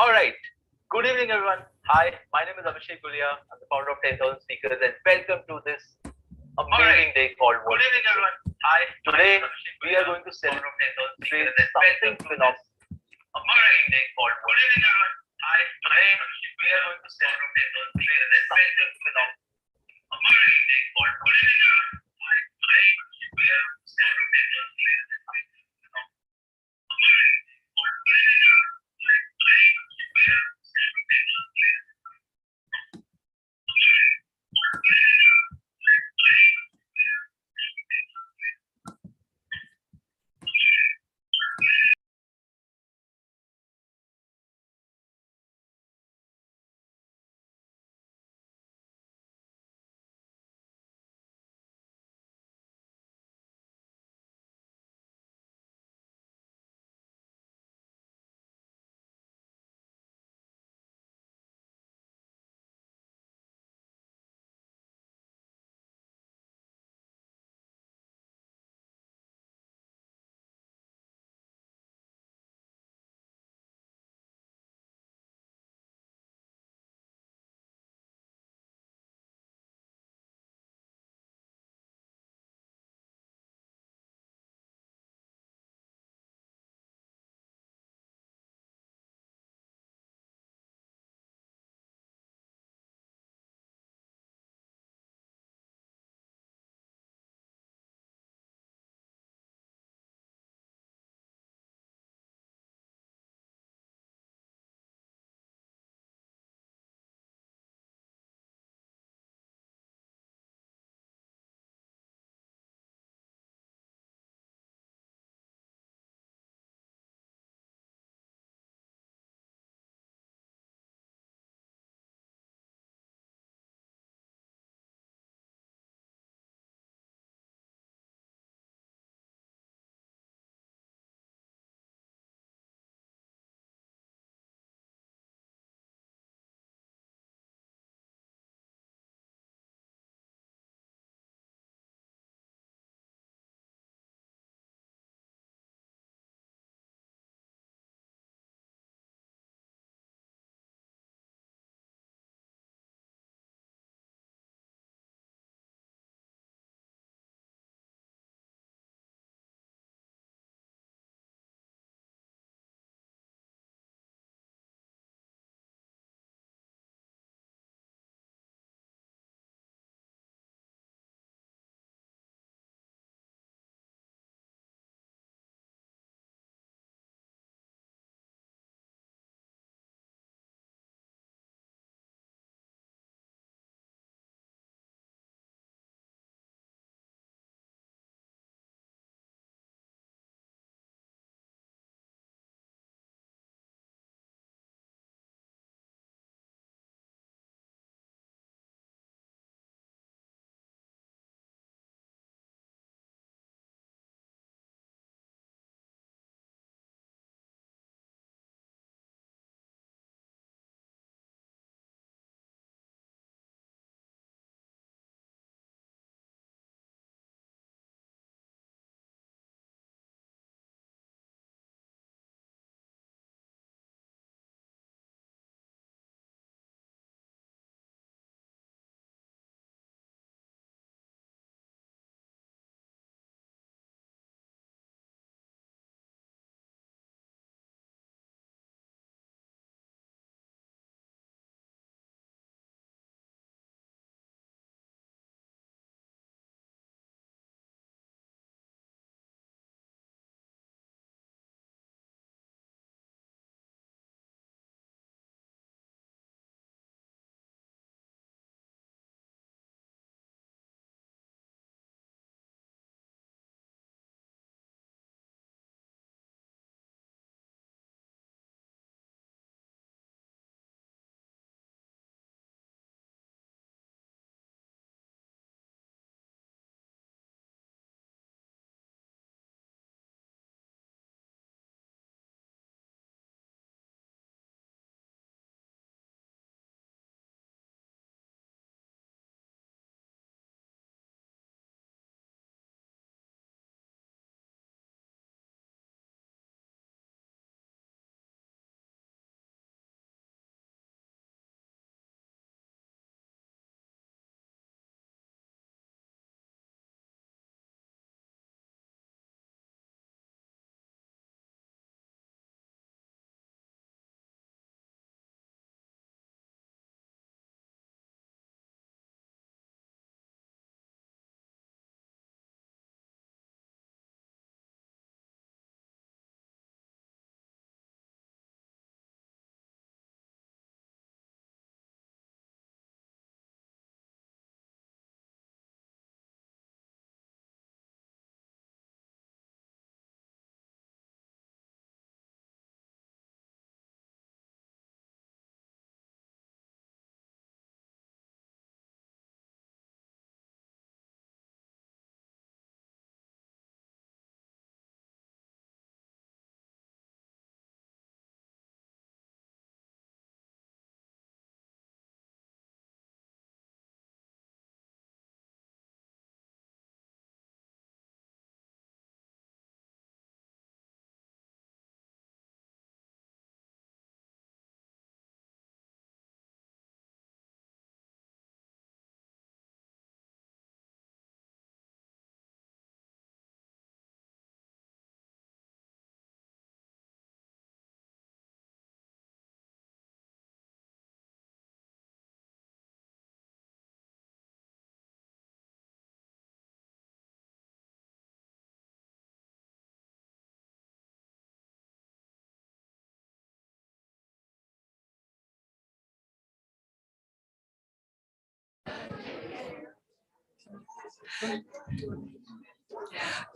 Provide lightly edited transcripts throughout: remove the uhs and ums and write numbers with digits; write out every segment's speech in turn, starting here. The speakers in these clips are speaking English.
All right. Good evening, everyone. Hi, my name is Abhishek Gulia. I'm the founder of 10,000 Speakers, and welcome to this amazing day called World. Good evening, everyone. Hi. Today, we are going to celebrate something phenomenal. Amazing day called World. Good evening, everyone. Hi. Today, we are going to celebrate something phenomenal. Amazing day called Good evening, everyone. Hi. Today, we are going to celebrate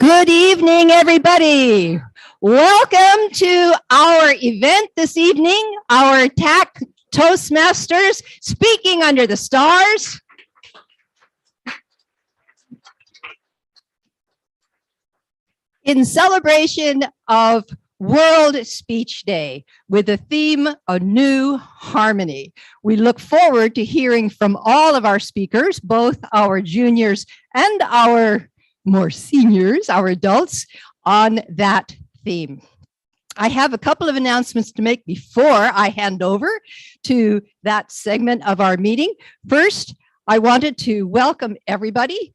Good evening, everybody. Welcome to our event this evening, our TAC Toastmasters Speaking Under the Stars. In celebration of World Speech Day with the theme of New Harmony. We look forward to hearing from all of our speakers, both our juniors and our more seniors, our adults, on that theme. I have a couple of announcements to make before I hand over to that segment of our meeting. First, I wanted to welcome everybody,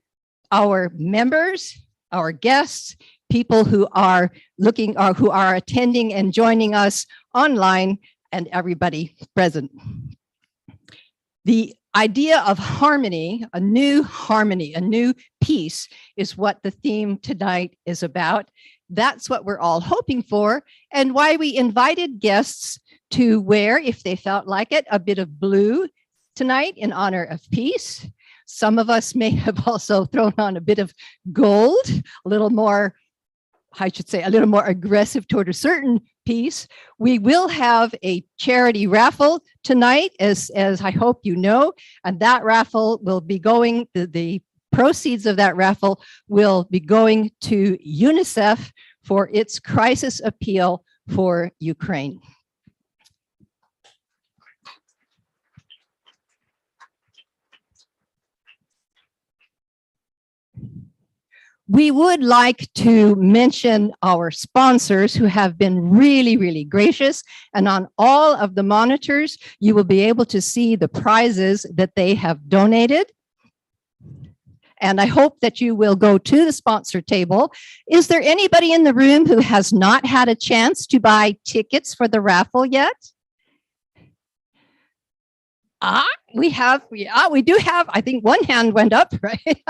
our members, our guests, people who are looking or who are attending and joining us online, and everybody present. The idea of harmony, a new peace, is what the theme tonight is about. That's what we're all hoping for, and why we invited guests to wear, if they felt like it, a bit of blue tonight in honor of peace. Some of us may have also thrown on a bit of gold, a little more, I should say, a little more aggressive toward a certain piece. We will have a charity raffle tonight, as I hope you know, and that raffle will be going, the proceeds of that raffle will be going to UNICEF for its crisis appeal for Ukraine. We would like to mention our sponsors who have been really, really gracious. And on all of the monitors, you will be able to see the prizes that they have donated. And I hope that you will go to the sponsor table. Is there anybody in the room who has not had a chance to buy tickets for the raffle yet? We do have, I think one hand went up, right?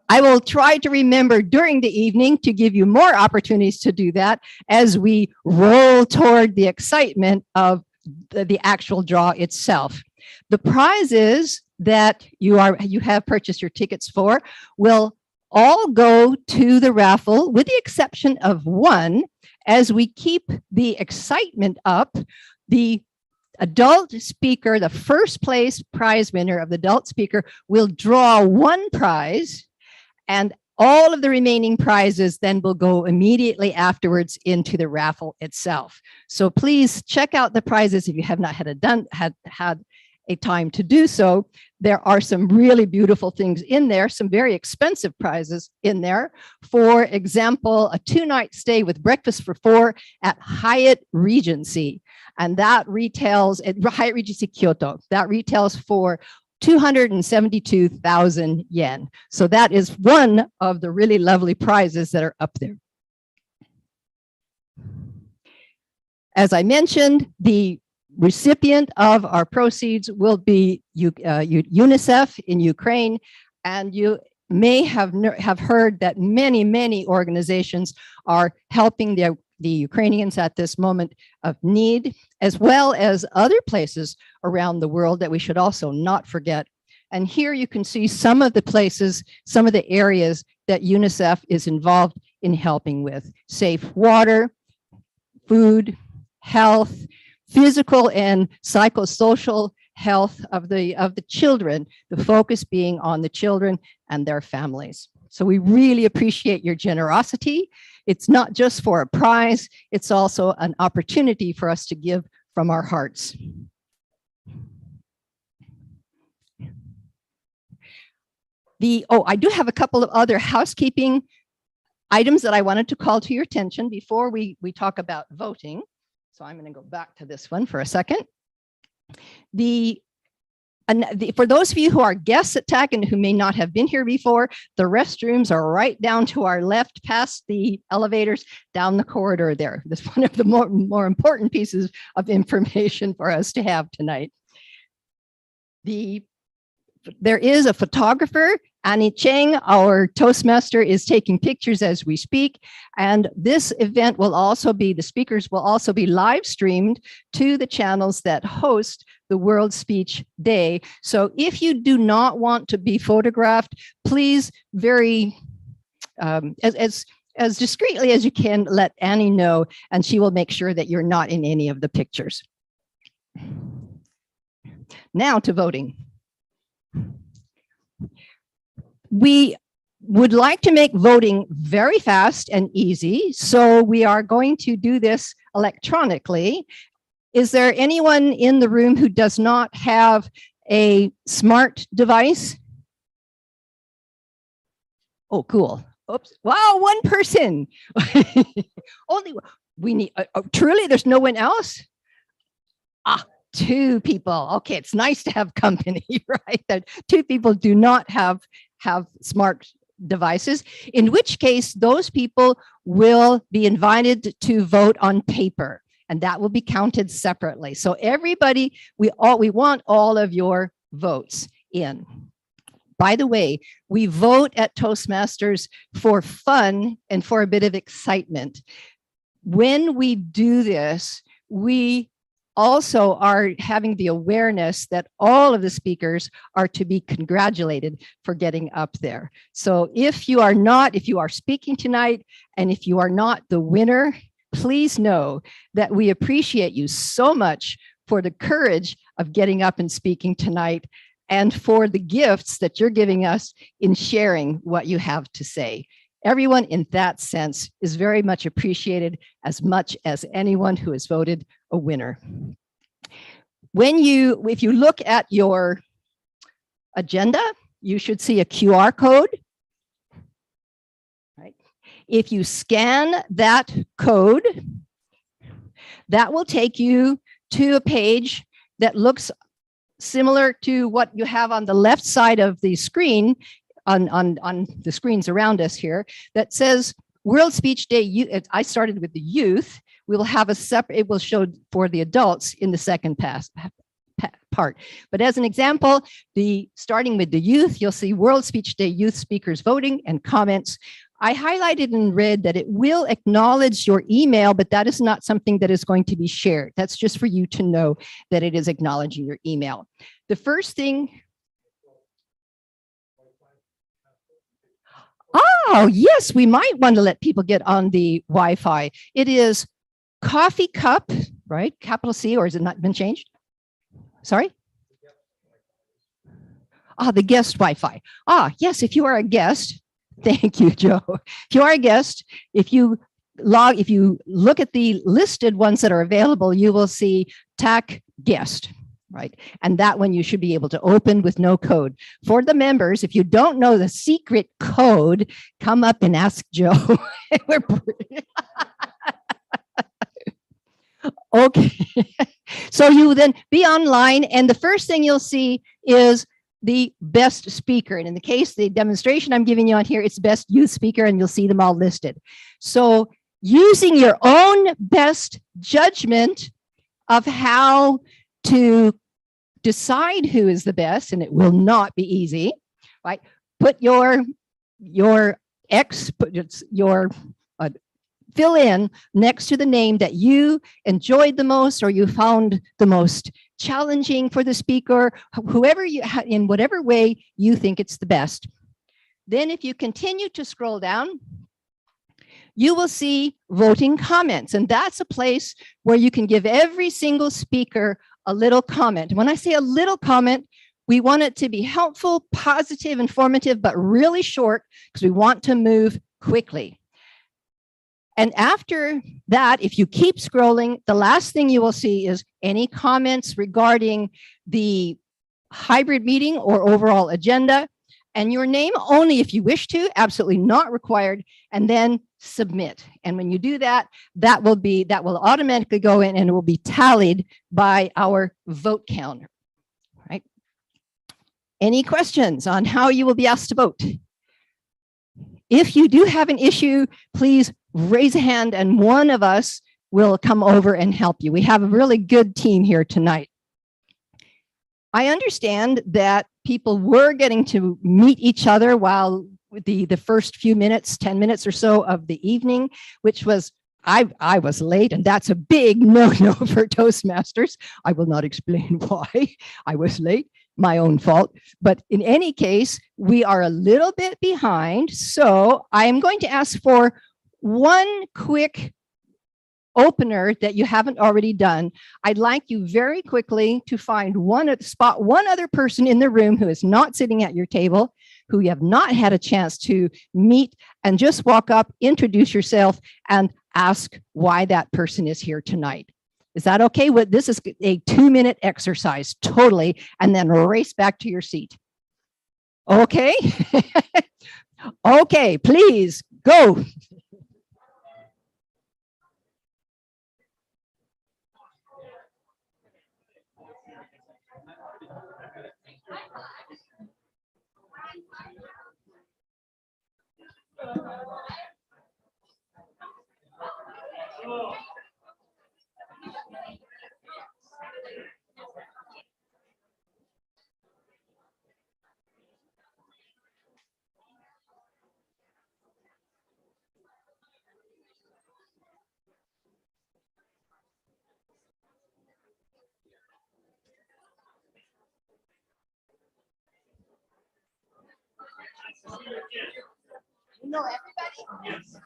I will try to remember during the evening to give you more opportunities to do that as we roll toward the excitement of the actual draw itself. The prizes that you have purchased your tickets for will all go to the raffle, with the exception of one. As we keep the excitement up, the adult speaker, the first place prize winner of the adult speaker, will draw one prize, and all of the remaining prizes then will go immediately afterwards into the raffle itself. So please check out the prizes if you have not had a time to do so. There are some really beautiful things in there, some very expensive prizes in there. For example, a 2-night stay with breakfast for 4 at Hyatt Regency. And that retails at Hyatt Regency Kyoto. That retails for 272,000 yen. So that is one of the really lovely prizes that are up there. As I mentioned, the recipient of our proceeds will be UNICEF in Ukraine, and you may have heard that many organizations are helping the Ukrainians at this moment of need, as well as other places around the world that we should also not forget. And here you can see some of the places, some of the areas that UNICEF is involved in helping with: safe water, food, health, physical and psychosocial health of the children, the focus being on the children and their families. So we really appreciate your generosity. It's not just for a prize, it's also an opportunity for us to give from our hearts. I do have a couple of other housekeeping items that I wanted to call to your attention before we talk about voting. So I'm going to go back to this one for a second. For those of you who are guests at TAC and who may not have been here before, the restrooms are right down to our left, past the elevators, down the corridor there. That's one of the more important pieces of information for us to have tonight. There is a photographer, Annie Cheng, our Toastmaster, is taking pictures as we speak. And this event will also be, the speakers will also be live streamed to the channels that host the World Speech Day. So if you do not want to be photographed, please very, as discreetly as you can, let Annie know, and she will make sure that you're not in any of the pictures. Now to voting. We would like to make voting very fast and easy, so we are going to do this electronically. Is there anyone in the room who does not have a smart device? Oh, cool. Oops. Wow, one person. Only we need, truly there's no one else? Ah, two people. Okay, it's nice to have company, right? That two people do not have smart devices, in which case those people will be invited to vote on paper, and that will be counted separately. So everybody, we want all of your votes in. By the way, we vote at Toastmasters for fun and for a bit of excitement. When we do this, we also are having the awareness that all of the speakers are to be congratulated for getting up there. So if you are speaking tonight, and if you are not the winner, please know that we appreciate you so much for the courage of getting up and speaking tonight, and for the gifts that you're giving us in sharing what you have to say. Everyone in that sense is very much appreciated, as much as anyone who has voted a winner. If you look at your agenda, you should see a QR code. Right? If you scan that code, that will take you to a page that looks similar to what you have on the left side of the screen, on the screens around us here, that says World Speech Day. I started with the youth. We will have a separate, it will show for the adults in the second part. But as an example, starting with the youth, you'll see World Speech Day youth speakers voting and comments. I highlighted in red that it will acknowledge your email, but that is not something that is going to be shared. That's just for you to know that it is acknowledging your email. The first thing. Oh, yes, we might want to let people get on the Wi-Fi. It is Coffee Cup, right? Capital C, or has it not been changed? Sorry? The guest Wi-Fi. Yes, if you are a guest, thank you, Joe. If you are a guest, if you look at the listed ones that are available, you will see TAC guest. Right? And that one you should be able to open with no code. For the members, if you don't know the secret code, come up and ask Joe. Okay. So you then be online, and the first thing you'll see is the best speaker. And in the case, the demonstration I'm giving you on here, it's best youth speaker, and you'll see them all listed. So using your own best judgment of how to decide who is the best, and it will not be easy, right? Put your fill in next to the name that you enjoyed the most, or you found the most challenging for the speaker, whoever in whatever way you think it's the best. Then if you continue to scroll down, you will see voting comments, and that's a place where you can give every single speaker a little comment. When I say a little comment, we want it to be helpful, positive, informative, but really short, because we want to move quickly. And after that, if you keep scrolling, the last thing you will see is any comments regarding the hybrid meeting or overall agenda, and your name only if you wish to, absolutely not required, and then submit. And when you do that, that will automatically go in, and it will be tallied by our vote counter. Right? Any questions on how you will be asked to vote? If you do have an issue, please raise a hand, and one of us will come over and help you. We have a really good team here tonight. I understand that people were getting to meet each other while the first few minutes, 10 minutes or so of the evening, which was I was late, and that's a big no-no for Toastmasters. I will not explain why I was late, my own fault. But in any case, we are a little bit behind. So I am going to ask for one quick opener that you haven't already done. I'd like you very quickly to find one other person in the room who is not sitting at your table, who you have not had a chance to meet, and just walk up, introduce yourself, and ask why that person is here tonight. Is that okay? This is a 2-minute exercise, totally, and then race back to your seat. Okay? Okay, please, go. You know everybody? Yes.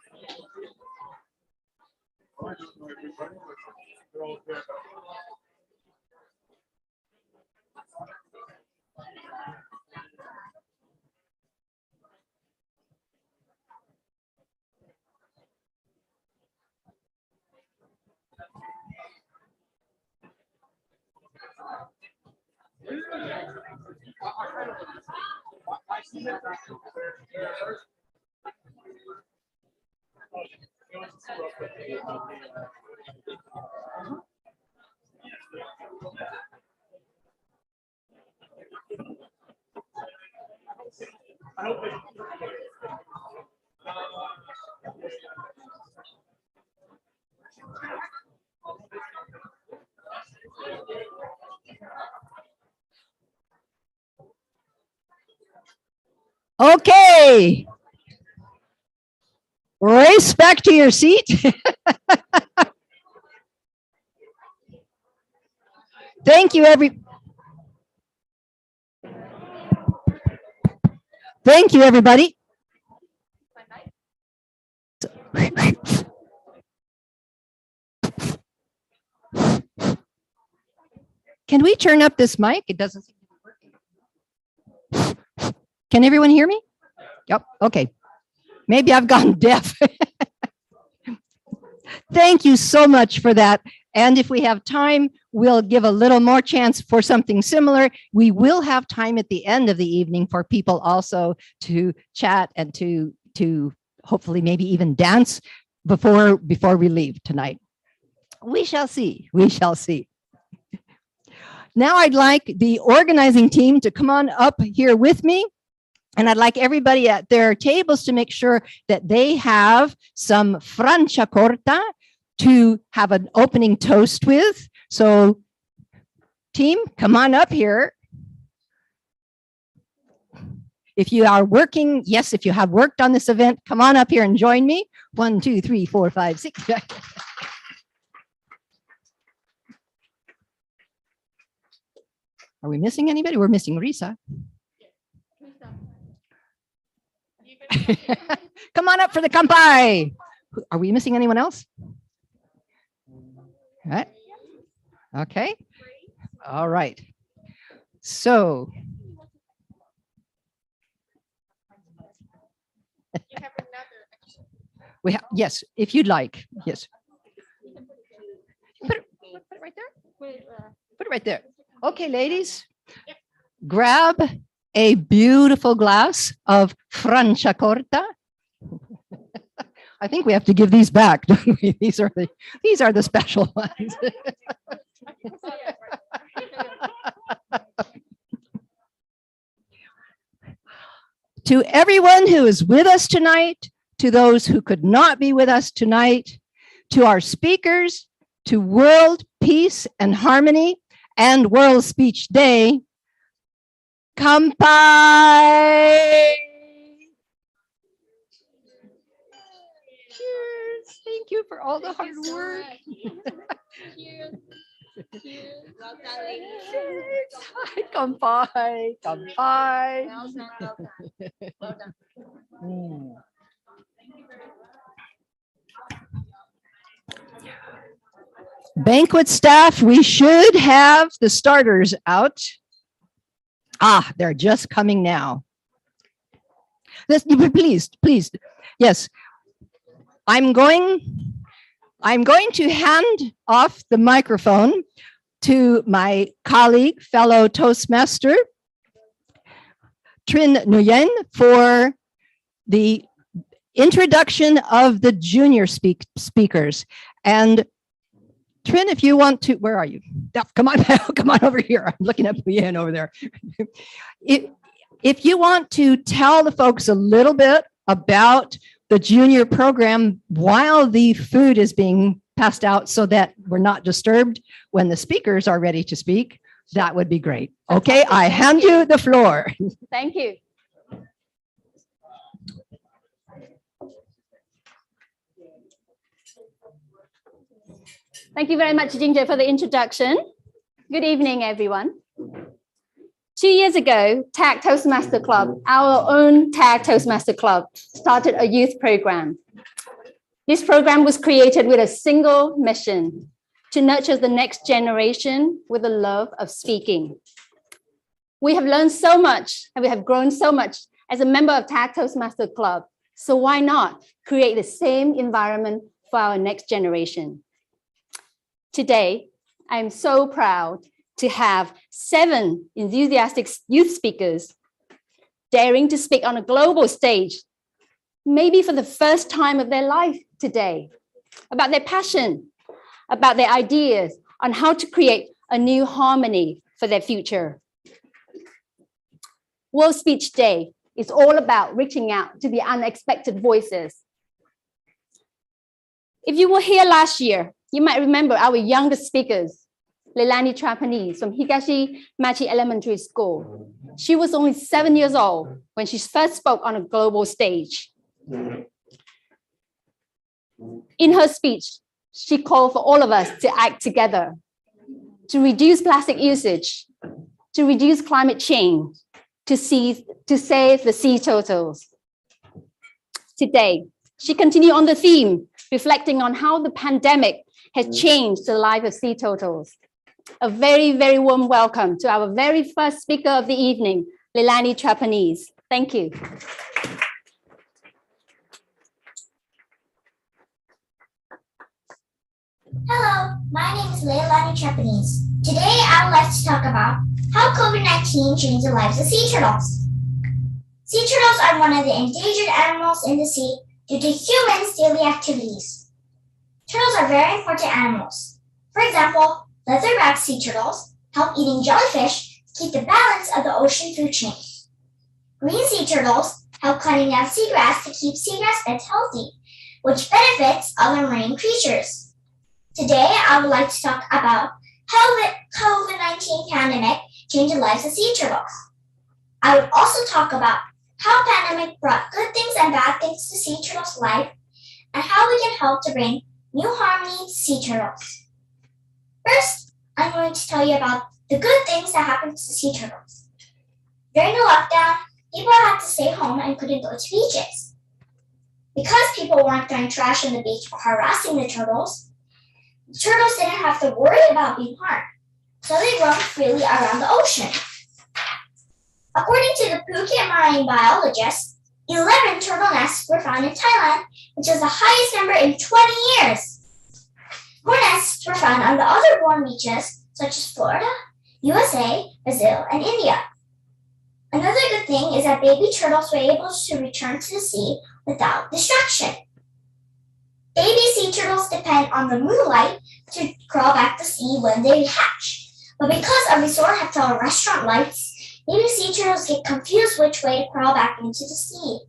Okay. Race back to your seat. Thank you, Thank you, everybody. Can we turn up this mic? It doesn't seem to be working. Can everyone hear me? Yep. Okay. Maybe I've gone deaf. Thank you so much for that. And if we have time, we'll give a little more chance for something similar. We will have time at the end of the evening for people also to chat and to hopefully maybe even dance before we leave tonight. We shall see. We shall see. Now I'd like the organizing team to come on up here with me. And I'd like everybody at their tables to make sure that they have some Franciacorta to have an opening toast with. So team, come on up here. If you are working, yes, if you have worked on this event, come on up here and join me. 1, 2, 3, 4, 5, 6. Are we missing anybody? We're missing Risa. Come on up for the kampai. Are we missing anyone else? All right. Okay. All right. So. We have, yes, if you'd like. Yes. Put it right there. Put it right there. Okay, ladies. Grab a beautiful glass of Franciacorta. I think we have to give these back, don't we? These are the special ones. To everyone who is with us tonight, to those who could not be with us tonight, to our speakers, to World Peace and Harmony and World Speech Day, Kampai! Cheers, thank Thank you for all the hard work. Cheers. Cheers. Well done, ladies. Kanpai. Kanpai. Well done. Well done. Well done. Mm. Banquet staff, we should have the starters out. Ah, they're just coming now. Please. Yes. I'm going to hand off the microphone to my colleague, fellow Toastmaster, Trinh Nguyen, for the introduction of the junior speakers. And Trinh, if you want to, where are you? Come on, come on over here. I'm looking at Nguyen over there. If you want to tell the folks a little bit about the junior program while the food is being passed out so that we're not disturbed when the speakers are ready to speak, that would be great. Okay, I hand you the floor. Thank you. Thank you very much, Ginger, for the introduction. Good evening, everyone. 2 years ago, TAG Toastmaster Club, our own TAG Toastmaster Club, started a youth program. This program was created with a single mission: to nurture the next generation with the love of speaking. We have learned so much and we have grown so much as a member of TAG Toastmaster Club. So why not create the same environment for our next generation? Today, I'm so proud to have 7 enthusiastic youth speakers daring to speak on a global stage, maybe for the first time of their life today, about their passion, about their ideas on how to create a new harmony for their future. World Speech Day is all about reaching out to the unexpected voices. If you were here last year, you might remember our youngest speakers, Leilani Trapanese from Higashi Machi Elementary School. She was only 7 years old when she first spoke on a global stage. In her speech, she called for all of us to act together, to reduce plastic usage, to reduce climate change, to save the sea turtles. Today, she continued on the theme, reflecting on how the pandemic has changed the life of sea turtles. A very, very warm welcome to our very first speaker of the evening, Leilani Trapanese. Thank you. Hello, my name is Leilani Trapanese. Today I would like to talk about how COVID-19 changed the lives of sea turtles. Sea turtles are one of the endangered animals in the sea due to humans' daily activities. Turtles are very important animals. For example, leatherback sea turtles help eating jellyfish keep the balance of the ocean food chain. Green sea turtles help cutting down seagrass to keep seagrass beds healthy, which benefits other marine creatures. Today, I would like to talk about how the COVID-19 pandemic changed the lives of sea turtles. I would also talk about how pandemic brought good things and bad things to sea turtles' life and how we can help to bring new harmony to sea turtles. First, I'm going to tell you about the good things that happened to sea turtles. During the lockdown, people had to stay home and couldn't go to beaches. Because people weren't throwing trash on the beach or harassing the turtles didn't have to worry about being harmed, so they roamed freely around the ocean. According to the Phuket marine biologists, 11 turtle nests were found in Thailand, which is the highest number in 20 years. More nests were found on the other warm beaches, such as Florida, USA, Brazil, and India. Another good thing is that baby turtles were able to return to the sea without distraction. Baby sea turtles depend on the moonlight to crawl back to sea when they hatch. But because of resort hotel or restaurant lights, baby sea turtles get confused which way to crawl back into the sea,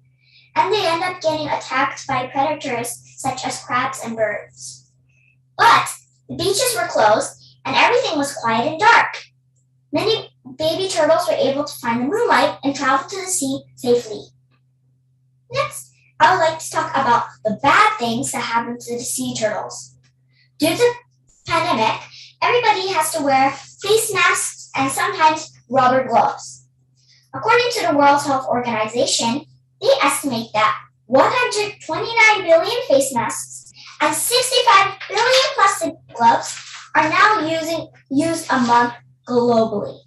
and they end up getting attacked by predators such as crabs and birds. But the beaches were closed and everything was quiet and dark. Many baby turtles were able to find the moonlight and travel to the sea safely. Next, I would like to talk about the bad things that happen to the sea turtles. Due to the pandemic, everybody has to wear face masks and sometimes rubber gloves. According to the World Health Organization, they estimate that 129 billion face masks and 65 billion plastic gloves are now used a month globally.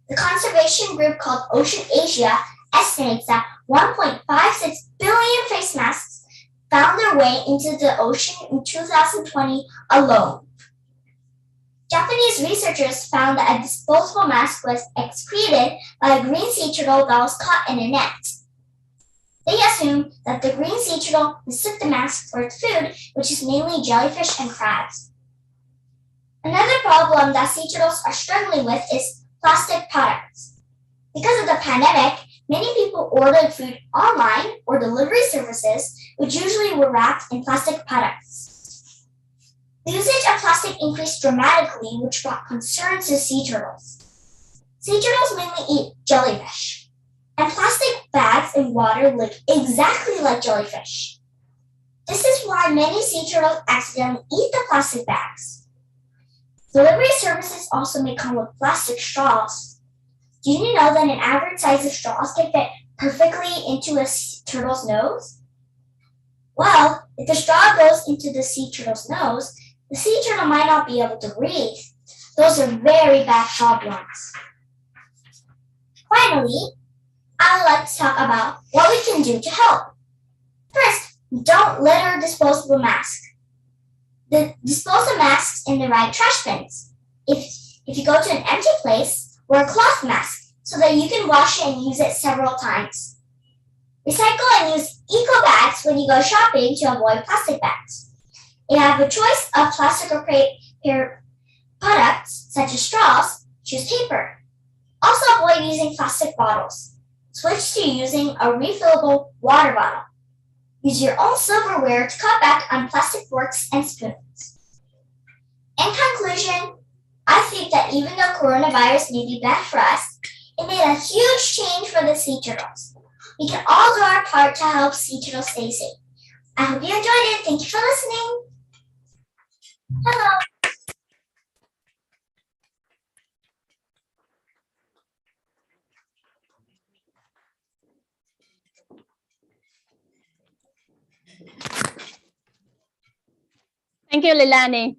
The conservation group called Ocean Asia estimates that 1.56 billion face masks found their way into the ocean in 2020 alone. Japanese researchers found that a disposable mask was excreted by a green sea turtle that was caught in a net. They assumed that the green sea turtle mistook the mask for its food, which is mainly jellyfish and crabs. Another problem that sea turtles are struggling with is plastic products. Because of the pandemic, many people ordered food online or delivery services, which usually were wrapped in plastic products. The usage of plastic increased dramatically, which brought concerns to sea turtles. Sea turtles mainly eat jellyfish, and plastic bags in water look exactly like jellyfish. This is why many sea turtles accidentally eat the plastic bags. Delivery services also may come with plastic straws. Do you know that an average size of straws can fit perfectly into a sea turtle's nose? Well, if the straw goes into the sea turtle's nose, the sea turtle might not be able to breathe. Those are very bad problems. Finally, I would like to talk about what we can do to help. First, don't litter disposable masks. Dispose the masks in the right trash bins. If you go to an empty place, wear a cloth mask so that you can wash it and use it several times. Recycle and use eco bags when you go shopping to avoid plastic bags. If you have a choice of plastic or paper products, such as straws, choose paper. Also avoid using plastic bottles. Switch to using a refillable water bottle. Use your own silverware to cut back on plastic forks and spoons. In conclusion, I think that even though coronavirus may be bad for us, it made a huge change for the sea turtles. We can all do our part to help sea turtles stay safe. I hope you enjoyed it. Thank you for listening. Hello. Thank you, Leilani.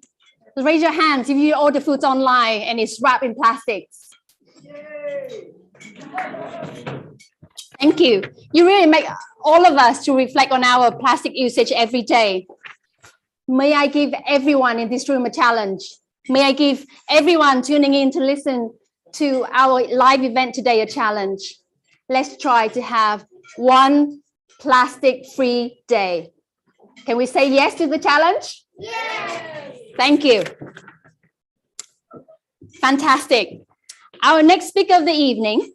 Raise your hands if you order food online and it's wrapped in plastics. Yay. Thank you. You really make all of us to reflect on our plastic usage every day. May I give everyone in this room a challenge? May I give everyone tuning in to listen to our live event today a challenge? Let's try to have one plastic-free day. Can we say yes to the challenge? Yes. Thank you. Fantastic. Our next speaker of the evening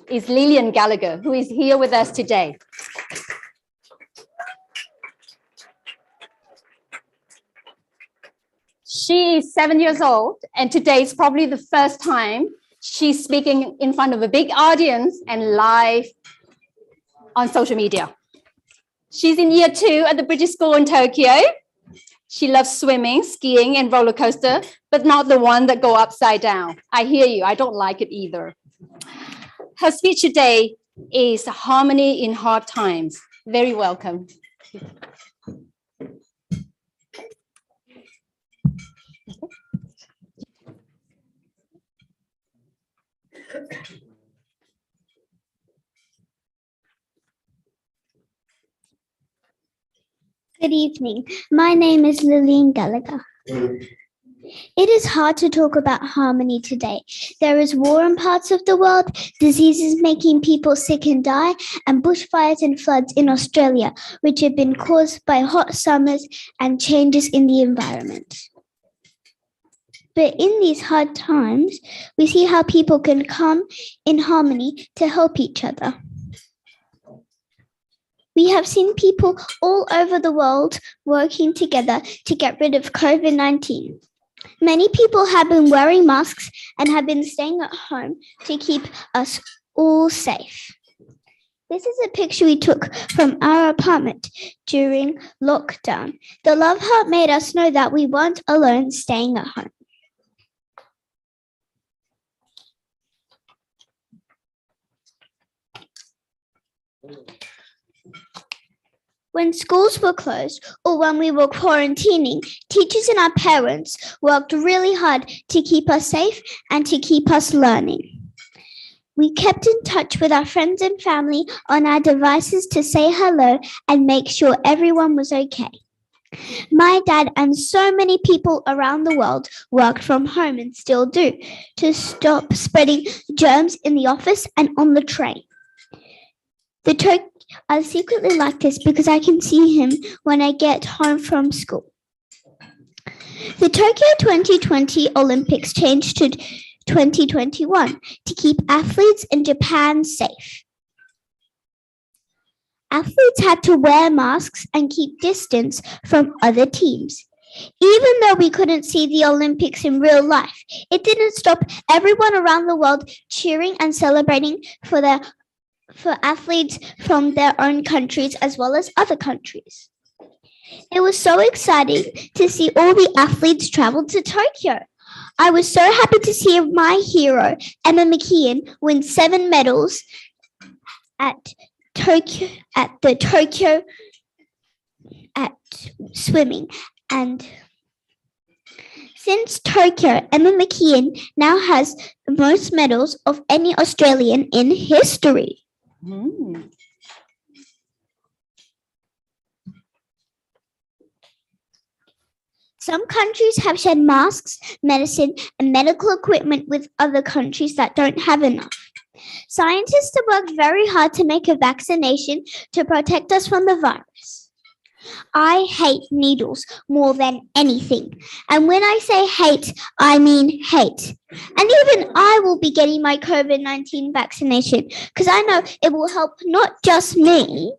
is Lillian Gallagher, who is here with us today. She is 7 years old, and today is probably the first time she's speaking in front of a big audience and live on social media. She's in year 2 at the British School in Tokyo. She loves swimming, skiing, and roller coaster, but not the one that go upside down. I hear you. I don't like it either. Her speech today is Harmony in Hard Times. Very welcome. Good evening. My name is Lillian Gallagher. It is hard to talk about harmony today. There is war in parts of the world, diseases making people sick and die, and bushfires and floods in Australia, which have been caused by hot summers and changes in the environment. But in these hard times, we see how people can come in harmony to help each other. We have seen people all over the world working together to get rid of COVID-19. Many people have been wearing masks and have been staying at home to keep us all safe. This is a picture we took from our apartment during lockdown. The love heart made us know that we weren't alone staying at home. When schools were closed or when we were quarantining, teachers and our parents worked really hard to keep us safe and to keep us learning. We kept in touch with our friends and family on our devices to say hello and make sure everyone was okay. My dad and so many people around the world worked from home and still do to spreading germs in the office and on the train. I secretly like this because I can see him when I get home from school. The Tokyo 2020 Olympics changed to 2021 to keep athletes in Japan safe. Athletes had to wear masks and keep distance from other teams. Even though we couldn't see the Olympics in real life, it didn't stop everyone around the world cheering and celebrating for athletes from their own countries as well as other countries. It was so exciting to see all the athletes travel to Tokyo. I was so happy to see my hero, Emma McKeon, win 7 medals at swimming. And since Tokyo, Emma McKeon now has the most medals of any Australian in history. Some countries have shared masks, medicine, and medical equipment with other countries that don't have enough. Scientists have worked very hard to make a vaccination to protect us from the virus. I hate needles more than anything. And when I say hate, I mean hate. And even I will be getting my COVID-19 vaccination because I know it will help not just me,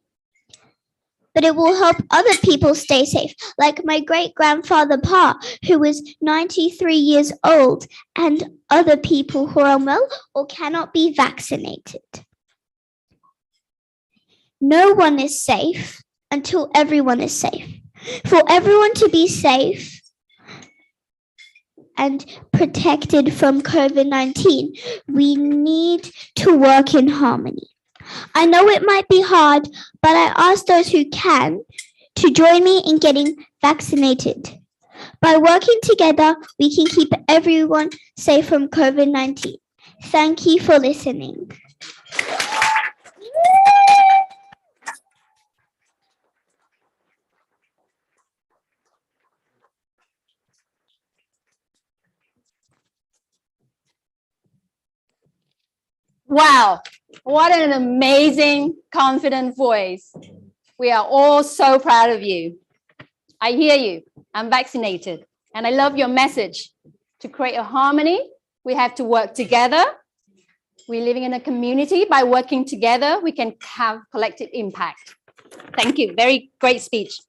but it will help other people stay safe, like my great-grandfather Pa, who was 93 years old, and other people who are unwell or cannot be vaccinated. No one is safe until everyone is safe. For everyone to be safe and protected from COVID-19, we need to work in harmony. I know it might be hard, but I ask those who can to join me in getting vaccinated. By working together, we can keep everyone safe from COVID-19. Thank you for listening. Wow, what an amazing, confident voice. We are all so proud of you. I hear you. I'm vaccinated. And I love your message. To create a harmony, we have to work together. We're living in a community. By working together, we can have collective impact. Thank you. Very great speech.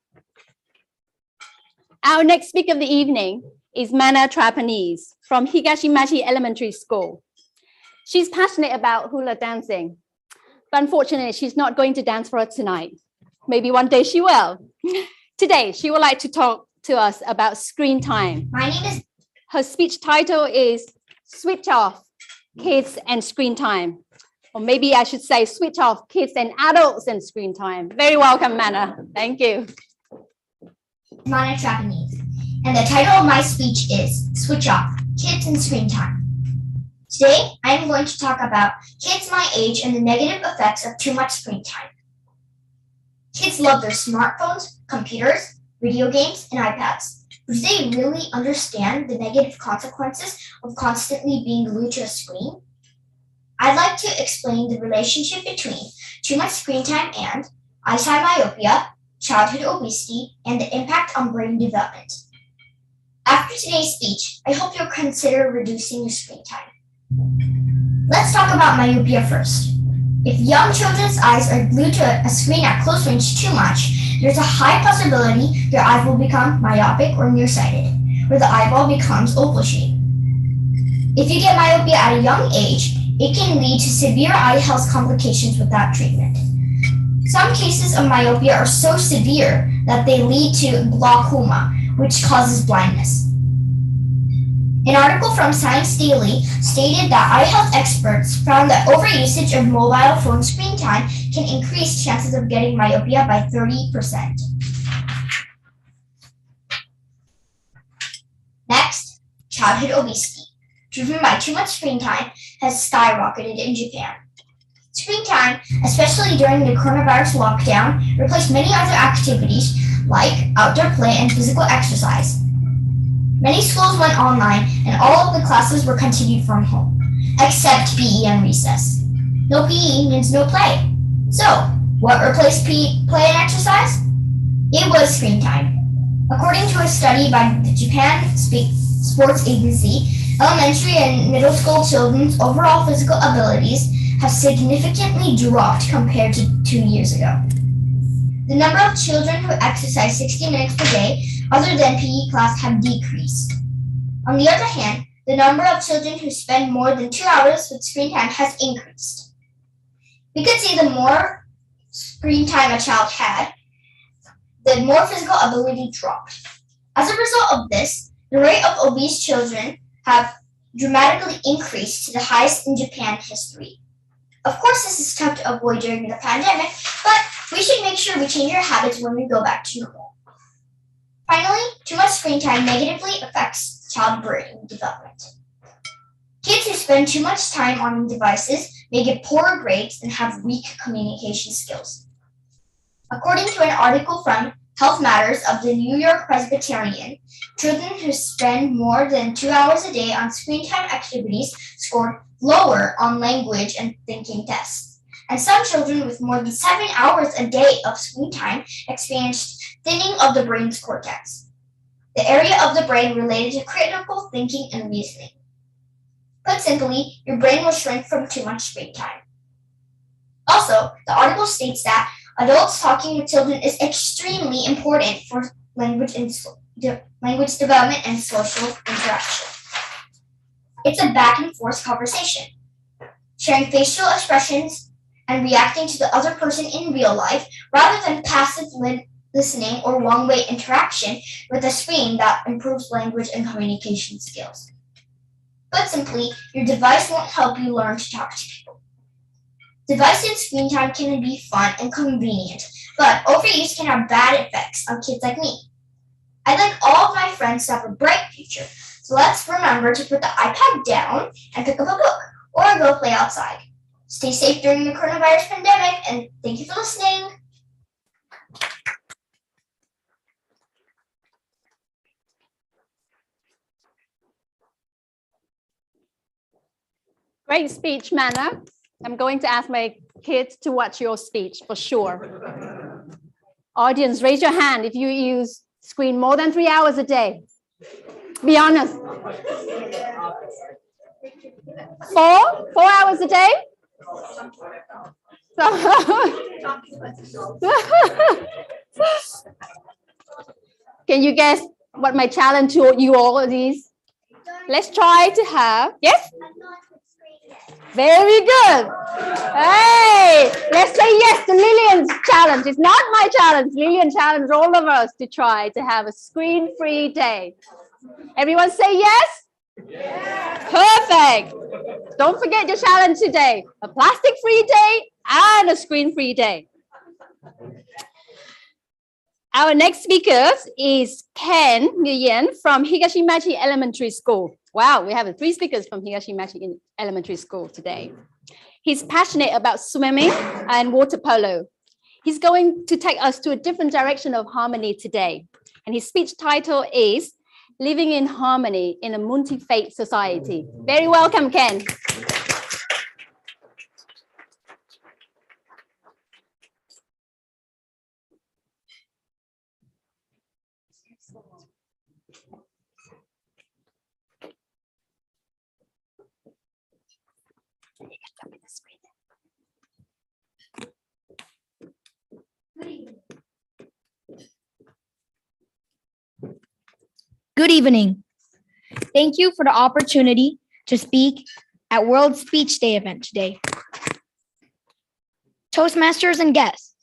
Our next speaker of the evening is Mana Trapanese from Higashimachi Elementary School. She's passionate about hula dancing, but unfortunately, she's not going to dance for us tonight. Maybe one day she will. Today, she would like to talk to us about screen time. Her speech title is Switch Off Kids and Screen Time. Or maybe I should say Switch Off Kids and Adults and Screen Time. Very welcome, Mana. Thank you. Mana Trapanese, and the title of my speech is Switch Off Kids and Screen Time. Today, I am going to talk about kids my age and the negative effects of too much screen time. Kids love their smartphones, computers, video games, and iPads. Do they really understand the negative consequences of constantly being glued to a screen? I'd like to explain the relationship between too much screen time and eyesight myopia, childhood obesity, and the impact on brain development. After today's speech, I hope you'll consider reducing your screen time. Let's talk about myopia first. If young children's eyes are glued to a screen at close range too much, there's a high possibility their eyes will become myopic or nearsighted, where the eyeball becomes oval shaped. If you get myopia at a young age, it can lead to severe eye health complications without treatment. Some cases of myopia are so severe that they lead to glaucoma, which causes blindness. An article from Science Daily stated that eye health experts found that overusage of mobile phone screen time can increase chances of getting myopia by 30%. Next, childhood obesity, driven by too much screen time, has skyrocketed in Japan. Screen time, especially during the coronavirus lockdown, replaced many other activities like outdoor play and physical exercise. Many schools went online and all of the classes were continued from home, except PE and recess. No PE means no play. So, what replaced play and exercise? It was screen time. According to a study by the Japan Sports Agency, elementary and middle school children's overall physical abilities have significantly dropped compared to 2 years ago. The number of children who exercise 60 minutes per day other than PE class have decreased. On the other hand, the number of children who spend more than 2 hours with screen time has increased. We could see the more screen time a child had, the more physical ability dropped. As a result of this, the rate of obese children have dramatically increased to the highest in Japan history. Of course, this is tough to avoid during the pandemic, but we should make sure we change our habits when we go back to home. Finally, too much screen time negatively affects child brain development. Kids who spend too much time on devices may get poorer grades and have weak communication skills. According to an article from Health Matters of the New York Presbyterian, children who spend more than 2 hours a day on screen time activities scored lower on language and thinking tests. And some children with more than 7 hours a day of screen time experienced thinning of the brain's cortex, the area of the brain related to critical thinking and reasoning. Put simply, your brain will shrink from too much screen time. Also, the article states that adults talking with children is extremely important for language development and social interaction. It's a back and forth conversation. Sharing facial expressions and reacting to the other person in real life rather than passive listening or one-way interaction with a screen that improves language and communication skills. Put simply, your device won't help you learn to talk to people. Device and screen time can be fun and convenient, but overuse can have bad effects on kids like me. I'd like all of my friends to have a bright future, so let's remember to put the iPad down and pick up a book or go play outside. Stay safe during the coronavirus pandemic, and thank you for listening. Great speech, Manna. I'm going to ask my kids to watch your speech for sure. Audience, raise your hand if you use screen more than 3 hours a day. Be honest. 4 hours a day? Can you guess what my challenge to you all is? Let's try to have, yes? Very good. Hey, let's say yes to Lillian's challenge. It's not my challenge. Lillian challenged all of us to try to have a screen-free day. Everyone say yes? Yes. Perfect. Don't forget your challenge today. A plastic-free day and a screen-free day. Our next speaker is Ken Nguyen from Higashimachi Elementary School. Wow, we have 3 speakers from Higashimachi Elementary School today. He's passionate about swimming and water polo. He's going to take us to a different direction of harmony today. And his speech title is Living in Harmony in a Multi-Faith Society. Very welcome, Ken. Good evening. Thank you for the opportunity to speak at World Speech Day event today. Toastmasters and guests,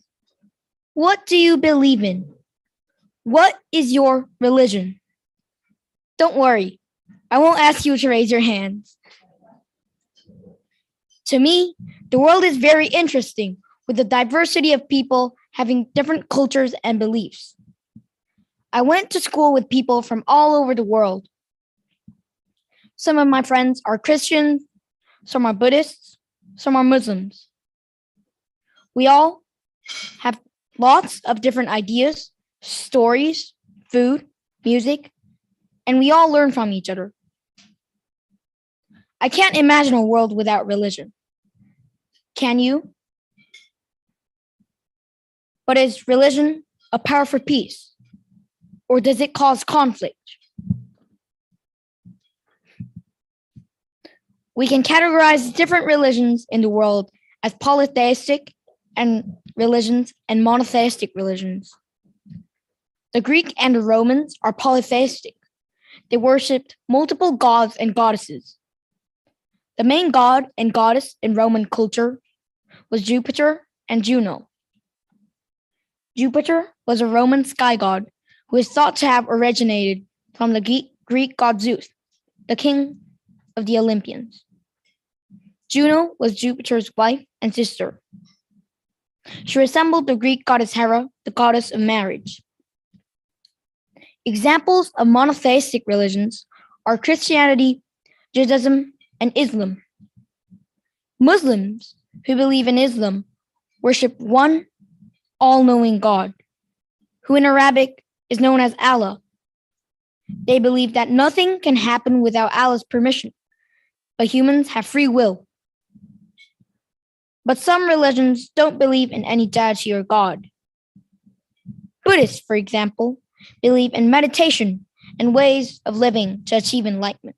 What do you believe in? What is your religion? Don't worry, I won't ask you to raise your hands. To me, the world is very interesting with a diversity of people having different cultures and beliefs. I went to school with people from all over the world. Some of my friends are Christians, some are Buddhists, some are Muslims. We all have lots of different ideas, stories, food, music, and we all learn from each other. I can't imagine a world without religion. Can you? But is religion a power for peace? Or does it cause conflict? We can categorize different religions in the world as polytheistic and religions and monotheistic religions. The Greek and the Romans are polytheistic. They worshipped multiple gods and goddesses. The main god and goddess in Roman culture was Jupiter and Juno. Jupiter was a Roman sky god who is thought to have originated from the Greek god Zeus, the king of the Olympians. Juno was Jupiter's wife and sister. She resembled the Greek goddess Hera, the goddess of marriage. Examples of monotheistic religions are Christianity, Judaism, and Islam. Muslims who believe in Islam worship one all-knowing God, who in Arabic is known as Allah. They believe that nothing can happen without Allah's permission, but humans have free will. But some religions don't believe in any deity or God. Buddhists, for example, believe in meditation and ways of living to achieve enlightenment.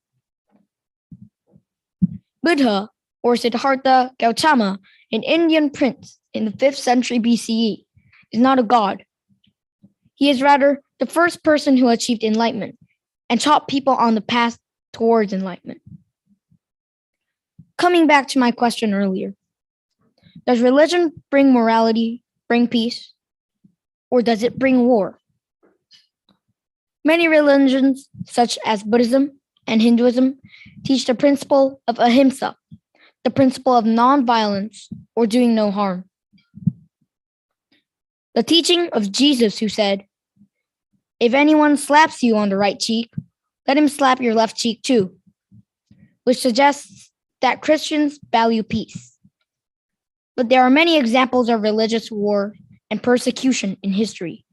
Buddha, or Siddhartha Gautama, an Indian prince in the 5th century BCE, is not a god. He is rather the first person who achieved enlightenment and taught people on the path towards enlightenment. Coming back to my question earlier, does religion bring morality, bring peace, or does it bring war? Many religions, such as Buddhism and Hinduism, teach the principle of ahimsa, the principle of non-violence or doing no harm. The teaching of Jesus, who said, "If anyone slaps you on the right cheek, let him slap your left cheek too," which suggests that Christians value peace. But there are many examples of religious war and persecution in history.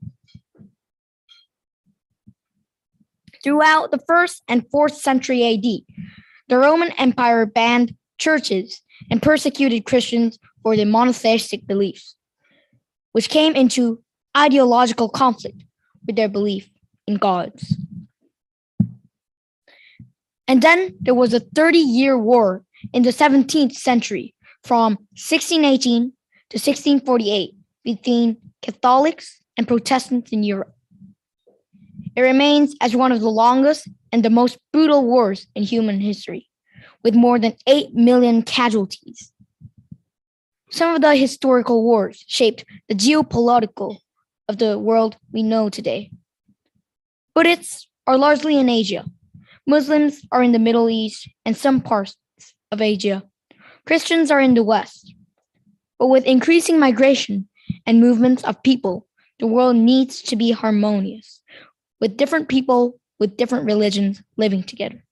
Throughout the 1st and 4th century AD, the Roman Empire banned churches and persecuted Christians for their monotheistic beliefs, which came into ideological conflict with their belief in gods. And then there was a 30-year war in the 17th century from 1618 to 1648 between Catholics and Protestants in Europe. It remains as one of the longest and the most brutal wars in human history, with more than 8 million casualties. Some of the historical wars shaped the geopolitical of the world we know today. Buddhists are largely in Asia. Muslims are in the Middle East and some parts of Asia. Christians are in the West. But with increasing migration and movements of people, the world needs to be harmonious, with different people with different religions living together.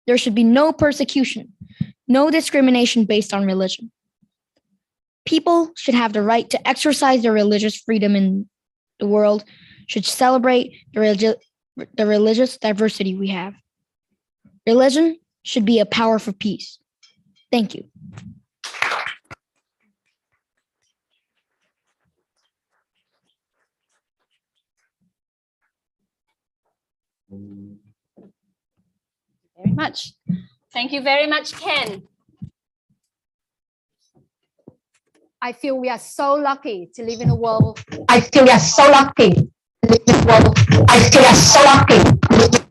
There should be no persecution, no discrimination based on religion. People should have the right to exercise their religious freedom in the world, should celebrate the religious diversity we have. Religion should be a power for peace. Thank you. Very much. Thank you very much, Ken. I feel we are so lucky to live in a world. I feel we are so lucky to live in a world. I feel we are so lucky to live in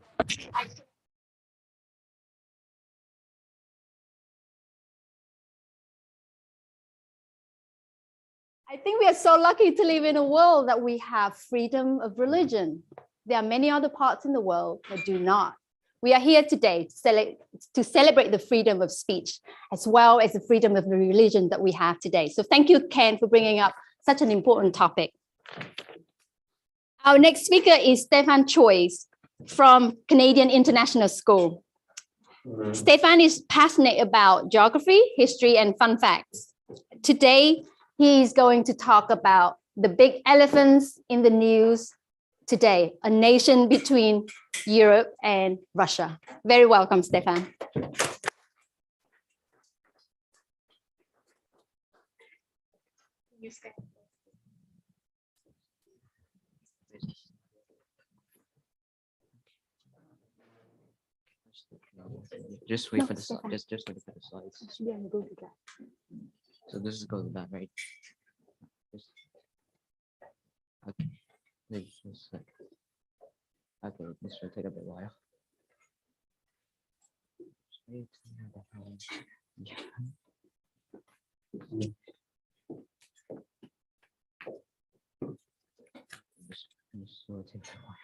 I think we are so lucky to live in a world that we have freedom of religion. There are many other parts in the world that do not. We are here today to celebrate the freedom of speech, as well as the freedom of the religion that we have today. So thank you, Ken, for bringing up such an important topic. Our next speaker is Stefan Choi from Canadian International School. Stefan is passionate about geography, history, and fun facts. Today, he's going to talk about the big elephants in the news today, a nation between Europe and Russia. Very welcome, Stefan. Just wait for the slides. Just wait for the slides. So this is going back, right? Okay. Okay, this will take a bit while. Yeah. This will take a while.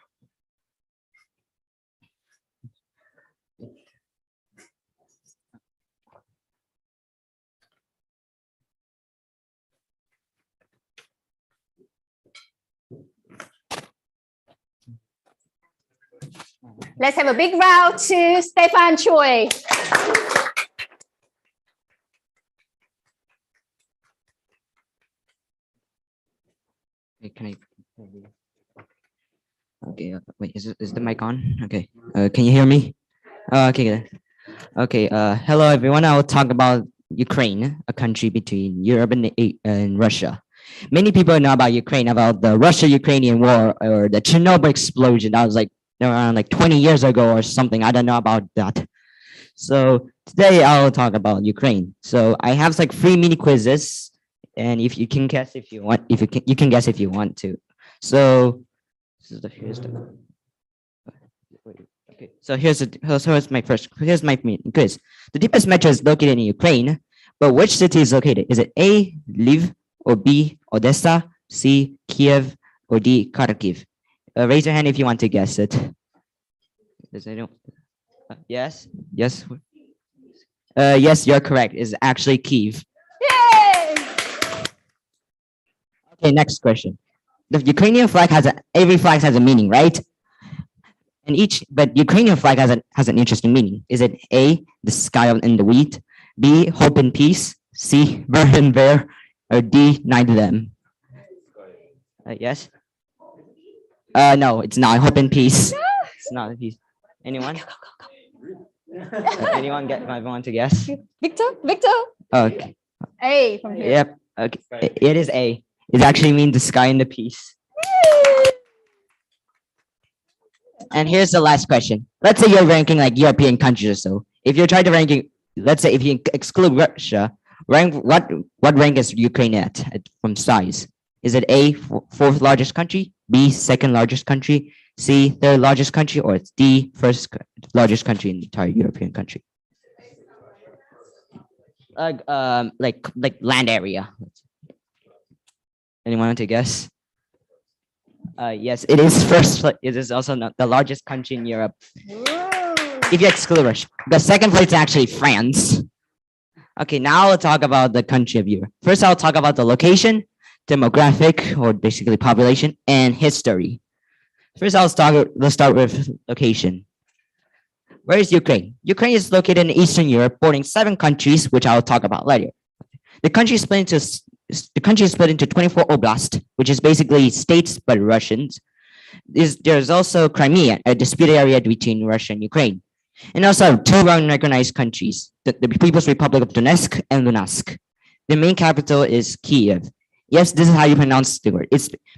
Let's have a big round to Stefan Choi. Wait, can I? Okay, wait, is the mic on? Okay, can you hear me? Okay, good. Okay, hello everyone. I will talk about Ukraine, a country between Europe and Russia. Many people know about Ukraine, about the Russia-Ukrainian war or the Chernobyl explosion. That was like around like 20 years ago or something. I don't know about that. So today I'll talk about Ukraine. So I have like 3 mini quizzes, and if you can guess if you want, you can guess if you want to. So here's my mini quiz. The deepest metro is located in Ukraine, but which city is located? Is it A, Lviv, or B, Odessa, C, Kiev, or D, Kharkiv? Raise your hand if you want to guess it. Does anyone? Yes, yes. Yes, you're correct. It's actually Kiev. Yay! Okay, next question. The Ukrainian flag every flag has a meaning, right? And but Ukrainian flag has an interesting meaning. Is it A, the sky and the wheat, B, hope and peace, C, bird and bear, or D, neither of them? Yes. No, it's not hope and peace. It's not peace. Anyone? Anyone want to guess? Victor? Okay. A from here. Yep. Okay. It is A. It actually means the sky and the peace. And here's the last question. Let's say you're ranking like European countries or so. If you're trying to ranking, let's say if you exclude Russia, what rank is Ukraine at from size? Is it A, fourth largest country, B, second largest country, C, third largest country, or D, first largest country in the entire European country? Like land area. Anyone want to guess? Yes, it is first. It is also not the largest country in Europe. If you exclude Russia, the second place is actually France. Okay, now I'll talk about the country of Europe. First, I'll talk about the location, demographic, or basically population, and history. First, let's start with location. Where is Ukraine? Ukraine is located in Eastern Europe, bordering 7 countries, which I'll talk about later. The country is split into 24 oblasts, which is basically states but Russians. There's also Crimea, a disputed area between Russia and Ukraine. And also 2 unrecognized countries, the People's Republic of Donetsk and Luhansk. The main capital is Kiev. Yes, this is how you pronounce the word.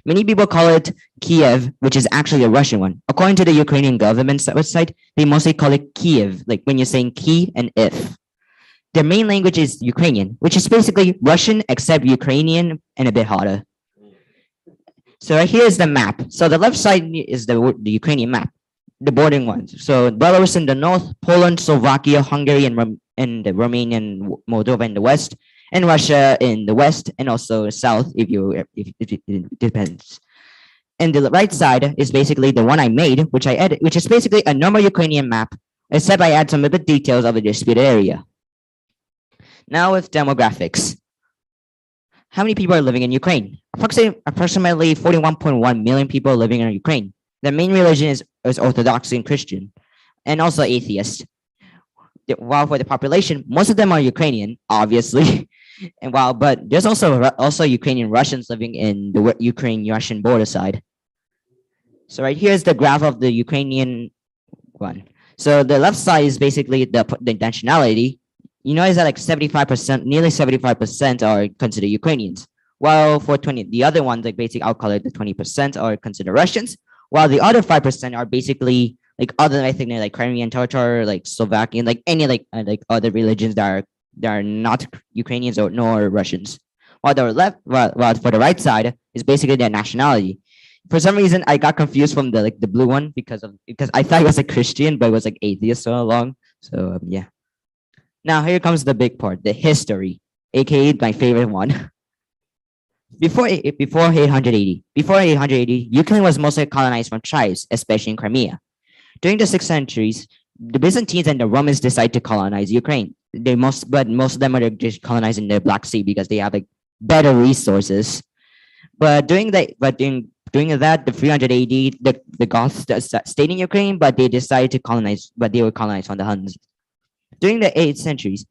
Many people call it Kiev, which is actually a Russian one. According to the Ukrainian government's website, they mostly call it Kiev, like when you're saying key and if. Their main language is Ukrainian, which is basically Russian except Ukrainian and a bit harder. So right here is the map. So the left side is the Ukrainian map, the bordering ones. So Belarus in the north, Poland, Slovakia, Hungary, and Romania and Moldova in the west, and Russia in the west, and also south if it depends. And the right side is basically the one I made, which I edit, which is basically a normal Ukrainian map, except I add some of the details of the disputed area. Now with demographics. How many people are living in Ukraine? Approximately 41.1 million people are living in Ukraine. The main religion is Orthodox and Christian, and also atheist. While for the population, most of them are Ukrainian, obviously. But there's also Ukrainian Russians living in the Ukraine-Russian border side. So right here is the graph of the Ukrainian one. So the left side is basically the nationality. You notice that like 75%, nearly 75% are considered Ukrainians. While for the other ones, like basically I'll call it the 20% are considered Russians, while the other 5% are basically like other ethnic, like Crimean Tatar, like Slovakian, like any like other religions that are not Ukrainians or nor Russians. While for the right side is basically their nationality. For some reason, I got confused from the blue one because I thought it was a Christian, but it was like atheist all along. So yeah. Now here comes the big part, the history, aka my favorite one. Before 880, Ukraine was mostly colonized from tribes, especially in Crimea. During the 6th centuries, the Byzantines and the Romans decided to colonize Ukraine. But most of them are just colonizing the Black Sea because they have like better resources. But during that, the 300 AD, the Goths stayed in Ukraine, but they decided to colonize, but they were colonized from the Huns. During the 8th centuries,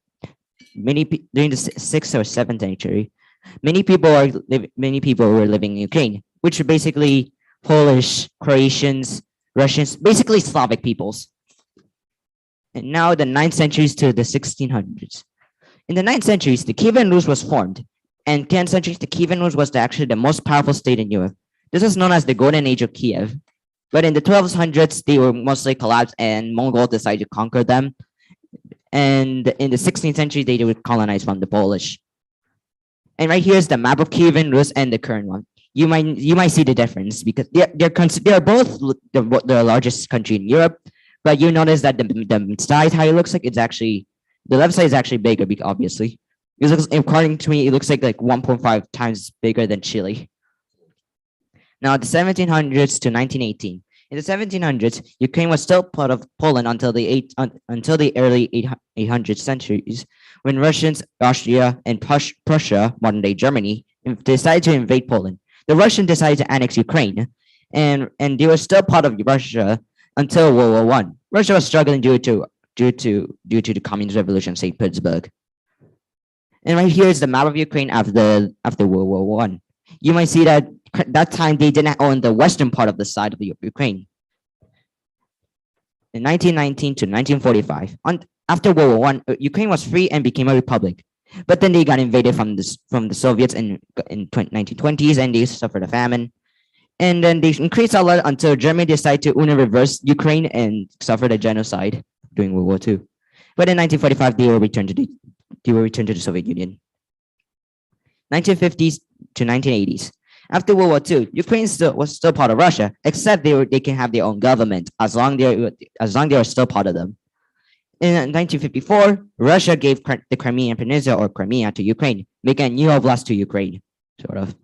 during the 6th or 7th century, many people were living in Ukraine, which are basically Polish, Croatians, Russians, basically Slavic peoples. And now the 9th centuries to the 1600s. In the 9th centuries, the Kievan Rus was formed. And 10th centuries, the Kievan Rus was actually the most powerful state in Europe. This was known as the Golden Age of Kiev. But in the 1200s, they were mostly collapsed and Mongols decided to conquer them. And in the 16th century, they were colonized from the Polish. And right here is the map of Kievan Rus and the current one. You might see the difference because they're both the largest country in Europe, but you notice that the side how it looks like it's actually the left side is actually bigger because obviously it looks, according to me, it looks like 1.5 times bigger than Chile. Now the 1700s to 1918. In the 1700s, Ukraine was still part of Poland until the early 800 centuries, when Russians, Austria, and Prussia, modern-day Germany, decided to invade Poland. The Russians decided to annex Ukraine, and they were still part of Russia until World War I. Russia was struggling due to the Communist Revolution in St. Petersburg. And right here is the map of Ukraine after World War I. You might see that that time they didn't own the western part of the side of the Ukraine. In 1919 to 1945, after World War I, Ukraine was free and became a republic. But then they got invaded from the Soviets in 1920s, and they suffered a famine. And then they increased a lot until Germany decided to reverse Ukraine and suffered a genocide during World War II. But in 1945, they were returned to the Soviet Union. 1950s to 1980s. After World War II, Ukraine was still part of Russia, except they can have their own government as long they are still part of them. In 1954, Russia gave the Crimean Peninsula or Crimea to Ukraine, making a new oblast to Ukraine, sort of.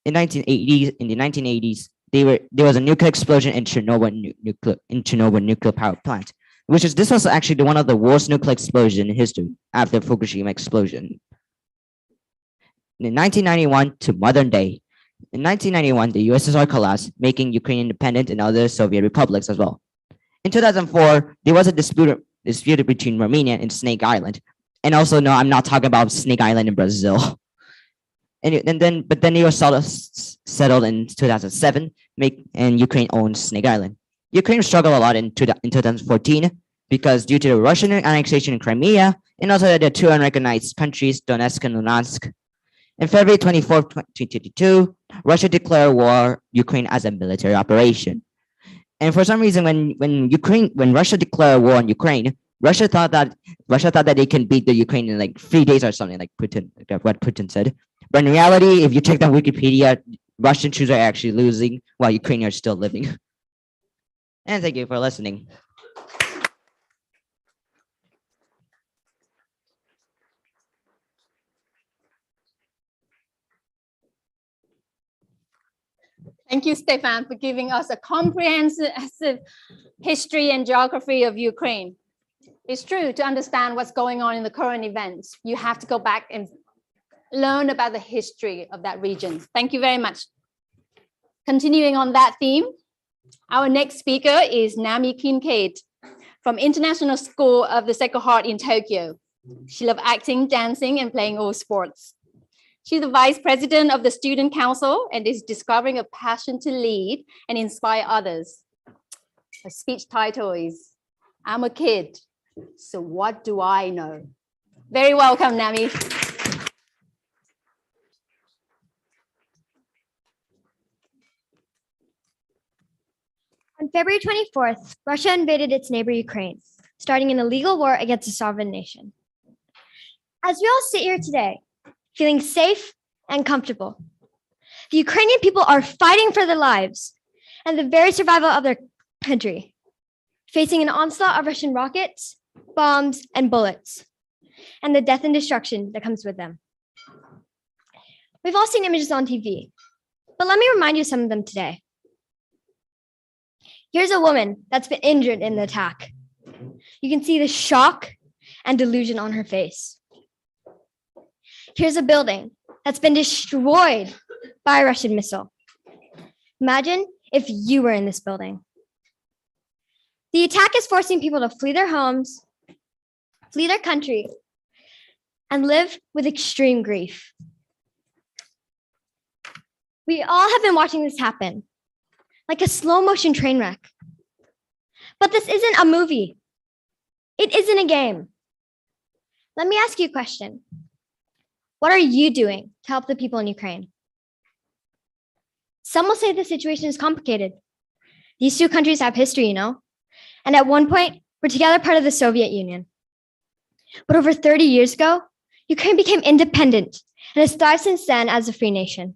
In the 1980s, there was a nuclear explosion in Chernobyl nuclear power plant, this was actually one of the worst nuclear explosions in history after Fukushima explosion. In 1991 to modern day. In 1991, the USSR collapsed, making Ukraine independent and other Soviet republics as well. In 2004, there was a dispute between Romania and Snake Island. And also, no, I'm not talking about Snake Island in Brazil. But then they were settled in 2007, and Ukraine owns Snake Island. Ukraine struggled a lot in 2014 because due to the Russian annexation in Crimea, and also the two unrecognized countries, Donetsk and Luhansk. In February 24, 2022, Russia declared war Ukraine as a military operation. And for some reason, when Russia declared war on Ukraine, Russia thought that they can beat the Ukraine in like 3 days or something, like what Putin said. But in reality, if you check on Wikipedia, Russian troops are actually losing while Ukrainians are still living. And thank you for listening. Thank you, Stefan, for giving us a comprehensive history and geography of Ukraine. It's true, to understand what's going on in the current events, you have to go back and learn about the history of that region. Thank you very much. Continuing on that theme, our next speaker is Nami Kincaid from International School of the Sacred Heart in Tokyo. She loves acting, dancing, and playing all sports. She's the vice president of the Student Council and is discovering a passion to lead and inspire others. Her speech title is, I'm a kid, so what do I know? Very welcome, Nami. On February 24th, Russia invaded its neighbor Ukraine, starting an illegal war against a sovereign nation. As we all sit here today, feeling safe and comfortable, the Ukrainian people are fighting for their lives and the very survival of their country, facing an onslaught of Russian rockets, bombs, and bullets, and the death and destruction that comes with them. We've all seen images on TV, but let me remind you of some of them today. Here's a woman that's been injured in the attack. You can see the shock and delusion on her face. Here's a building that's been destroyed by a Russian missile. Imagine if you were in this building. The attack is forcing people to flee their homes, flee their country, and live with extreme grief. We all have been watching this happen, like a slow motion train wreck. But this isn't a movie. It isn't a game. Let me ask you a question. What are you doing to help the people in Ukraine? Some will say the situation is complicated. These two countries have history, you know, and at one point were together part of the Soviet Union. But over 30 years ago, Ukraine became independent and has thrived since then as a free nation.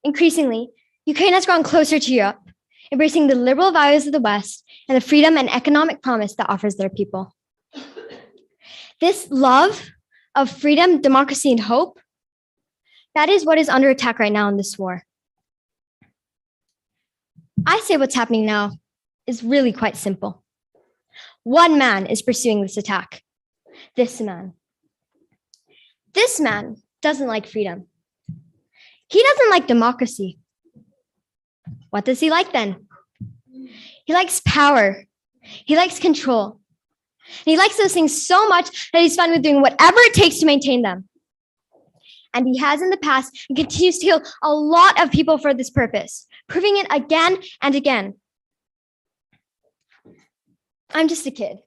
Increasingly, Ukraine has grown closer to Europe, embracing the liberal values of the West and the freedom and economic promise that offers their people. This love of freedom, democracy, and hope, that is what is under attack right now in this war. I say what's happening now is really quite simple. One man is pursuing this attack. This man. This man doesn't like freedom. He doesn't like democracy. What does he like then? He likes power. He likes control. And he likes those things so much that he's fine with doing whatever it takes to maintain them. And he has in the past and continues to kill a lot of people for this purpose, proving it again and again. I'm just a kid.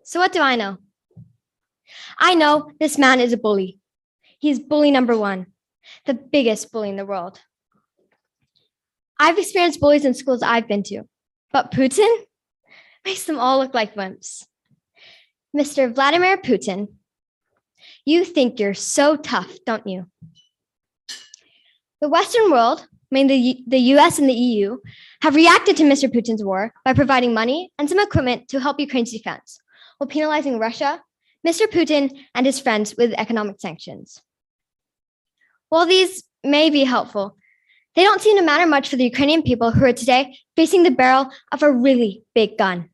So what do I know? I know this man is a bully. He's bully number one, the biggest bully in the world. I've experienced bullies in schools I've been to, but Putin makes them all look like wimps. Mr. Vladimir Putin, you think you're so tough, don't you? The Western world, mainly the US and the EU, have reacted to Mr. Putin's war by providing money and some equipment to help Ukraine's defense, while penalizing Russia, Mr. Putin, and his friends with economic sanctions. While these may be helpful, they don't seem to matter much for the Ukrainian people who are today facing the barrel of a really big gun.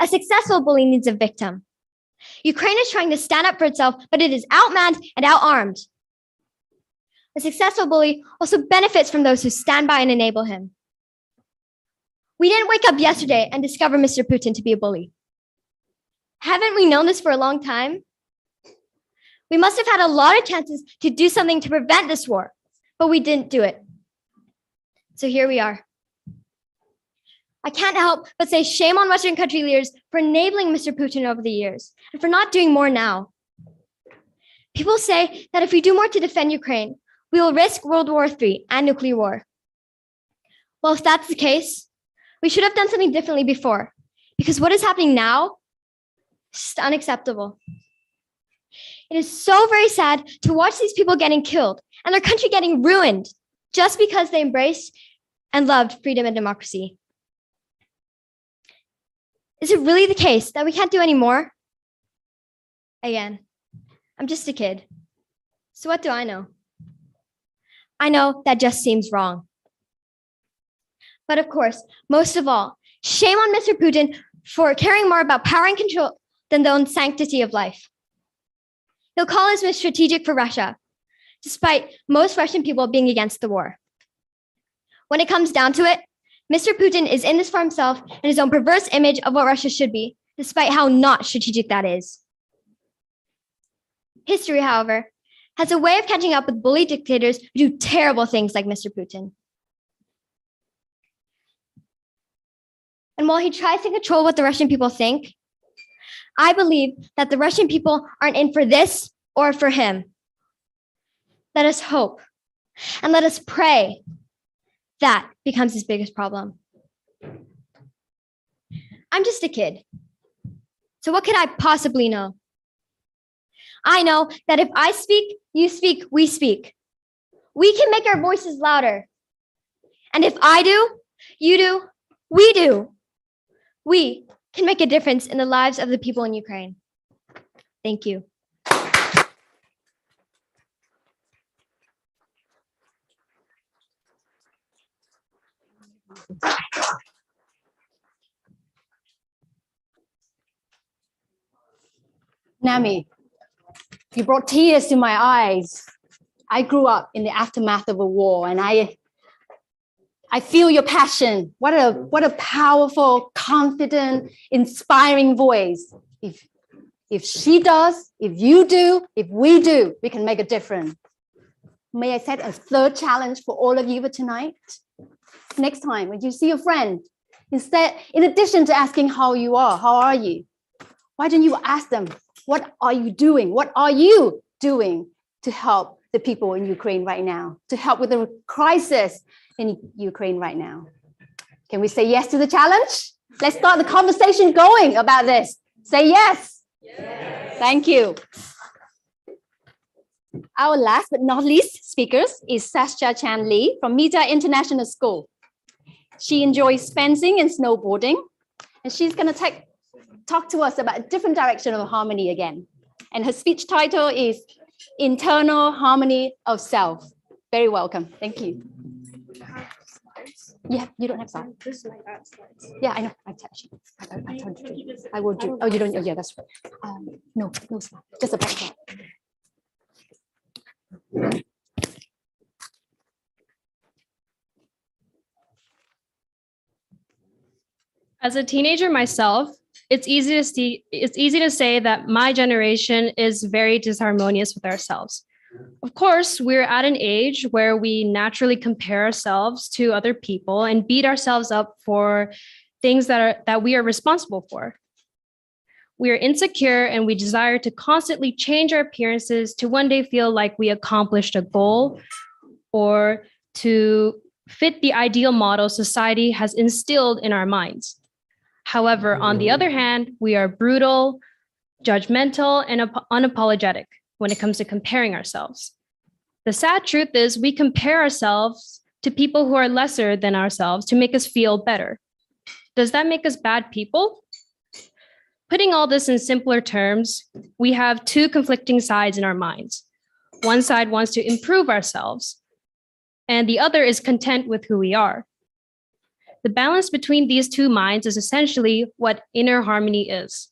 A successful bully needs a victim. Ukraine is trying to stand up for itself, but it is outmanned and outarmed. A successful bully also benefits from those who stand by and enable him. We didn't wake up yesterday and discover Mr. Putin to be a bully. Haven't we known this for a long time? We must have had a lot of chances to do something to prevent this war, but we didn't do it. So here we are. I can't help but say shame on Western country leaders for enabling Mr. Putin over the years and for not doing more now. People say that if we do more to defend Ukraine, we will risk World War III and nuclear war. Well, if that's the case, we should have done something differently before, because what is happening now is just unacceptable. It is so very sad to watch these people getting killed and their country getting ruined just because they embraced and loved freedom and democracy. Is it really the case that we can't do any more? Again, I'm just a kid. So what do I know? I know that just seems wrong. But of course, most of all, shame on Mr. Putin for caring more about power and control than the own sanctity of life. He'll call his move strategic for Russia, despite most Russian people being against the war. When it comes down to it, Mr. Putin is in this for himself and his own perverse image of what Russia should be, despite how not strategic that is. History, however, has a way of catching up with bully dictators who do terrible things like Mr. Putin. And while he tries to control what the Russian people think, I believe that the Russian people aren't in for this or for him. Let us hope and let us pray that becomes his biggest problem. I'm just a kid. So what could I possibly know? I know that if I speak, you speak, we speak. We can make our voices louder. And if I do, you do, we do. We can make a difference in the lives of the people in Ukraine. Thank you. Nami, you brought tears to my eyes. I grew up in the aftermath of a war, and I feel your passion. What a powerful, confident, inspiring voice. If she does, if you do, if we do, we can make a difference. May I set a third challenge for all of you for tonight? Next time, when you see a friend, in addition to asking how you are, how are you? Why don't you ask them, what are you doing? What are you doing to help the people in Ukraine right now, to help with the crisis in Ukraine right now? Can we say yes to the challenge? Let's start the conversation going about this. Say yes. Yes. Thank you. Our last but not least speakers is Sascha Chan Lee from Mita International School. She enjoys fencing and snowboarding, and she's going to talk to us about a different direction of harmony again. And her speech title is Internal Harmony of Self. Very welcome. Thank you. Yeah, you don't have slides. Yeah, I know. I told you. I will do. Oh, you don't. Oh, yeah, that's right. No slide. Just a background. As a teenager myself, it's easy to say that my generation is very disharmonious with ourselves. Of course, we're at an age where we naturally compare ourselves to other people and beat ourselves up for things that we are responsible for. We are insecure and we desire to constantly change our appearances to one day feel like we accomplished a goal or to fit the ideal model society has instilled in our minds. However, on the other hand, we are brutal, judgmental, and unapologetic when it comes to comparing ourselves. The sad truth is we compare ourselves to people who are lesser than ourselves to make us feel better. Does that make us bad people? Putting all this in simpler terms, we have two conflicting sides in our minds. One side wants to improve ourselves, and the other is content with who we are. The balance between these two minds is essentially what inner harmony is.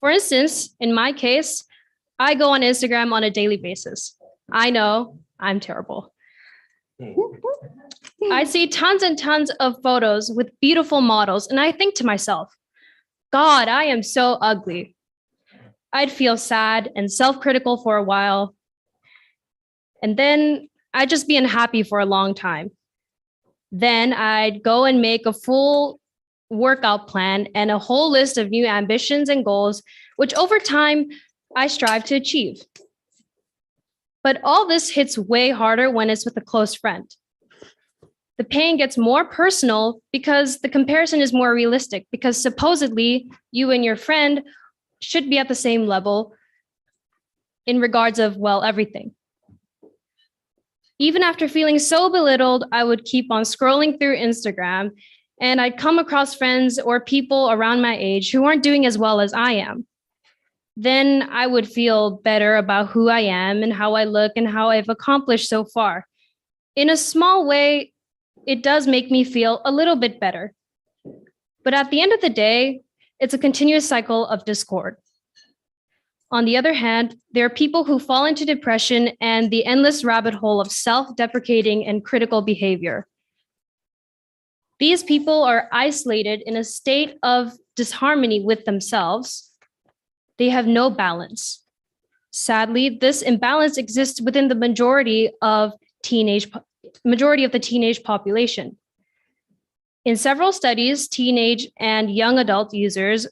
For instance, in my case, I go on Instagram on a daily basis. I know I'm terrible. I see tons and tons of photos with beautiful models, and I think to myself, God, I am so ugly. I'd feel sad and self-critical for a while, and then I'd just be unhappy for a long time. Then I'd go and make a full workout plan and a whole list of new ambitions and goals, which over time I strive to achieve. But all this hits way harder when it's with a close friend. The pain gets more personal because the comparison is more realistic, because supposedly you and your friend should be at the same level in regards of, well, everything. Even after feeling so belittled, I would keep on scrolling through Instagram and I'd come across friends or people around my age who aren't doing as well as I am. Then I would feel better about who I am and how I look and how I've accomplished so far. In a small way, it does make me feel a little bit better. But at the end of the day, it's a continuous cycle of discord. On the other hand, there are people who fall into depression and the endless rabbit hole of self-deprecating and critical behavior. These people are isolated in a state of disharmony with themselves. They have no balance. Sadly, this imbalance exists within the majority of the teenage population. In several studies, teenage and young adult users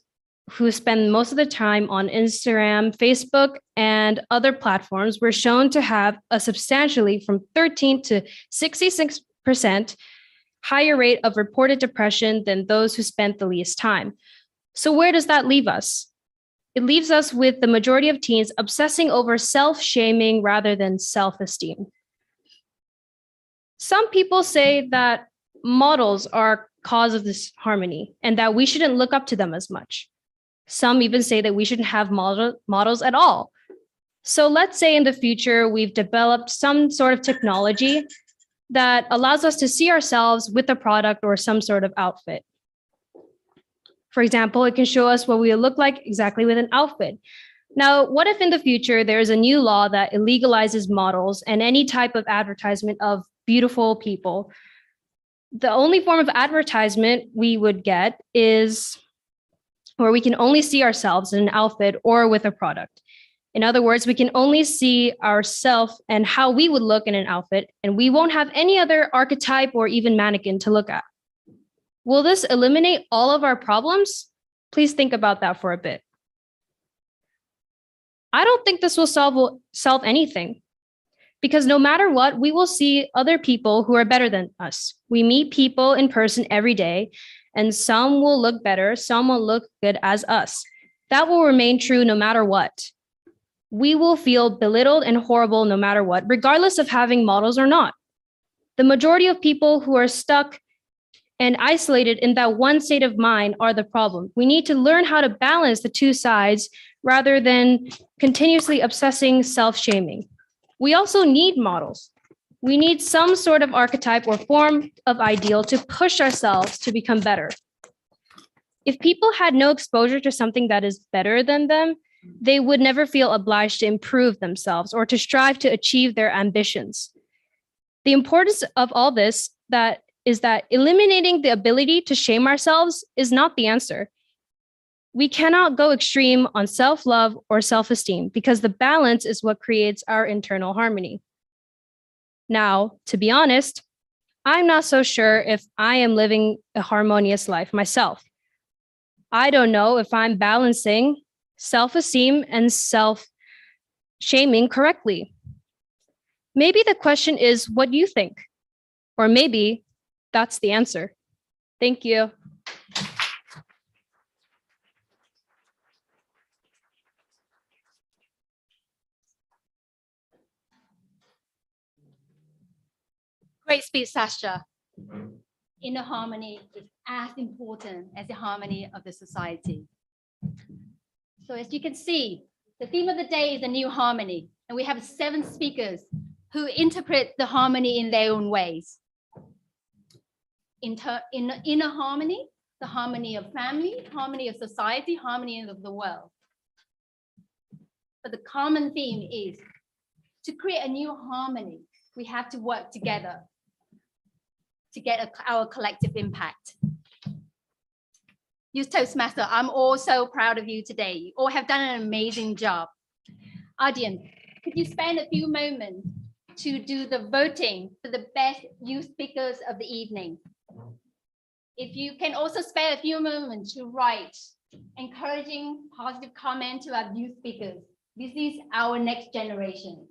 who spend most of the time on Instagram, Facebook, and other platforms were shown to have a substantially from 13 to 66% higher rate of reported depression than those who spent the least time. So where does that leave us? It leaves us with the majority of teens obsessing over self-shaming rather than self-esteem. Some people say that models are cause of this harmony and that we shouldn't look up to them as much. Some even say that we shouldn't have models at all. So let's say in the future, we've developed some sort of technology that allows us to see ourselves with a product or some sort of outfit. For example, it can show us what we look like exactly with an outfit. Now, what if in the future there is a new law that illegalizes models and any type of advertisement of beautiful people? The only form of advertisement we would get is where we can only see ourselves in an outfit or with a product. In other words, we can only see ourselves and how we would look in an outfit, and we won't have any other archetype or even mannequin to look at. Will this eliminate all of our problems? Please think about that for a bit. I don't think this will solve anything, because no matter what, we will see other people who are better than us. We meet people in person every day, and some will look better, some will look good as us. That will remain true no matter what. We will feel belittled and horrible no matter what, regardless of having models or not. The majority of people who are stuck and isolated in that one state of mind are the problem. We need to learn how to balance the two sides rather than continuously obsessing self-shaming. We also need models. We need some sort of archetype or form of ideal to push ourselves to become better. If people had no exposure to something that is better than them, they would never feel obliged to improve themselves or to strive to achieve their ambitions. The importance of all this is that eliminating the ability to shame ourselves is not the answer. We cannot go extreme on self-love or self-esteem because the balance is what creates our internal harmony. Now, to be honest, I'm not so sure if I am living a harmonious life myself. I don't know if I'm balancing self-esteem and self-shaming correctly. Maybe the question is what you think, or maybe that's the answer. Thank you. Great speech, Sasha. Inner harmony is as important as the harmony of the society. So as you can see, the theme of the day is a new harmony, and we have 7 speakers who interpret the harmony in their own ways. In inner harmony, the harmony of family, harmony of society, harmony of the world. But the common theme is to create a new harmony, we have to work together to get our collective impact. Youth Toastmaster, I'm also proud of you today. You all have done an amazing job. Audience, could you spend a few moments to do the voting for the best youth speakers of the evening? If you can also spare a few moments to write encouraging positive comment to our youth speakers. This is our next generation.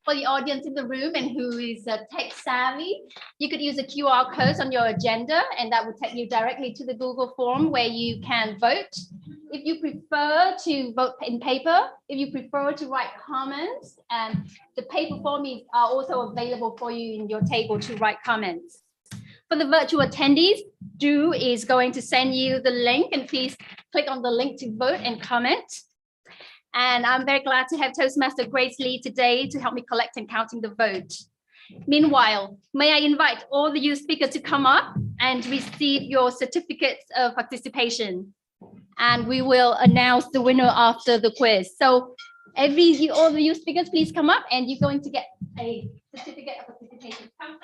For the audience in the room and who is tech savvy, you could use a QR code on your agenda and that will take you directly to the Google form where you can vote. If you prefer to vote in paper, if you prefer to write comments, and the paper forms are also available for you in your table to write comments. For the virtual attendees, Drew is going to send you the link and please click on the link to vote and comment. And I'm very glad to have Toastmaster Grace Lee today to help me collect and counting the vote. Meanwhile, may I invite all the youth speakers to come up and receive your certificates of participation. And we will announce the winner after the quiz. So all the youth speakers, please come up and you're going to get a certificate of participation. Come.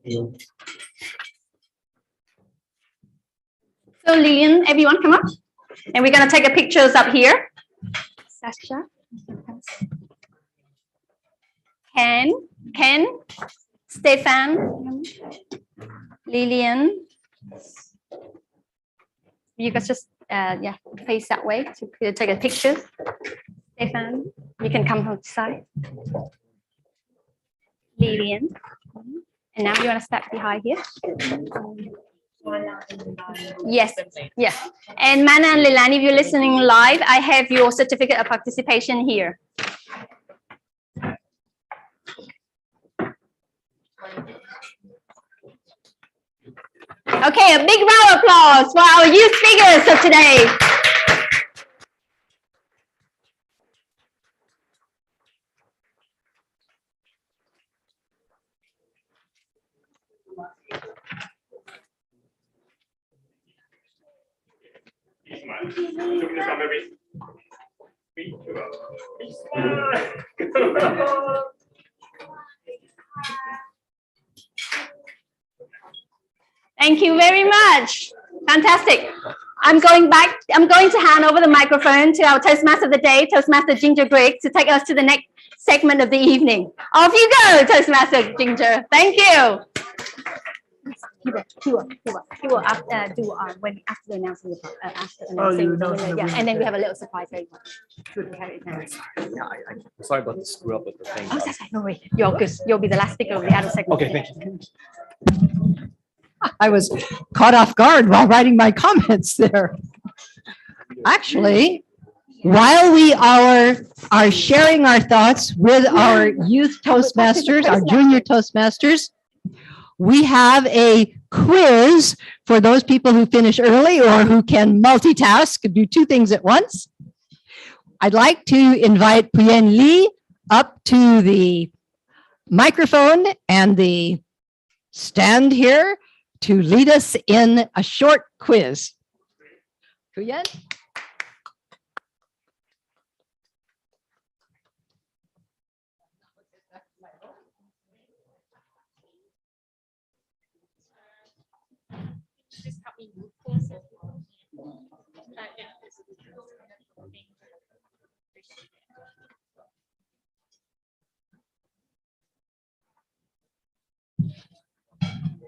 So Lillian, everyone come up. And we're going to take a pictures up here. Sasha. Ken, Stefan, Lillian. You guys just face that way to take a picture. Stefan, you can come from the side. Lillian. And now you want to step behind here. Yes, yes. And Mana and Leilani, if you're listening live, I have your certificate of participation here. Okay, a big round of applause for our youth speakers of today. Thank you very much. Fantastic. I'm going to hand over the microphone to our Toastmaster of the day, Toastmaster Ginger Grigg, to take us to the next segment of the evening. Off you go, Toastmaster Ginger. Thank you. He will do when after the announcement. And then we have a little surprise. Sorry about the screw up with the thing. Oh, that's right. No way. You'll be the last speaker of the other segment. Okay, thank you. I was caught off guard while writing my comments there. Actually, while we are sharing our thoughts with our youth Toastmasters, our junior Toastmasters, we have a quiz for those people who finish early or who can multitask, do two things at once. I'd like to invite Puyen Lee up to the microphone and the stand here to lead us in a short quiz. Puyen?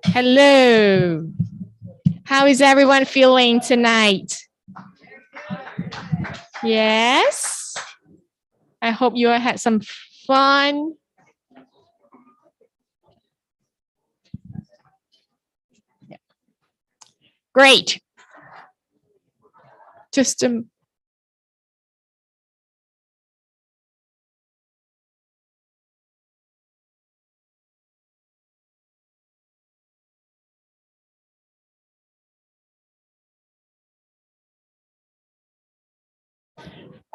Hello. How is everyone feeling tonight? Yes. I hope you all had some fun. Yeah. Great. Just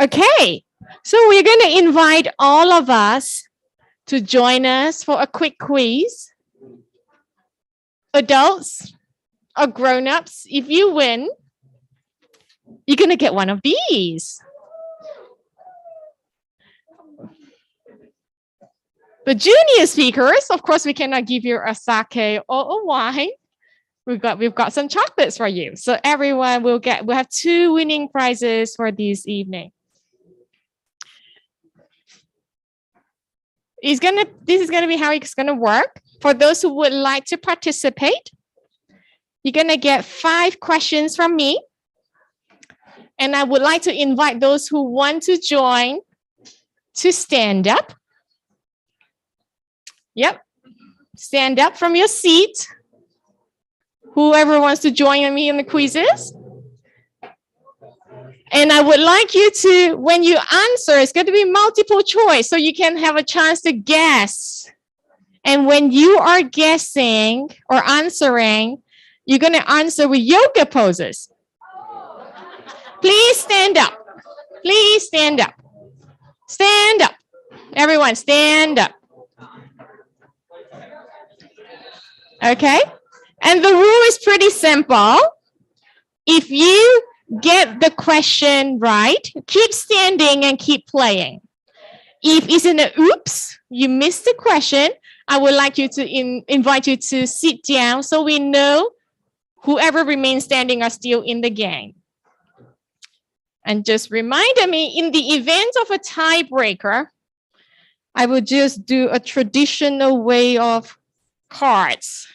okay, so we're going to invite all of us to join us for a quick quiz. Adults or grown-ups, if you win, you're going to get one of these. The junior speakers, of course, we cannot give you a sake or a wine. We've got some chocolates for you. So everyone we'll have 2 winning prizes for this evening. This is gonna be how it's gonna work. For those who would like to participate, you're gonna get 5 questions from me. And I would like to invite those who want to join to stand up. Yep. Stand up from your seat. Whoever wants to join me in the quizzes. And And I would like you to, when you answer, it's going to be multiple choice, so you can have a chance to guess. And when you are guessing or answering, you're going to answer with yoga poses. Please stand up. Please stand up. Stand up. Everyone, stand up. Okay? And the rule is pretty simple. If you get the question right, keep standing and keep playing. If it's an oops, you missed the question, I would like you to invite you to sit down so we know whoever remains standing are still in the game. And just remind me, in the event of a tiebreaker, I will just do a traditional way of cards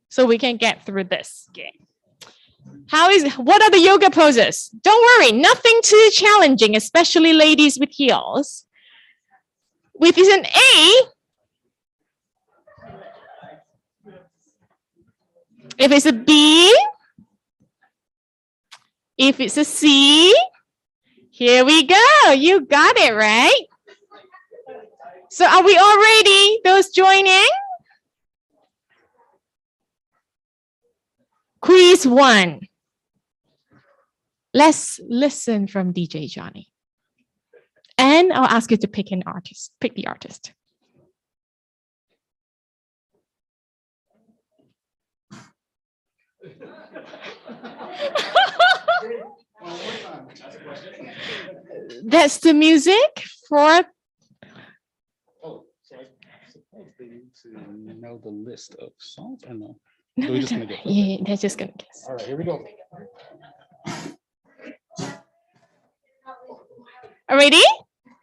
so we can get through this game. What are the yoga poses? Don't worry, nothing too challenging, especially ladies with heels. If it's an A, if it's a B, if it's a C, here we go. You got it, right? So are we all ready? Those joining? Quiz 1. Let's listen from DJ Johnny. And I'll ask you to pick an artist. Pick the artist. That's the music for. Oh, so I suppose they need to know the list of songs or no? No, We're just gonna guess. yeah, they're just gonna guess. All right, here we go. Ready?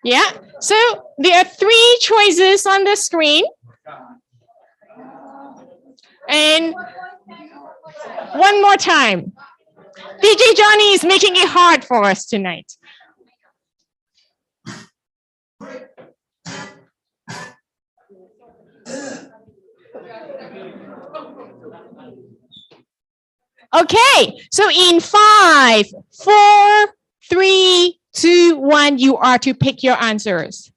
Yeah. So there are 3 choices on the screen. And one more time. DJ Johnny is making it hard for us tonight. Okay, so in 5, 4, 3, 2, 1, you are to pick your answers.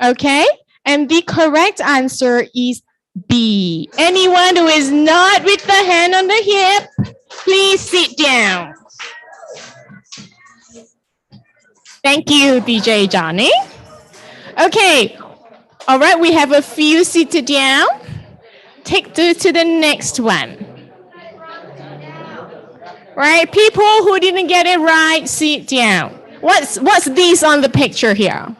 Okay, and the correct answer is B. Anyone who is not with the hand on the hip, please sit down. Thank you, DJ Johnny. Okay, all right, we have a few seated down. Take to the next one. Right, people who didn't get it right, sit down. What's this on the picture here?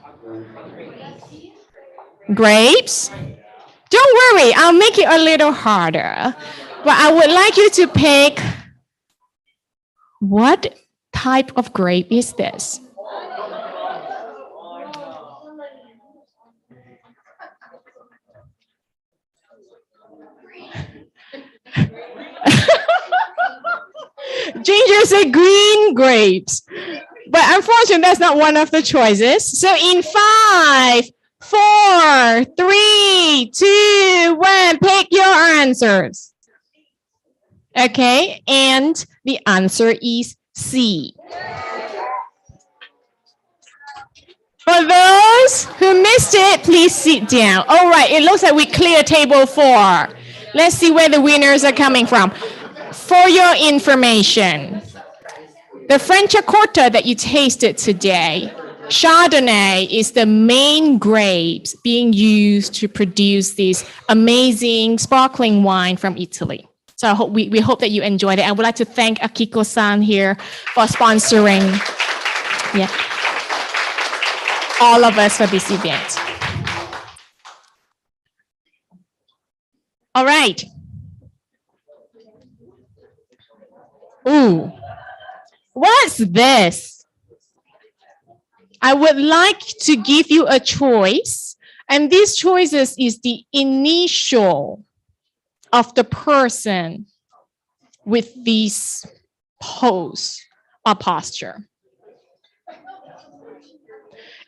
Grapes? Don't worry, I'll make it a little harder. But I would like you to pick, what type of grape is this? Ginger said green grapes. But unfortunately, that's not one of the choices. So in 5, 4, 3, 2, 1, pick your answers. Okay, and the answer is C. For those who missed it, please sit down. All right, it looks like we cleared table 4. Let's see where the winners are coming from. For your information, the Franciacorta that you tasted today, Chardonnay is the main grapes being used to produce this amazing sparkling wine from Italy. So I hope we hope that you enjoyed it. I would like to thank Akiko-san here for sponsoring all of us for this event. All right. Ooh, what's this? I would like to give you a choice, and these choices is the initial of the person with this pose or posture.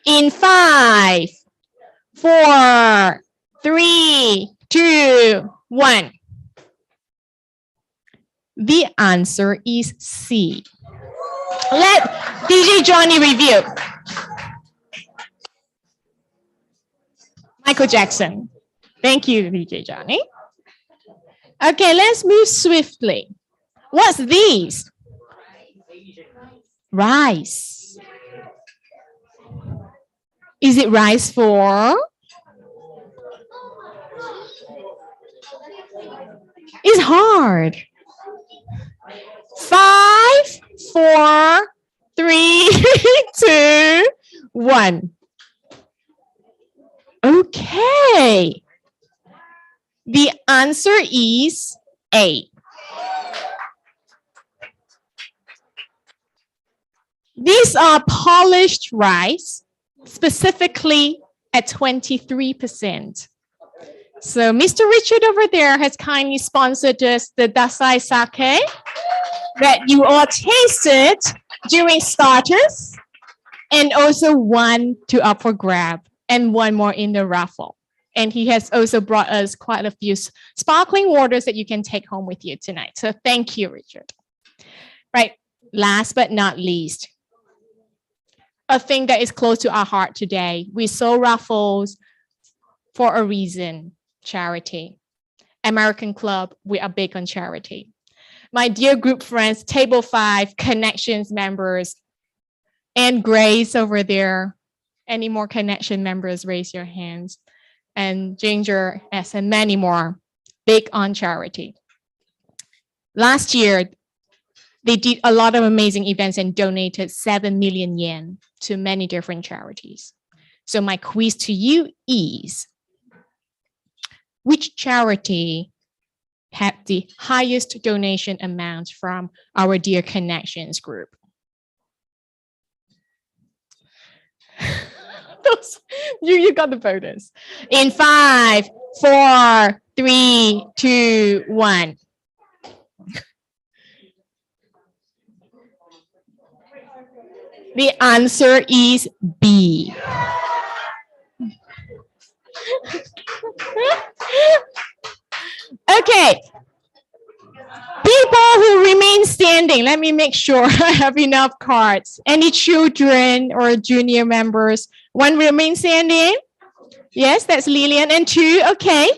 In 5, 4, 3, 2, 1. The answer is C. Let DJ Johnny review. Michael Jackson. Thank you, DJ Johnny. Okay, let's move swiftly. What's these? Rice. Is it rice for? It's hard. 5, 4, 3, 2, 1. Okay. The answer is A. These are polished rice, specifically at 23%. So Mr. Richard over there has kindly sponsored us the Dasai sake that you all tasted during starters, and also one to up for grab and one more in the raffle. And he has also brought us quite a few sparkling waters that you can take home with you tonight. So thank you, Richard. Right, last but not least, a thing that is close to our heart today. We saw raffles for a reason, charity. American Club, we are big on charity. My dear group friends, Table 5, Connections members, and Grace over there. Any more Connection members, raise your hands. And Ginger, S, and many more, big on charity. Last year, they did a lot of amazing events and donated 7 million yen to many different charities. So my quiz to you is, which charity had the highest donation amount from our dear Connections group? You got the bonus. In 5, 4, 3, 2, 1. The answer is B. Okay. People who remain standing, let me make sure I have enough cards. Any children or junior members? One remain standing? Yes, that's Lillian. And 2, okay.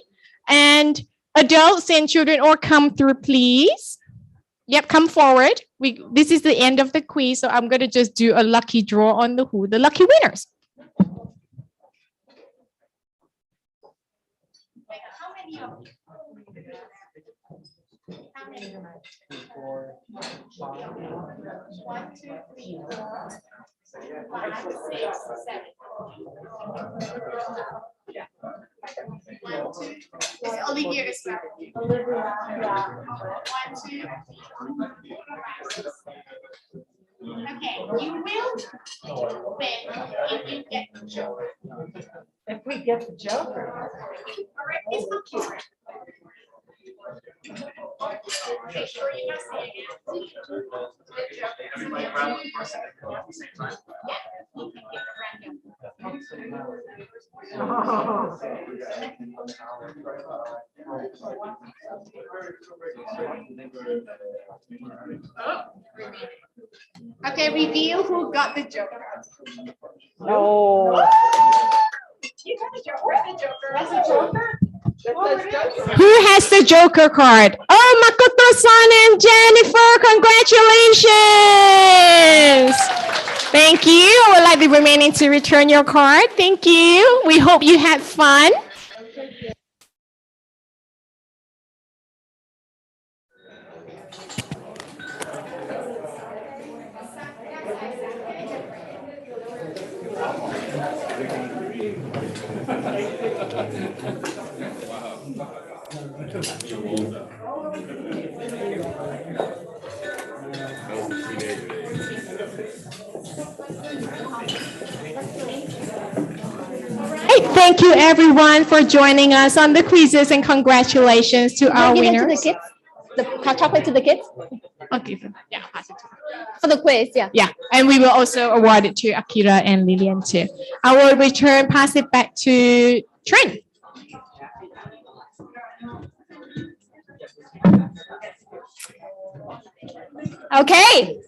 And adults and children, or come through, please. Yep, come forward. This is the end of the quiz, so I'm going to just do a lucky draw on the lucky winners. How many? 4, 5, 1, 2, 3, 4, 5, 6, 7. Yeah. 1, 2. Olivia is here. Olivia, yeah. 1, 2. Okay, you will win if you get the joker. If we get the joker. Correct is okay. Make sure you don't say it. Okay, reveal who got the joker. No. You got the joker. That's the joker. Who has the joker card? Oh, Makoto-san and Jennifer, congratulations. Thank you. I would like the remaining to return your card. Thank you. We hope you had fun. Thank you everyone for joining us on the quizzes, and congratulations to our winners. To the kids? The chocolate to the kids? Okay, yeah, pass it to them. For the quiz, yeah. Yeah, and we will also award it to Akira and Lillian too. I will pass it back to Trent. Okay.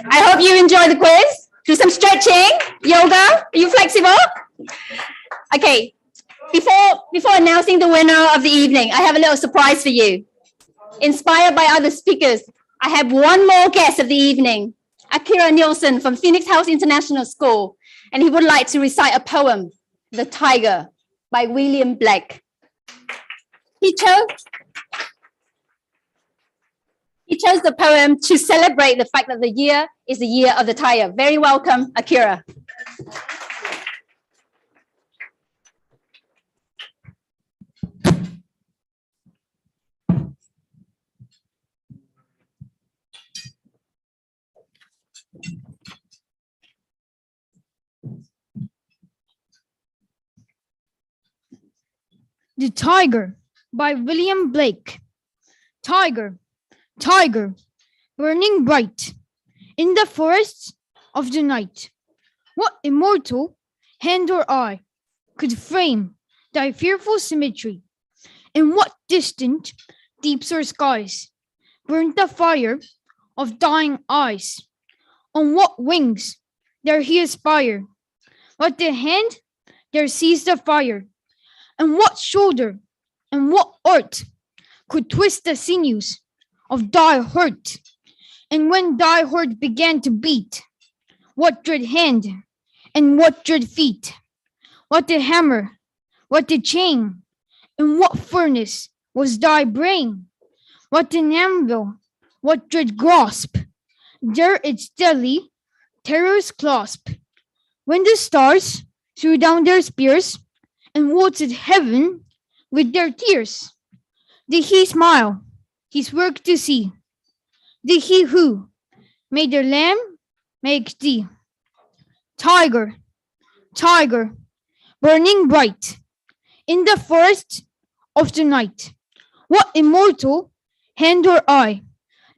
I hope you enjoy the quiz. Do some stretching, yoga. Are you flexible? Okay. Before announcing the winner of the evening, I have a little surprise for you. Inspired by other speakers, I have one more guest of the evening, Akira Nielsen from Phoenix House International School, and he would like to recite a poem, The Tiger, by William Blake. He chose the poem to celebrate the fact that the year is the year of the tiger. Very welcome, Akira. The Tiger by William Blake. Tiger, tiger, burning bright in the forests of the night. What immortal hand or eye could frame thy fearful symmetry? In what distant deeps or skies burnt the fire of dying eyes? On what wings dare he aspire? What the hand dare seize the fire? And what shoulder and what art could twist the sinews of thy heart? And when thy heart began to beat, what dread hand and what dread feet? What the hammer, what the chain, and what furnace was thy brain? What an anvil, what dread grasp, dare its deadly terrors clasp? When the stars threw down their spears and watered heaven with their tears, did he smile his work to see? Did he who made the lamb make thee? Tiger, tiger, burning bright in the forest of the night, what immortal hand or eye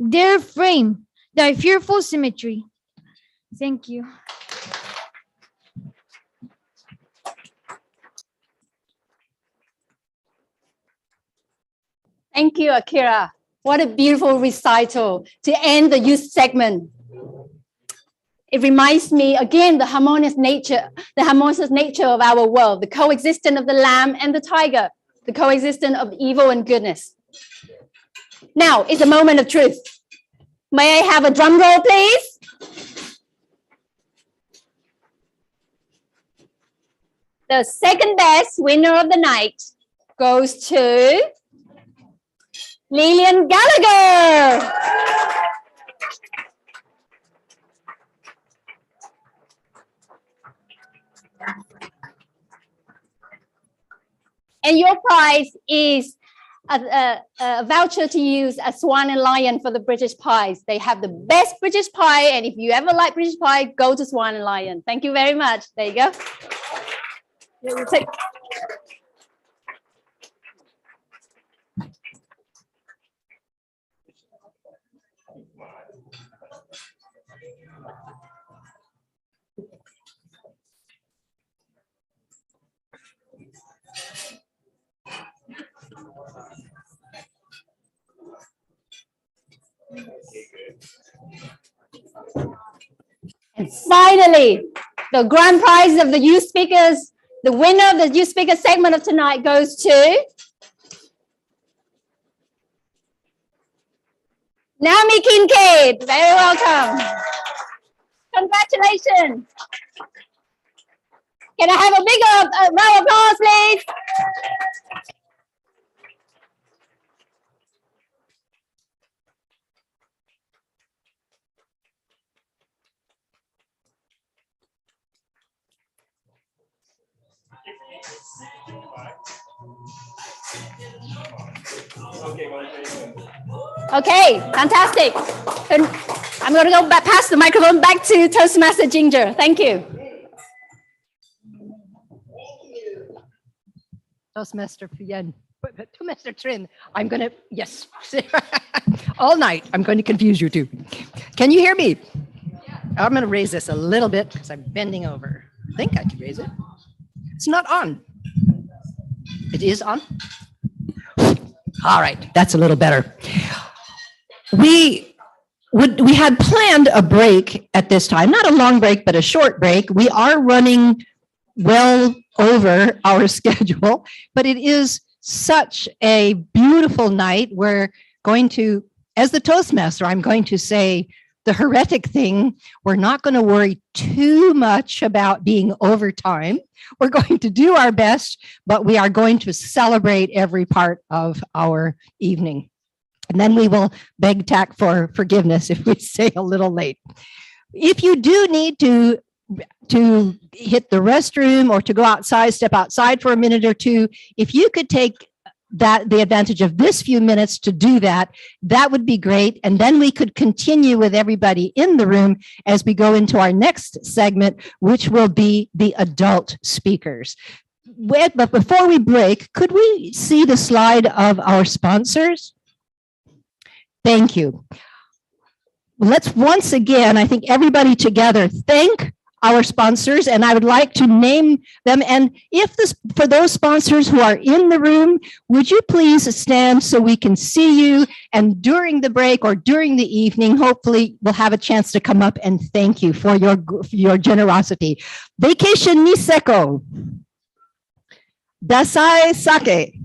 dare frame thy fearful symmetry? Thank you. Thank you, Akira. What a beautiful recital to end the youth segment. It reminds me again the harmonious nature of our world, the coexistence of the lamb and the tiger, the coexistence of evil and goodness. Now it's a moment of truth. May I have a drum roll, please? The second best winner of the night goes to Lillian Gallagher. And your prize is a voucher to use at Swan and Lion for the British pies. They have the best British pie, and if you ever like British pie, go to Swan and Lion. Thank you very much. There you go. And finally, the grand prize of the youth speakers, the winner of the youth speaker segment of tonight goes to Naomi Kincaid. Very welcome. Congratulations. Can I have a bigger round of applause, please? Okay, fantastic. And I'm going to go back, pass the microphone back to Toastmaster Ginger. Thank you. Toastmaster Pian, Toastmaster Trin. I'm going to, yes, all night. I'm going to confuse you two. Can you hear me? I'm going to raise this a little bit because I'm bending over. I think I can raise it. It's not on. It is on. All right, that's a little better. we had planned a break at this time, not a long break, but a short break. We are running well over our schedule, but it is such a beautiful night. We're going to, as the Toastmaster, I'm going to say the heretic thing. We're not going to worry too much about being overtime. We're going to do our best, but we are going to celebrate every part of our evening. And then we will beg TAC for forgiveness if we stay a little late. If you do need to hit the restroom or to go outside, step outside for a minute or two, if you could take the advantage of this few minutes to do that, that would be great. And then we could continue with everybody in the room as we go into our next segment, which will be the adult speakers. But before we break, could we see the slide of our sponsors? Thank you. Let's once again, I think everybody together, thank our sponsors, and I would like to name them. And for those sponsors who are in the room, would you please stand so we can see you? And during the break or during the evening, hopefully we'll have a chance to come up and thank you for your generosity. Vacation Niseko, Dasai Sake,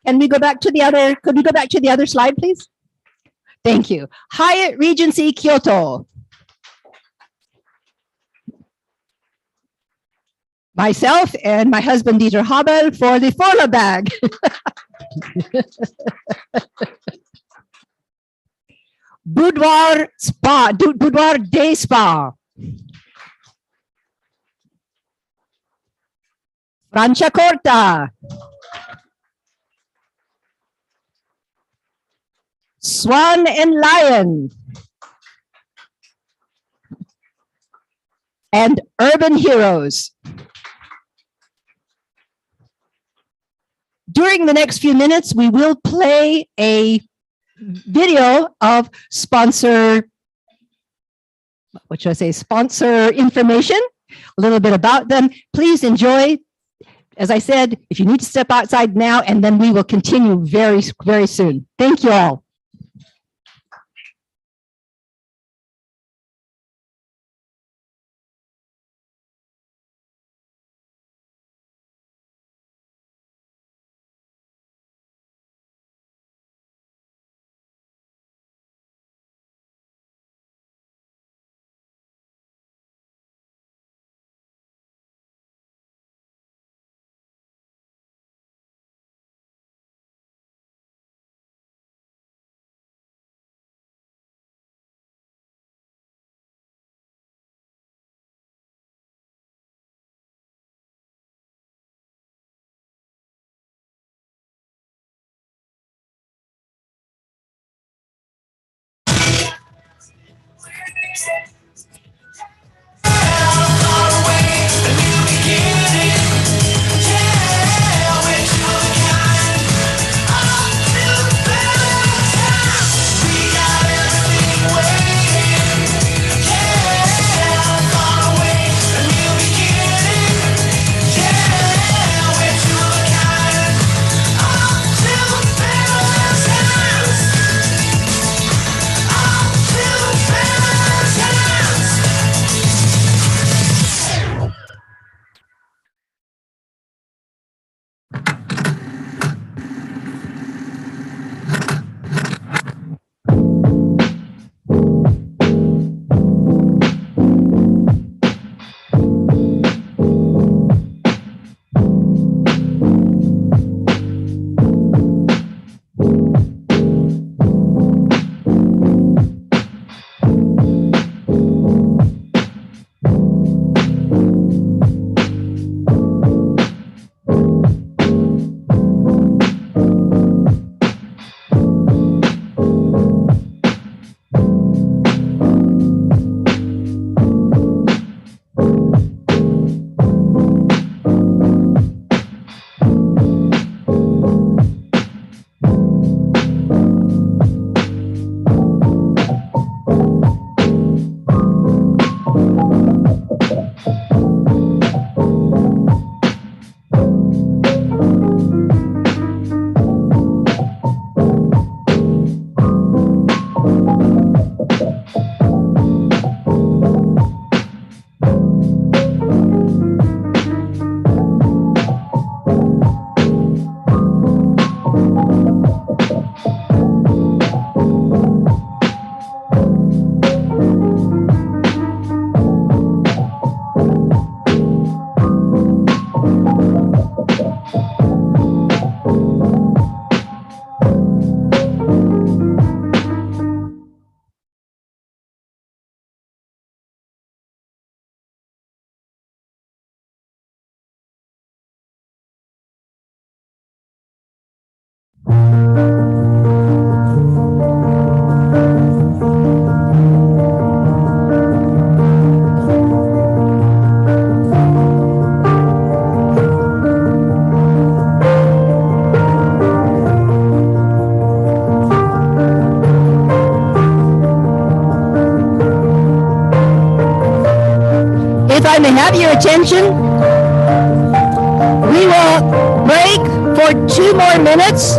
could we go back to the other slide, please? Thank you. Hyatt Regency Kyoto. Myself and my husband Dieter Habel for the Fola bag. Boudoir Spa, Boudoir Day Spa. Franciacorta. Swan and Lion, and Urban Heroes. During the next few minutes, we will play a video of sponsor information, a little bit about them. Please enjoy. As I said, if you need to step outside now, and then we will continue very, very soon. Thank you all. can I have your attention? We will break for 2 more minutes.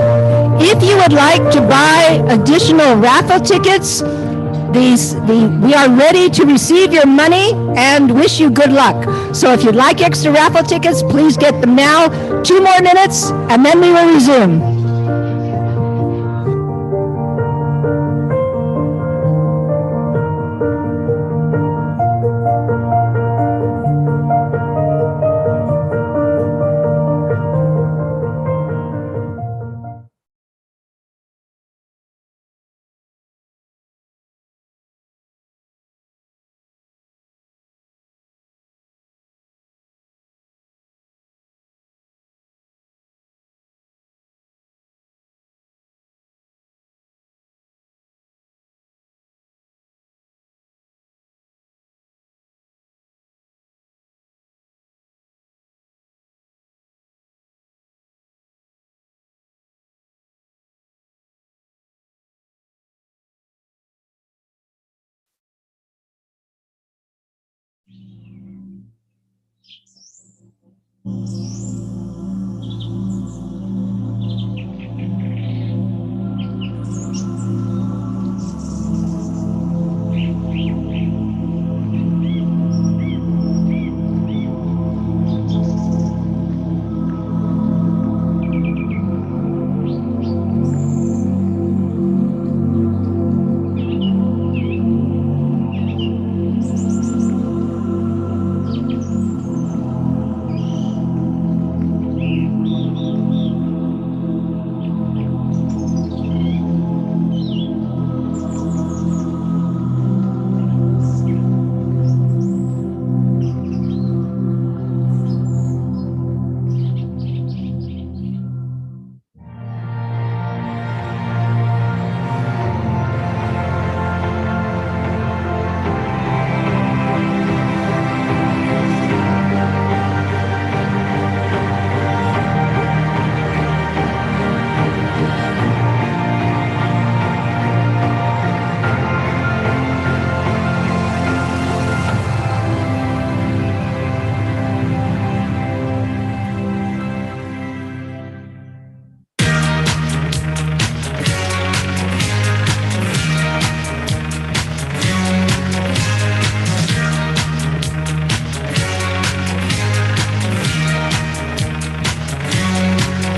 If you would like to buy additional raffle tickets, we are ready to receive your money and wish you good luck. So if you'd like extra raffle tickets, please get them now. 2 more minutes, and then we will resume.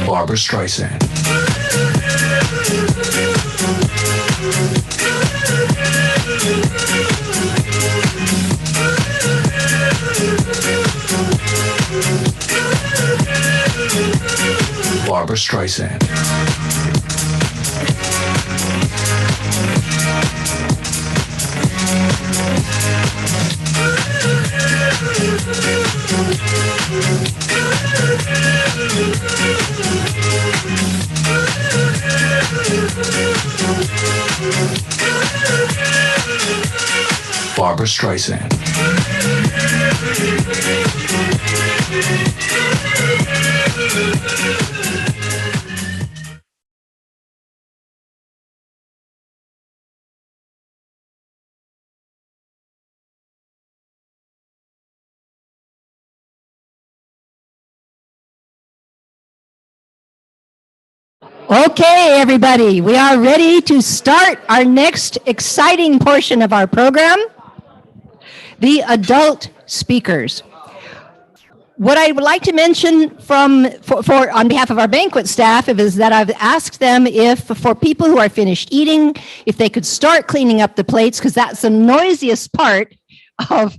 Barbra Streisand. Barbra Streisand. Barbra Streisand. Okay, everybody, we are ready to start our next exciting portion of our program, the adult speakers. What I would like to mention on behalf of our banquet staff is that I've asked them if for people who are finished eating, if they could start cleaning up the plates, because that's the noisiest part of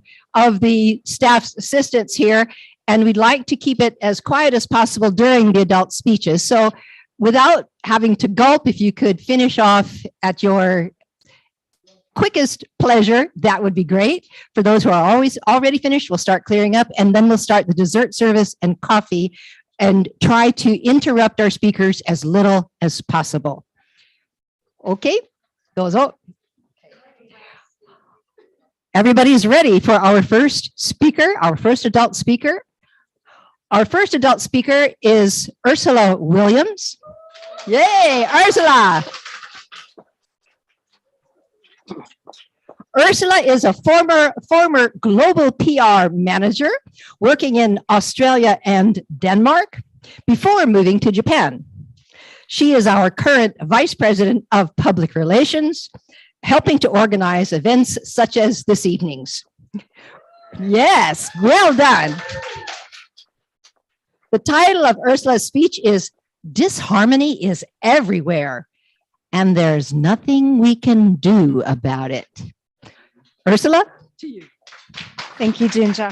the staff's assistants here, and we'd like to keep it as quiet as possible during the adult speeches. So without having to gulp, if you could finish off at your quickest pleasure, that would be great. For those who are already finished, we'll start clearing up, and then we'll start the dessert service and coffee and try to interrupt our speakers as little as possible. Okay, dozo. Everybody's ready for our first speaker, our first adult speaker. Our first adult speaker is Ursula Williams. Yay, Ursula. Ursula is a former global PR manager working in Australia and Denmark before moving to Japan. She is our current Vice President of Public Relations, helping to organize events such as this evening's. Yes, well done. The title of Ursula's speech is Disharmony is Everywhere, and there's nothing we can do about it. Ursula, to you. Thank you, Ginger.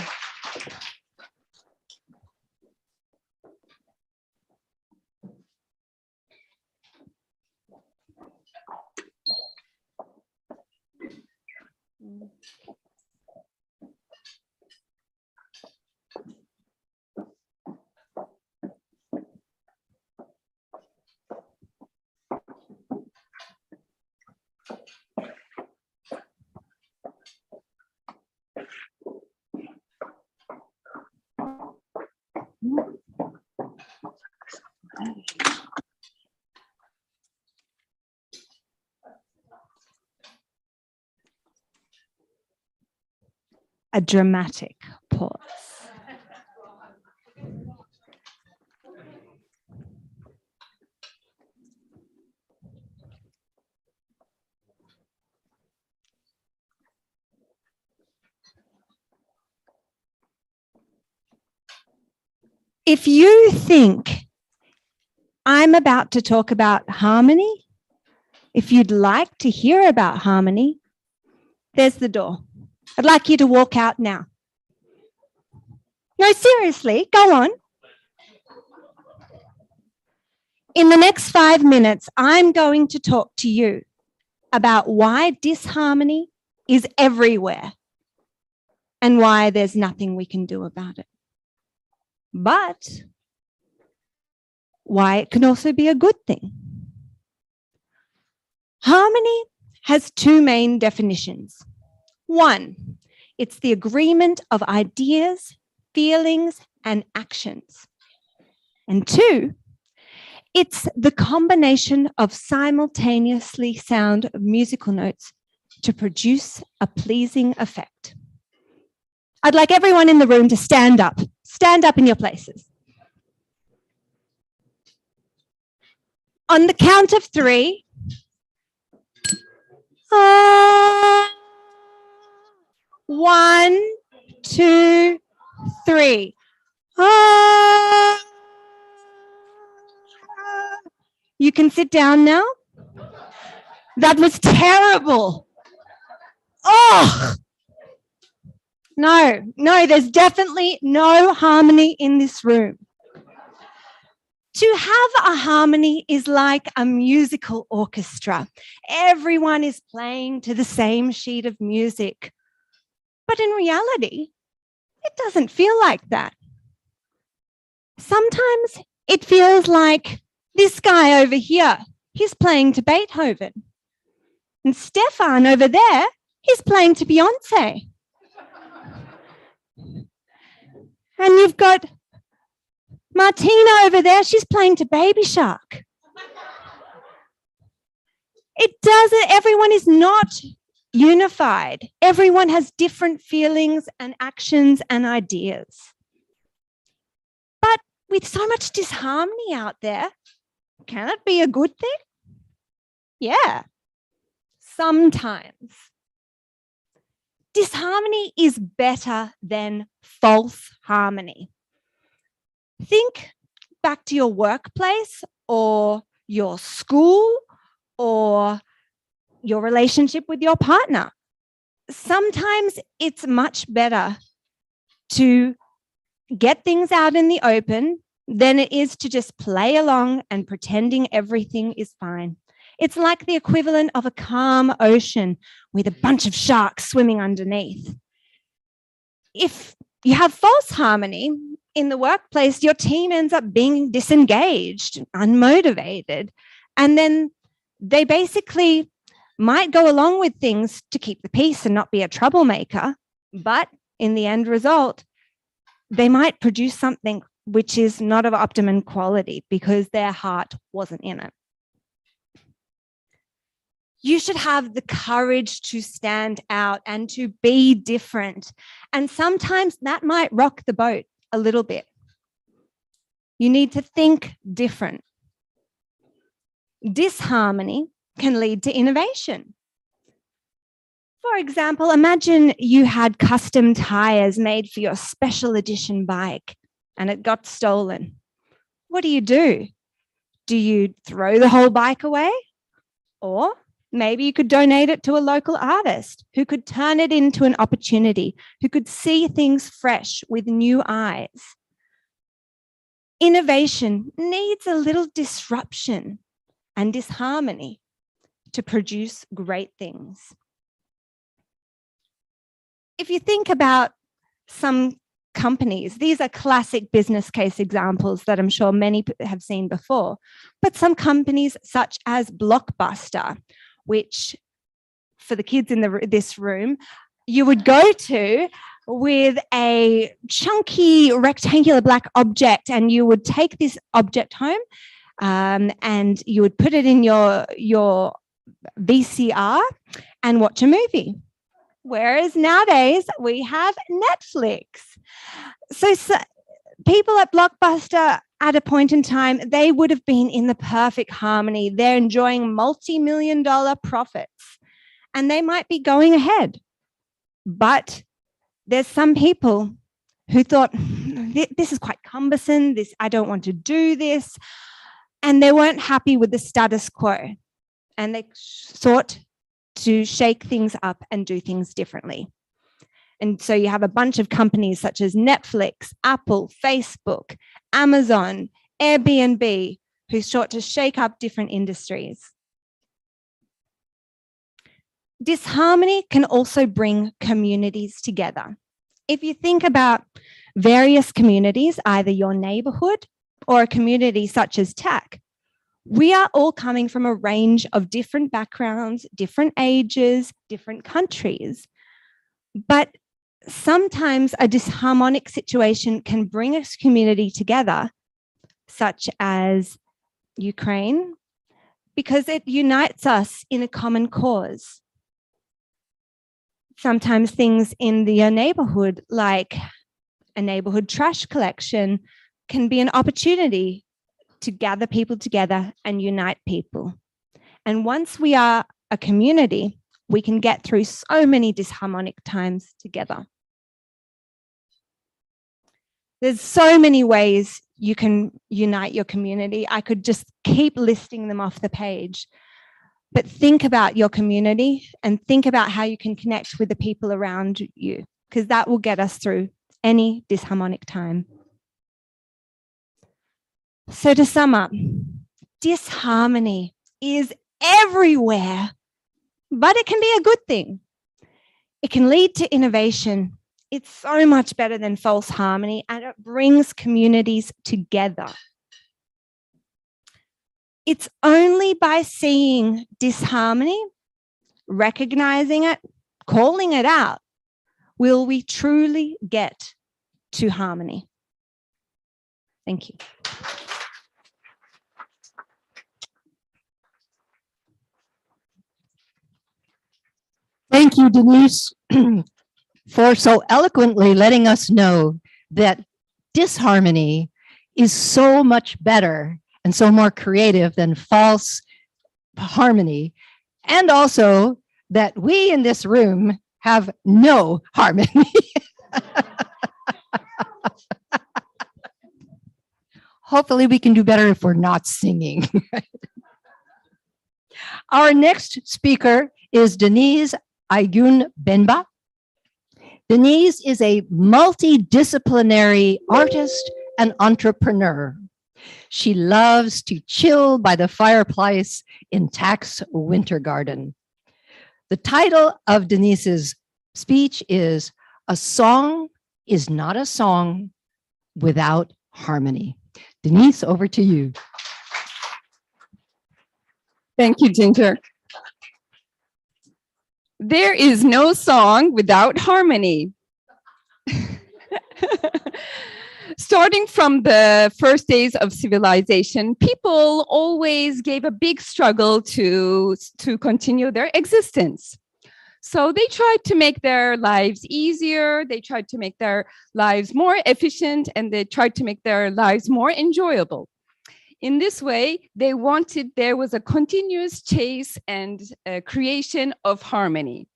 A dramatic pause. If you think I'm about to talk about harmony, if you'd like to hear about harmony, there's the door. I'd like you to walk out now. No, seriously, go on. In the next 5 minutes, I'm going to talk to you about why disharmony is everywhere and why there's nothing we can do about it. But why it can also be a good thing. Harmony has two main definitions. One, it's the agreement of ideas, feelings, and actions. And two, it's the combination of simultaneously sound musical notes to produce a pleasing effect. I'd like everyone in the room to stand up. Stand up in your places. On the count of 3, 1, 2, 3. You can sit down now. That was terrible. Oh, no, there's definitely no harmony in this room. To have a harmony is like a musical orchestra. Everyone is playing to the same sheet of music. But in reality, it doesn't feel like that. Sometimes it feels like this guy over here, he's playing to Beethoven. And Stefan over there, he's playing to Beyonce. And you've got Martina over there, she's playing to Baby Shark. Everyone is not unified. Everyone has different feelings and actions and ideas. But with so much disharmony out there, can it be a good thing? Yeah, sometimes. Disharmony is better than false harmony. Think back to your workplace or your school or your relationship with your partner. Sometimes it's much better to get things out in the open than it is to just play along and pretending everything is fine. It's like the equivalent of a calm ocean with a bunch of sharks swimming underneath. If you have false harmony in the workplace, your team ends up being disengaged, unmotivated, and then they basically might go along with things to keep the peace and not be a troublemaker, but in the end result, they might produce something which is not of optimum quality because their heart wasn't in it. You should have the courage to stand out and to be different. And sometimes that might rock the boat a little bit. You need to think different. Disharmony can lead to innovation. For example, imagine you had custom tires made for your special edition bike and it got stolen. What do? Do you throw the whole bike away? Or maybe you could donate it to a local artist who could turn it into an opportunity, who could see things fresh with new eyes. Innovation needs a little disruption and disharmony to produce great things. If you think about some companies, these are classic business case examples that I'm sure many have seen before, but some companies such as Blockbuster, which for the kids in this room, you would go to with a chunky rectangular black object and you would take this object home and you would put it in your VCR and watch a movie. Whereas nowadays we have Netflix. So people at Blockbuster at a point in time, they would have been in the perfect harmony. They're enjoying multi-million-dollar profits and they might be going ahead. But there's some people who thought, this is quite cumbersome, I don't want to do this. And they weren't happy with the status quo. And they sought to shake things up and do things differently. And so you have a bunch of companies such as Netflix, Apple, Facebook, Amazon, Airbnb, who sought to shake up different industries. Disharmony can also bring communities together. If you think about various communities, either your neighborhood or a community such as TAC, we are all coming from a range of different backgrounds, different ages, different countries. But sometimes a disharmonic situation can bring a community together, such as Ukraine, because it unites us in a common cause. Sometimes things in your neighborhood, like a neighborhood trash collection, can be an opportunity to gather people together and unite people. And once we are a community, we can get through so many disharmonic times together. There's so many ways you can unite your community. I could just keep listing them off the page. But think about your community and think about how you can connect with the people around you, because that will get us through any disharmonic time. So to sum up, disharmony is everywhere, but it can be a good thing. It can lead to innovation. It's so much better than false harmony, and it brings communities together. It's only by seeing disharmony, recognizing it, calling it out, will we truly get to harmony. Thank you. Thank you, Denise, for so eloquently letting us know that disharmony is so much better and so more creative than false harmony, and also that we in this room have no harmony. Hopefully we can do better if we're not singing. Our next speaker is Denise Aygun Benba. Denise is a multidisciplinary artist and entrepreneur. She loves to chill by the fireplace in TAC's Winter Garden. The title of Denise's speech is "A Song is Not a Song Without Harmony." Denise, over to you. Thank you, Ginger. There is no song without harmony. starting from the first days of civilization, people always gave a big struggle to continue their existence. So they tried to make their lives easier, they tried to make their lives more efficient, and they tried to make their lives more enjoyable. In this way, there was a continuous chase and creation of harmony.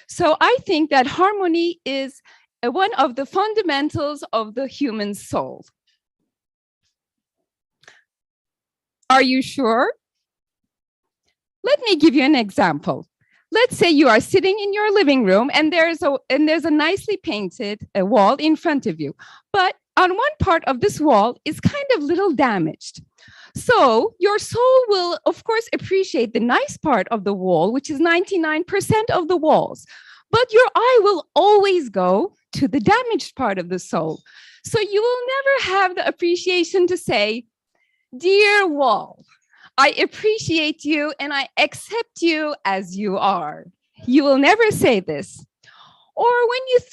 So I think that harmony is one of the fundamentals of the human soul. Are you sure? Let me give you an example. Let's say you are sitting in your living room and there's a nicely painted wall in front of you, but on one part of this wall is kind of little damaged. So your soul will, of course, appreciate the nice part of the wall, which is 99% of the walls, but your eye will always go to the damaged part of the soul. So you will never have the appreciation to say, "Dear wall, I appreciate you and I accept you as you are." You will never say this. Or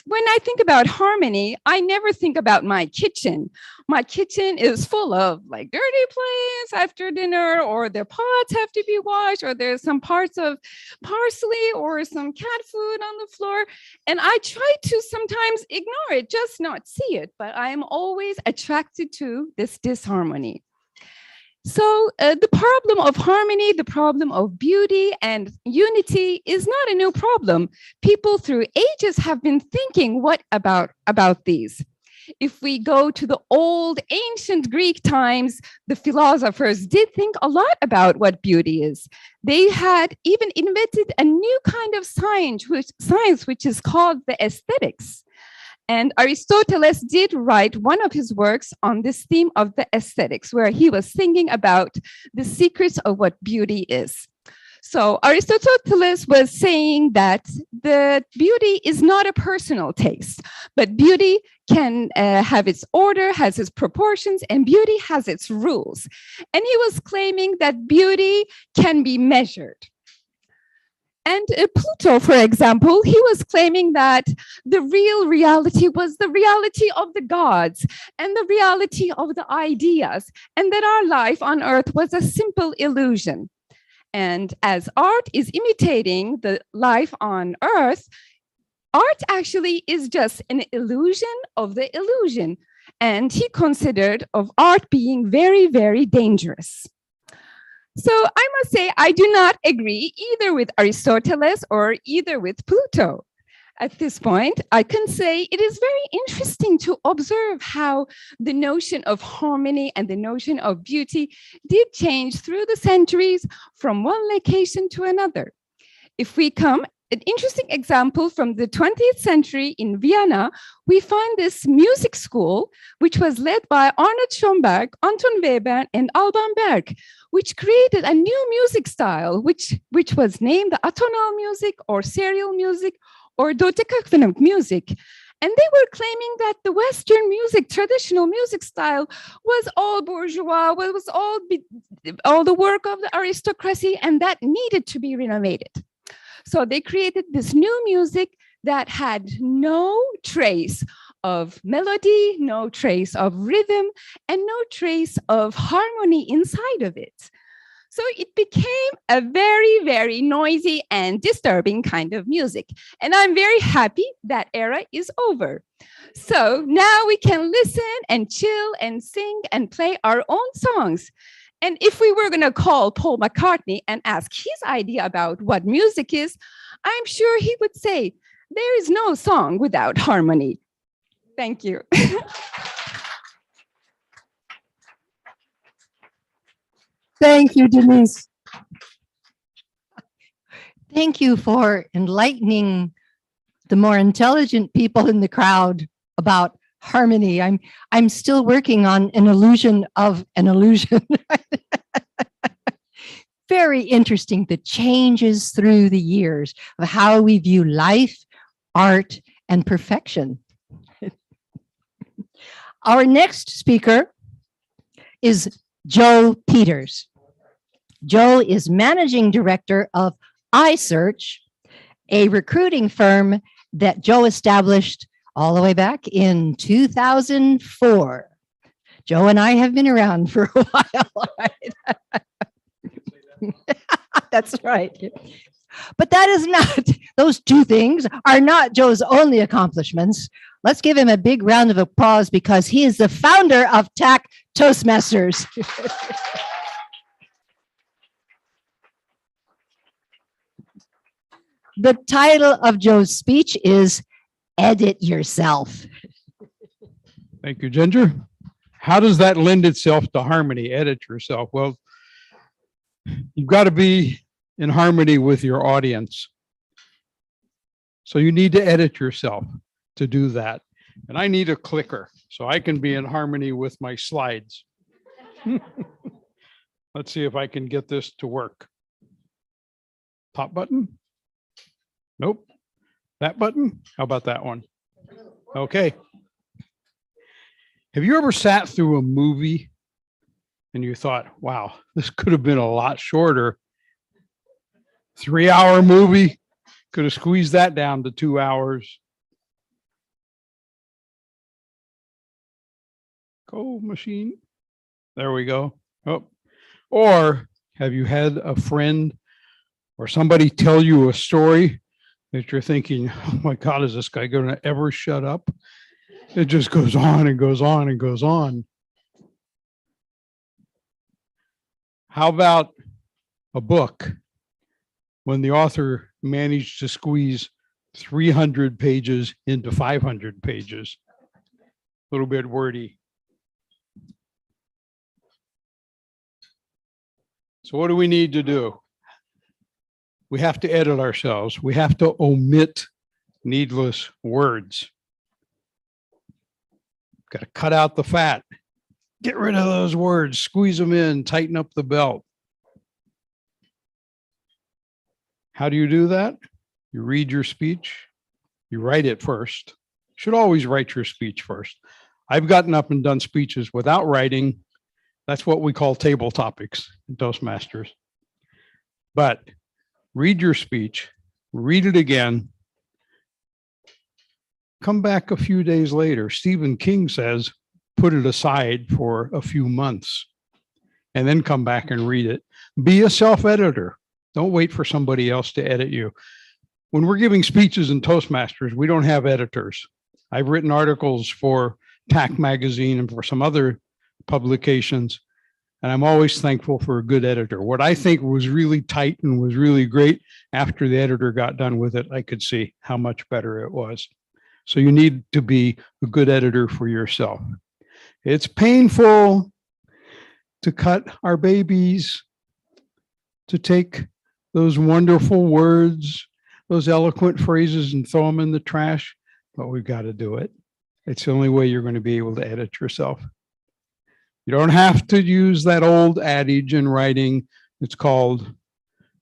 when I think about harmony, I never think about my kitchen. My kitchen is full of like dirty plates after dinner, or the pots have to be washed, or there's some parts of parsley or some cat food on the floor. And I try to sometimes ignore it, just not see it, but I am always attracted to this disharmony. So the problem of harmony, the problem of beauty and unity is not a new problem. People through ages have been thinking about these. If we go to the old ancient Greek times, the philosophers did think a lot about what beauty is. They had even invented a new kind of science which is called the aesthetics. And Aristoteles did write one of his works on this theme of the aesthetics, where he was thinking about the secrets of what beauty is. So Aristoteles was saying that the beauty is not a personal taste, but beauty can have its order, has its proportions, and beauty has its rules. And he was claiming that beauty can be measured. And Pluto, for example, he was claiming that the real reality was the reality of the gods and the reality of the ideas, and that our life on earth was a simple illusion. And as art is imitating the life on earth, art actually is just an illusion of the illusion. And he considered of art being very, very dangerous. So I must say, I do not agree either with Aristoteles or either with Pluto. At this point, I can say it is very interesting to observe how the notion of harmony and the notion of beauty did change through the centuries from one location to another. If we come, an interesting example from the 20th century in Vienna, we find this music school, which was led by Arnold Schoenberg, Anton Webern, and Alban Berg, which created a new music style, which was named the atonal music or serial music or dodecaphonic music. And they were claiming that the Western music, traditional music style, was all bourgeois, was all the work of the aristocracy, and that needed to be renovated. So they created this new music that had no trace of melody, no trace of rhythm, and no trace of harmony inside of it. So it became a very, very noisy and disturbing kind of music. And I'm very happy that era is over. So now we can listen and chill and sing and play our own songs. And if we were going to call Paul McCartney and ask his idea about what music is, I'm sure he would say, there is no song without harmony. Thank you. Thank you, Denise. Thank you for enlightening the more intelligent people in the crowd about harmony. I'm still working on an illusion of an illusion. Very interesting, the changes through the years of how we view life, art, and perfection. Our next speaker is Joe Peters. Joe is managing director of iSearch, a recruiting firm that Joe established all the way back in 2004. Joe and I have been around for a while. Right? That's right. But that is not, those two things are not Joe's only accomplishments. Let's give him a big round of applause because he is the founder of TAC Toastmasters. The title of Joe's speech is Edit Yourself. Thank you, Ginger. How does that lend itself to harmony? Edit yourself. Well, you've got to be in harmony with your audience. So you need to edit yourself to do that. And I need a clicker so I can be in harmony with my slides. Let's see if I can get this to work. Top button? Nope. That button? How about that one? Okay. Have you ever sat through a movie and you thought, wow, this could have been a lot shorter? 3-hour movie, could have squeezed that down to 2 hours. Go machine. There we go. Oh. Or have you had a friend or somebody tell you a story that you're thinking, oh my God, is this guy going to ever shut up? It just goes on and goes on and goes on. How about a book when the author managed to squeeze 300 pages into 500 pages? A little bit wordy. So what do we need to do? We have to edit ourselves. We have to omit needless words. Got to cut out the fat. Get rid of those words, squeeze them in, tighten up the belt. How do you do that? You read your speech, you write it first. You should always write your speech first. I've gotten up and done speeches without writing. That's what we call table topics in Toastmasters. But read your speech, read it again, come back a few days later. Stephen King says, put it aside for a few months and then come back and read it. Be a self-editor. Don't wait for somebody else to edit you. When we're giving speeches in Toastmasters, we don't have editors. I've written articles for TAC magazine and for some other publications, and I'm always thankful for a good editor. What I think was really tight and was really great, after the editor got done with it, I could see how much better it was. So you need to be a good editor for yourself. It's painful to cut our babies, to take those wonderful words, those eloquent phrases and throw them in the trash, but we've got to do it. It's the only way you're going to be able to edit yourself. You don't have to use that old adage in writing. It's called,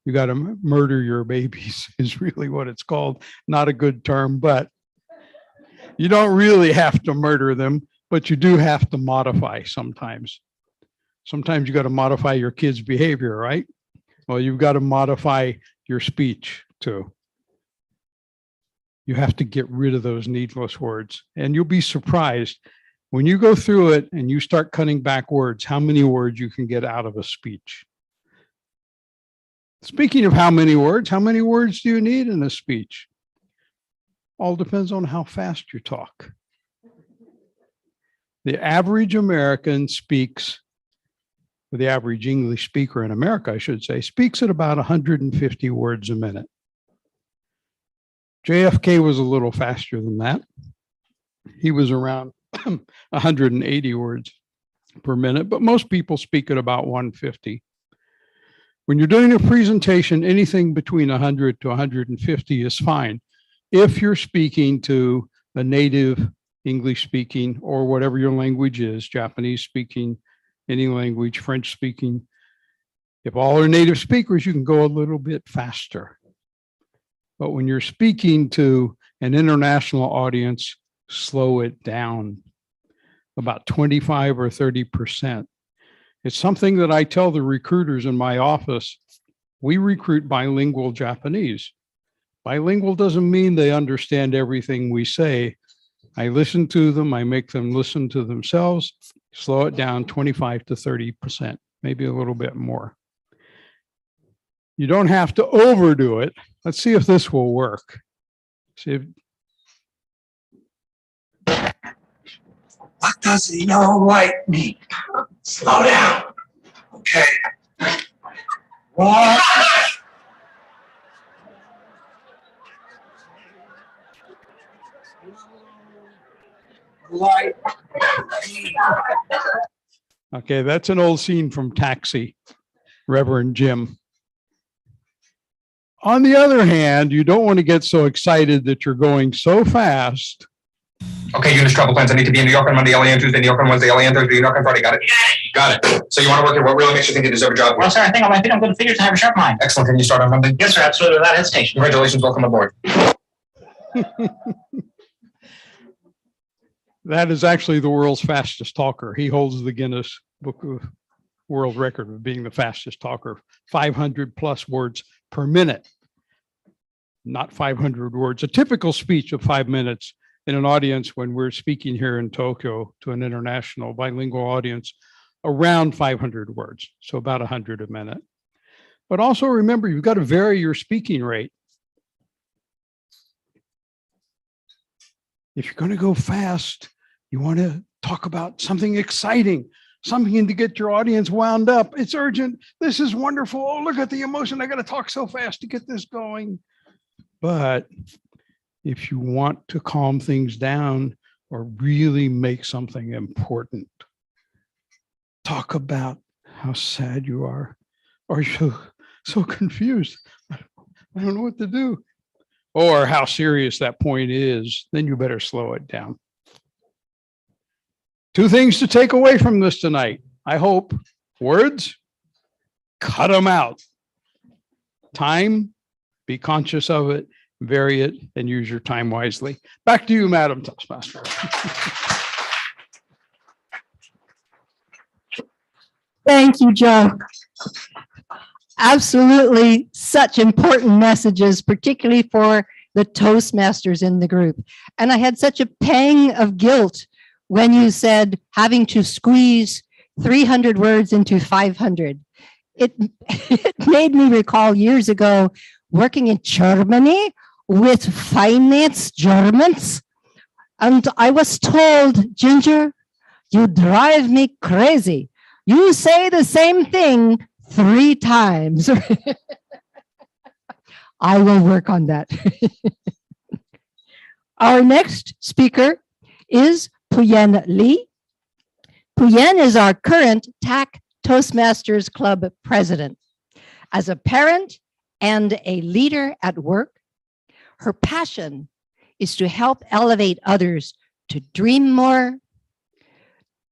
you got to murder your babies is really what it's called. Not a good term, but you don't really have to murder them, but you do have to modify sometimes. Sometimes you got to modify your kid's behavior, right? Well, you've got to modify your speech too. You have to get rid of those needless words, and you'll be surprised when you go through it and you start cutting back words, how many words you can get out of a speech. Speaking of how many words do you need in a speech? All depends on how fast you talk. The average American speaks, or the average English speaker in America, I should say, speaks at about 150 words a minute. JFK was a little faster than that. He was around 180 words per minute, but most people speak at about 150. When you're doing a presentation, anything between 100 to 150 is fine. If you're speaking to a native English speaking or whatever your language is, Japanese speaking, any language, French speaking, if all are native speakers, you can go a little bit faster. But when you're speaking to an international audience, slow it down about 25 or 30%. It's something that I tell the recruiters in my office. We recruit bilingual Japanese. Bilingual doesn't mean they understand everything we say. I listen to them, I make them listen to themselves, Slow it down 25 to 30%, maybe a little bit more. You don't have to overdo it. Let's see if this will work. See if, What does the yellow light mean? Slow down. Okay. What? Light. okay, that's an old scene from Taxi, Reverend Jim. On the other hand, you don't want to get so excited that you're going so fast. Okay, Eunice, travel plans. I need to be in New York on Monday, LA on Tuesday, New York on Wednesday, LA on Thursday, New York on Friday. Got it? Got it. So you want to work here? What really makes you think you deserve a job? Well, sir, I think I'm good at figures and have a sharp mind. Excellent. Can you start on Monday? Yes, sir, absolutely, without hesitation. Congratulations. Welcome aboard. That is actually the world's fastest talker. He holds the Guinness Book of World Record of being the fastest talker, 500 plus words per minute, not 500 words. A typical speech of 5 minutes in an audience when we're speaking here in Tokyo to an international bilingual audience, around 500 words, so about 100 a minute. But also remember, you've got to vary your speaking rate. If you're going to go fast, you want to talk about something exciting, something to get your audience wound up. It's urgent. This is wonderful. Oh, look at the emotion. I got to talk so fast to get this going. But if you want to calm things down or really make something important, talk about how sad you are or you're so confused. I don't know what to do. Or how serious that point is, then you better slow it down. 2 things to take away from this tonight, I hope. Words, cut them out. Time, be conscious of it, vary it, and use your time wisely. Back to you, Madam Toastmaster. Thank you, Joe. Absolutely such important messages, particularly for the Toastmasters in the group. And I had such a pang of guilt when you said having to squeeze 300 words into 500. It made me recall years ago working in Germany with finance Germans. And I was told, Ginger, you drive me crazy. You say the same thing 3 times. I will work on that. Our next speaker is Puyen Lee. Puyen is our current TAC Toastmasters Club president. As a parent and a leader at work, her passion is to help elevate others to dream more,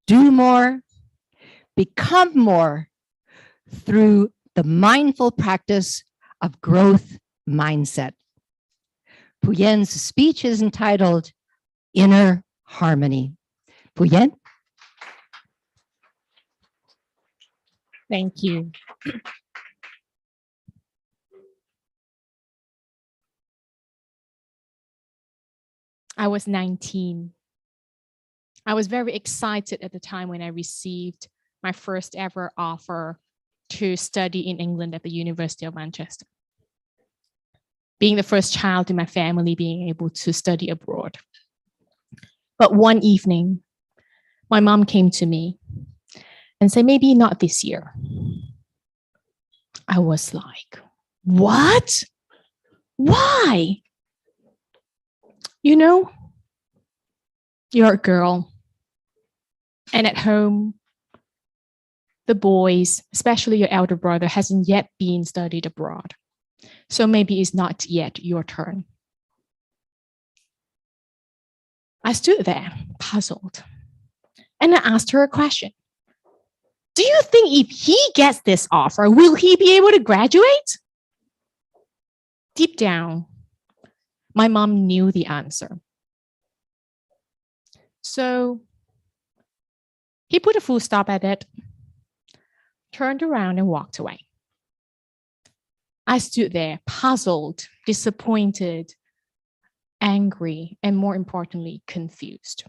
do more, become more, through the mindful practice of growth mindset. Puyen's speech is entitled Inner Harmony. Puyen? Thank you. I was 19. I was very excited at the time when I received my first ever offer to study in England at the University of Manchester. Being the first child in my family being able to study abroad. But one evening, my mom came to me and said, maybe not this year. I was like, what? Why? You know, you're a girl. And at home, the boys, especially your elder brother, hasn't yet been studied abroad. So maybe it's not yet your turn. I stood there, puzzled, and I asked her a question. Do you think if he gets this offer, will he be able to graduate? Deep down, my mom knew the answer. So he put a full stop at it, turned around and walked away. I stood there, puzzled, disappointed, angry, and more importantly, confused.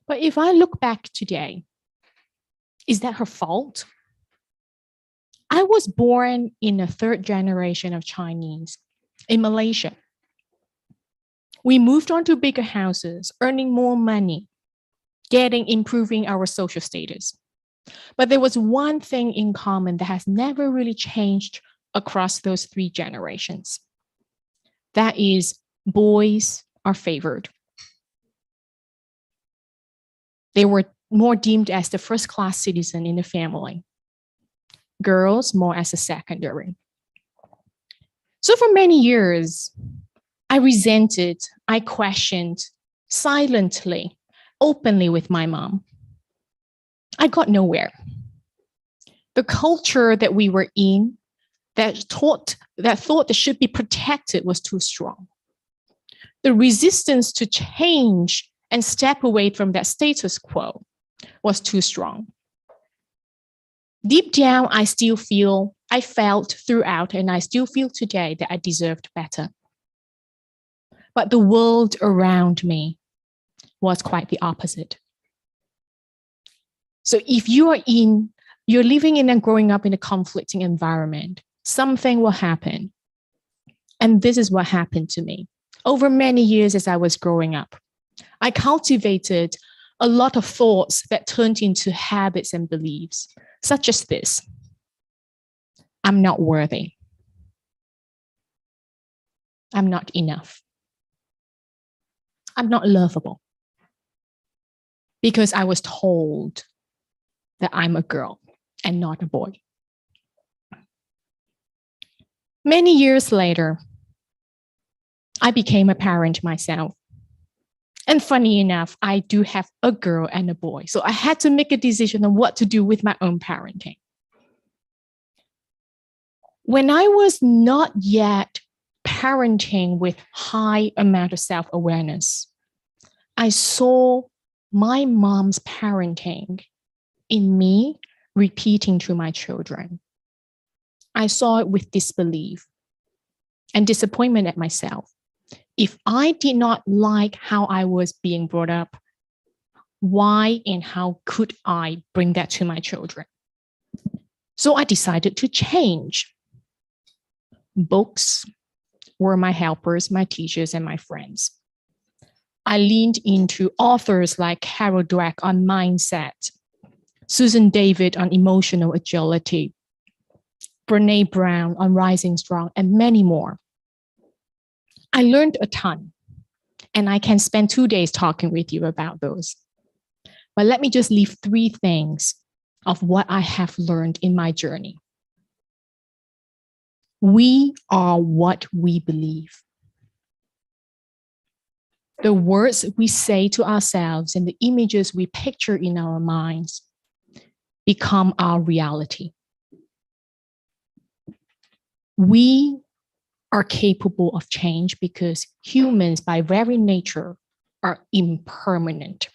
But if I look back today, is that her fault? I was born in a third generation of Chinese in Malaysia. We moved on to bigger houses, earning more money, improving our social status. But there was one thing in common that has never really changed across those three generations. That is, boys are favored. They were more deemed as the first-class citizen in the family. Girls more as a secondary. So for many years, I resented, I questioned silently, openly with my mom. I got nowhere. The culture that we were in that thought that should be protected was too strong. The resistance to change and step away from that status quo was too strong. Deep down, I felt throughout, and I still feel today that I deserved better. But the world around me was quite the opposite. So if you're living in and growing up in a conflicting environment, something will happen. And this is what happened to me. Over many years as I was growing up, I cultivated a lot of thoughts that turned into habits and beliefs, such as this: I'm not worthy. I'm not enough. I'm not lovable. Because I was told that I'm a girl and not a boy. Many years later, I became a parent myself. And funny enough, I do have a girl and a boy. So I had to make a decision on what to do with my own parenting. When I was not yet parenting with high amount of self-awareness, I saw my mom's parenting in me repeating to my children. I saw it with disbelief and disappointment at myself. If I did not like how I was being brought up, why and how could I bring that to my children? So I decided to change. Books were my helpers, my teachers, and my friends. I leaned into authors like Carol Dweck on mindset, Susan David on emotional agility, Brené Brown on rising strong, and many more. I learned a ton, and I can spend 2 days talking with you about those. But let me just leave 3 things of what I have learned in my journey. We are what we believe. The words we say to ourselves and the images we picture in our minds become our reality. We are capable of change because humans, by very nature, are impermanent.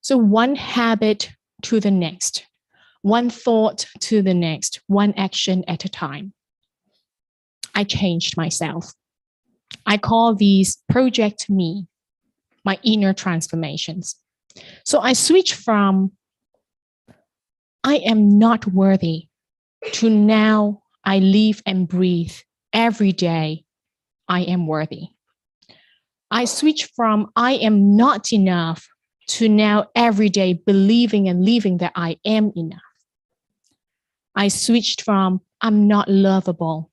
So one habit to the next, one thought to the next, one action at a time. I changed myself. I call these Project Me, my inner transformations. So I switched from I am not worthy to now I live and breathe every day, I am worthy. I switched from I am not enough to now every day believing and living that I am enough. I switched from I'm not lovable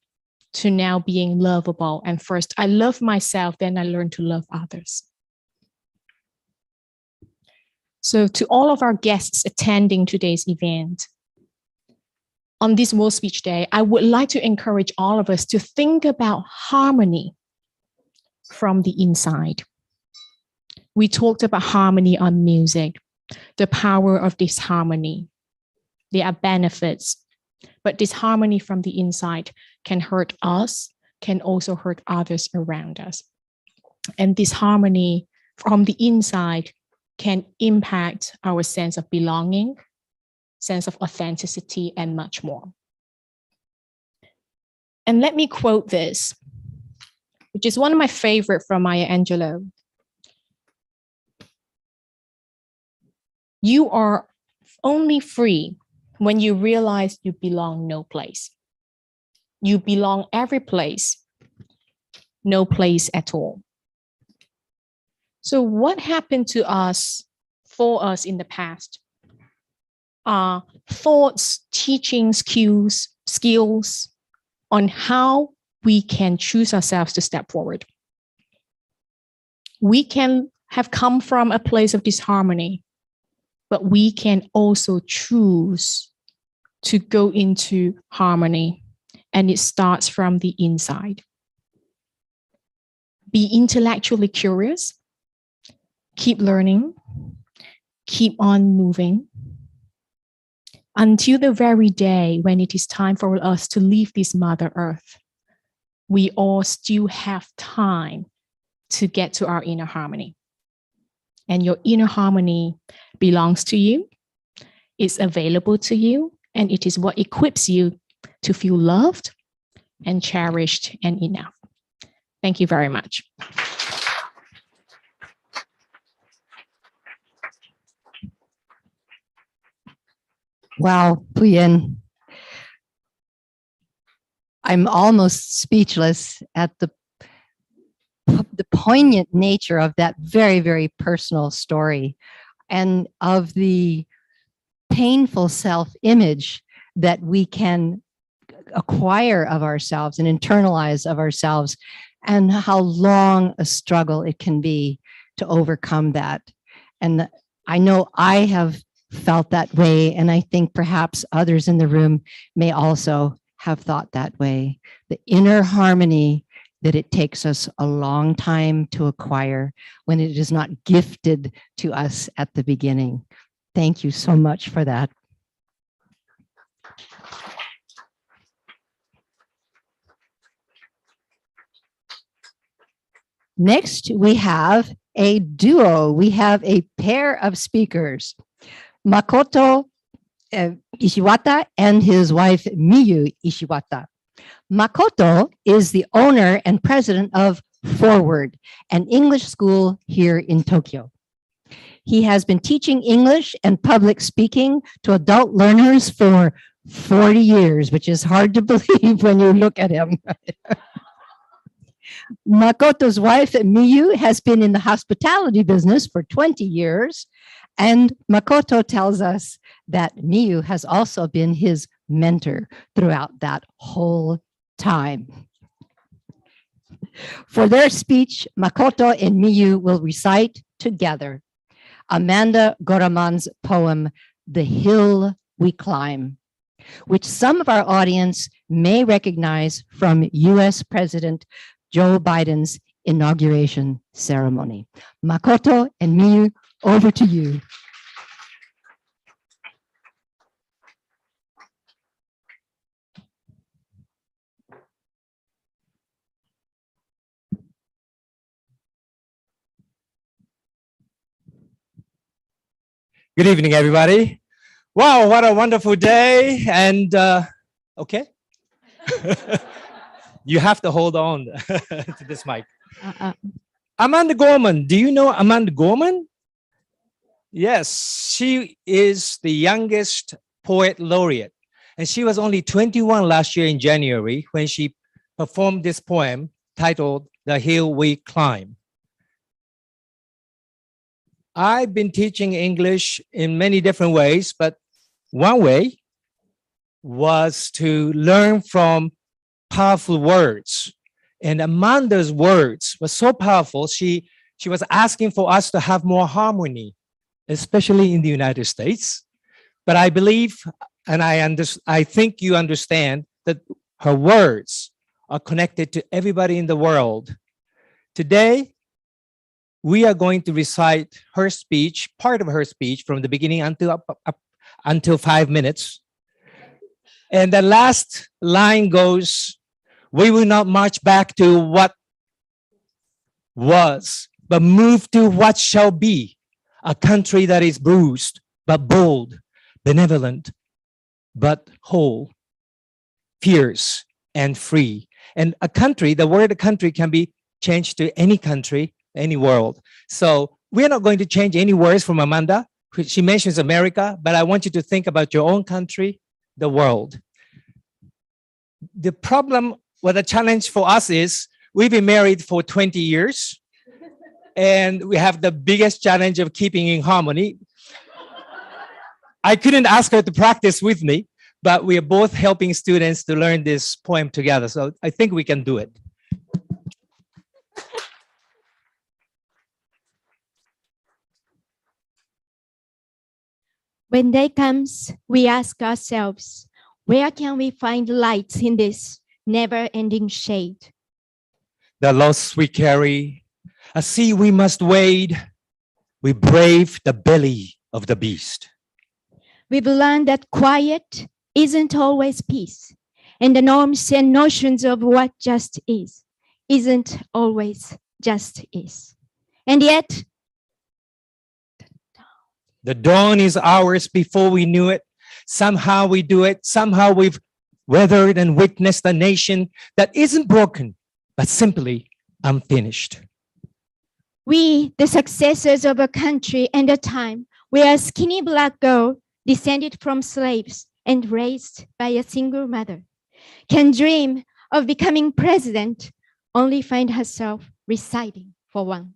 to now being lovable. And first, I love myself, then I learn to love others. So to all of our guests attending today's event, on this World Speech Day, I would like to encourage all of us to think about harmony from the inside. We talked about harmony on music, the power of disharmony. There are benefits, but disharmony from the inside can hurt us, can also hurt others around us. And disharmony from the inside can impact our sense of belonging, sense of authenticity, and much more. And let me quote this, which is one of my favorite from Maya Angelou. You are only free when you realize you belong no place. You belong every place, no place at all. So what happened to us, for us in the past, are thoughts, teaching skills on how we can choose ourselves to step forward. We can have come from a place of disharmony, but we can also choose to go into harmony, and it starts from the inside. Be intellectually curious, keep learning, keep on moving, until the very day when it is time for us to leave this Mother Earth. We all still have time to get to our inner harmony. And your inner harmony belongs to you, it's available to you, and it is what equips you to feel loved and cherished and enough. Thank you very much. Wow, Puyen. I'm almost speechless at the poignant nature of that very, very personal story, and of the painful self-image that we can acquire of ourselves and internalize of ourselves, and how long a struggle it can be to overcome that. And I know I have felt that way, and I think perhaps others in the room may also have thought that way. The inner harmony that it takes us a long time to acquire when it is not gifted to us at the beginning. Thank you so much for that. Next, we have a duo. We have a pair of speakers, Makoto Ishiwata and his wife, Miyu Ishiwata. Makoto is the owner and president of Forward, an English school here in Tokyo. He has been teaching English and public speaking to adult learners for 40 years, which is hard to believe when you look at him. Makoto's wife, Miyu, has been in the hospitality business for 20 years. And Makoto tells us that Miyu has also been his mentor throughout that whole time. For their speech, Makoto and Miyu will recite together Amanda Gorman's poem, The Hill We Climb, which some of our audience may recognize from US President Joe Biden's inauguration ceremony. Makoto and Miyu, over to you. Good evening, everybody. Wow, what a wonderful day. And okay. You have to hold on to this mic. Amanda Gorman, do you know Amanda Gorman? Yes, she is the youngest poet laureate. And she was only 21 last year in January when she performed this poem titled The Hill We Climb. I've been teaching English in many different ways, but one way was to learn from powerful words. And Amanda's words were so powerful, she was asking for us to have more harmony, especially in the United States. But I believe, and I think you understand that her words are connected to everybody in the world. Today, we are going to recite her speech, part of her speech from the beginning until 5 minutes. And the last line goes, we will not march back to what was, but move to what shall be, a country that is bruised, but bold, benevolent, but whole, fierce and free. And a country, the word country can be changed to any country, any world. So we're not going to change any words from Amanda. She mentions America, but I want you to think about your own country, the world. The problem, well, the challenge for us is we've been married for 20 years and we have the biggest challenge of keeping in harmony. I couldn't ask her to practice with me, but we are both helping students to learn this poem together. So I think we can do it. When day comes, we ask ourselves, where can we find light in this never-ending shade? The loss we carry, a sea we must wade, we brave the belly of the beast. We've learned that quiet isn't always peace, and the norms and notions of what just is isn't always just is. And yet, the dawn is ours before we knew it. Somehow we do it. Somehow we've weathered and witnessed a nation that isn't broken, but simply unfinished. we, the successors of a country and a time where a skinny black girl descended from slaves and raised by a single mother, can dream of becoming president, only find herself reciting for one.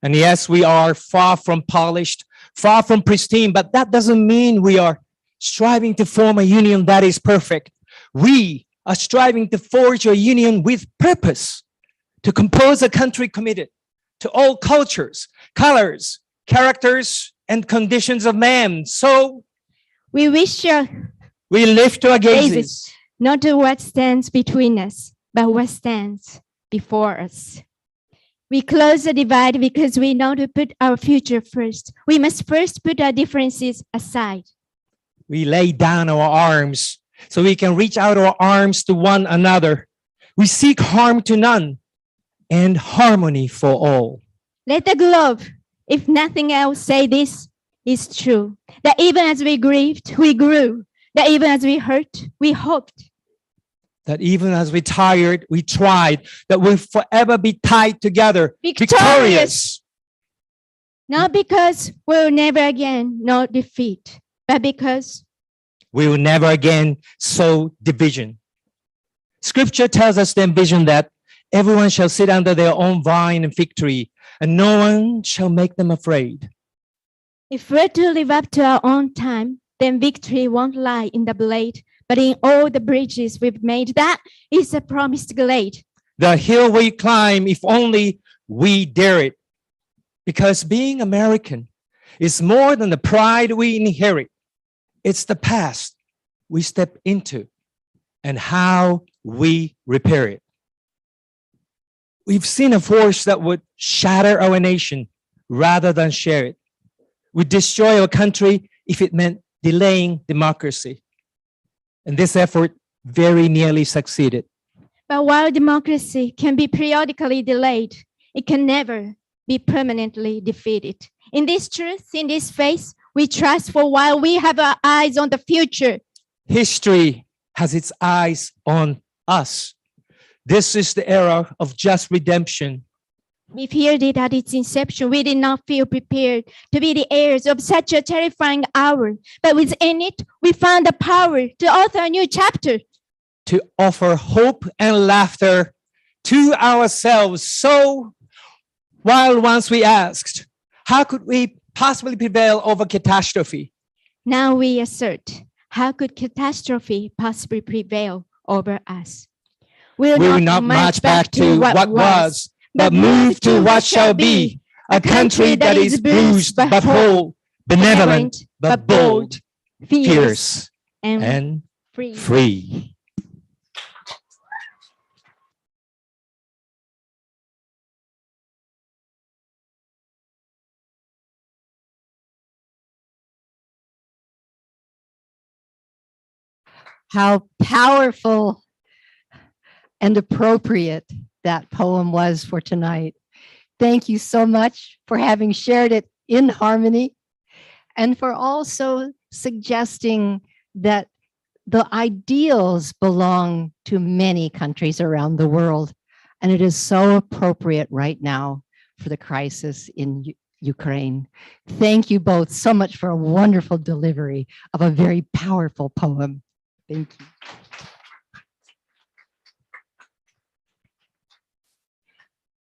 And yes, we are far from polished, far from pristine, but that doesn't mean we are striving to form a union that is perfect. We are striving to forge a union with purpose, to compose a country committed to all cultures, colors, characters, and conditions of man. So we wish we lift our gazes, not to what stands between us, but what stands before us. We close the divide because we know to put our future first. We must first put our differences aside. We lay down our arms so we can reach out our arms to one another. We seek harm to none and harmony for all. Let the globe, if nothing else, say this is true, that even as we grieved, we grew, that even as we hurt, we hoped. That even as we tired, we tried, that we'll forever be tied together, victorious. Not because we'll never again know defeat, but because we will never again sow division. Scripture tells us the ambition that everyone shall sit under their own vine and fig tree, and no one shall make them afraid. if we're to live up to our own time, then victory won't lie in the blade, but in all the bridges we've made. That is a promised glade. The hill we climb, if only we dare it. Because being American is more than the pride we inherit. It's the past we step into and how we repair it. We've seen a force that would shatter our nation rather than share it. Would destroy our country if it meant delaying democracy. And this effort very nearly succeeded. But while democracy can be periodically delayed, it can never be permanently defeated. In this truth, in this faith, we trust for while we have our eyes on the future. History has its eyes on us. This is the era of just redemption. We feared it at its inception. We did not feel prepared to be the heirs of such a terrifying hour. But within it, we found the power to author a new chapter. To offer hope and laughter to ourselves. So, while once we asked, how could we possibly prevail over catastrophe? Now we assert, how could catastrophe possibly prevail over us? We will not march back to what was, but move to what shall be, a country that is bruised but whole, benevolent but bold, fierce and free. How powerful and appropriate that poem was for tonight. Thank you so much for having shared it in harmony and for also suggesting that the ideals belong to many countries around the world. And it is so appropriate right now for the crisis in Ukraine. Thank you both so much for a wonderful delivery of a very powerful poem. Thank you.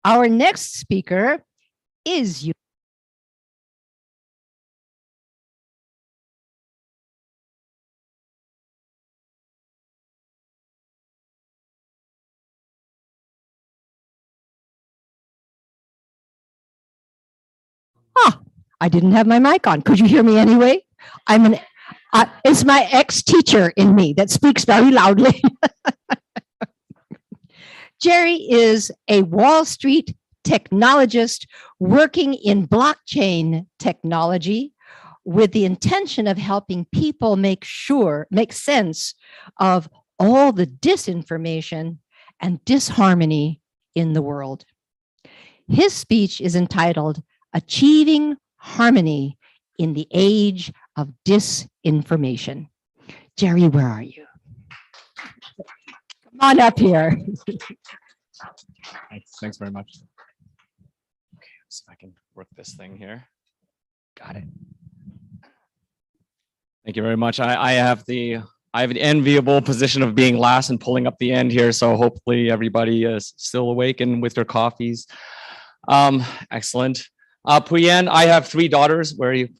Our next speaker is you. I didn't have my mic on. Could you hear me anyway? It's my ex-teacher in me that speaks very loudly. Jerry is a Wall Street technologist working in blockchain technology with the intention of helping people make sense of all the disinformation and disharmony in the world. His speech is entitled Achieving Harmony in the Age of Disinformation. Jerry, where are you? Come on up here. Thanks very much. Okay, let's see if I can work this thing here. Got it. Thank you very much. I have the enviable position of being last and pulling up the end here. So hopefully everybody is still awake and with their coffees. Excellent. Puyen, I have 3 daughters. Where are you?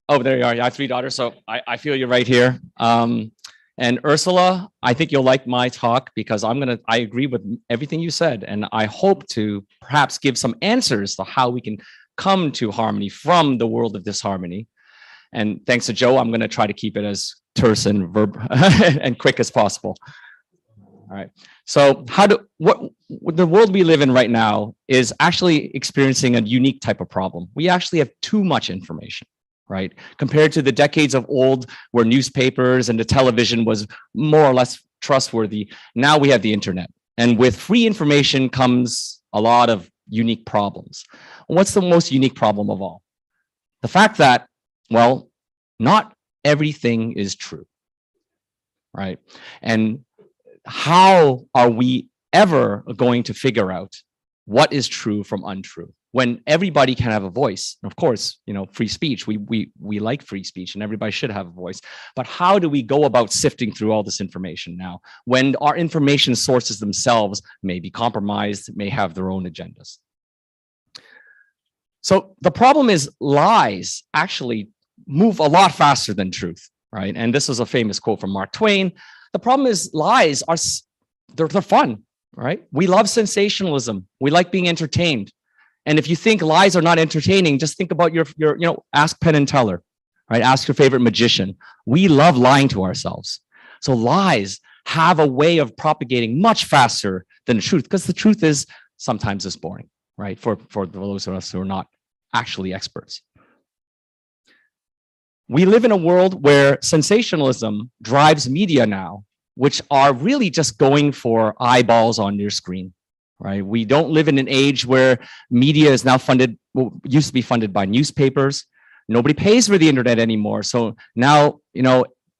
Oh, there you are. I have 3 daughters. So I feel you're right here. And Ursula, I think you'll like my talk because I agree with everything you said. And I hope to perhaps give some answers to how we can come to harmony from the world of disharmony. And thanks to Joe, I'm going to try to keep it as terse and and quick as possible. All right. So the world we live in right now is actually experiencing a unique type of problem. We actually have too much information, right? Compared to the decades of old where newspapers and the television was more or less trustworthy. Now we have the internet. And with free information comes a lot of unique problems. What's the most unique problem of all? The fact that, well, not everything is true, right? And how are we ever going to figure out what is true from untrue when everybody can have a voice? And of course, free speech, we like free speech and everybody should have a voice. But how do we go about sifting through all this information now when our information sources themselves may be compromised, may have their own agendas? So the problem is lies actually move a lot faster than truth, right? And this is a famous quote from Mark Twain. The problem is lies they're fun, right? We love sensationalism. We like being entertained. And if you think lies are not entertaining, just think about your ask Penn and Teller, right? Ask your favorite magician. We love lying to ourselves. So lies have a way of propagating much faster than the truth because the truth is sometimes it's boring, right? For those of us who are not actually experts. We live in a world where sensationalism drives media now, which are really just going for eyeballs on your screen, right? We don't live in an age where media is now used to be funded by newspapers. Nobody pays for the internet anymore. So now,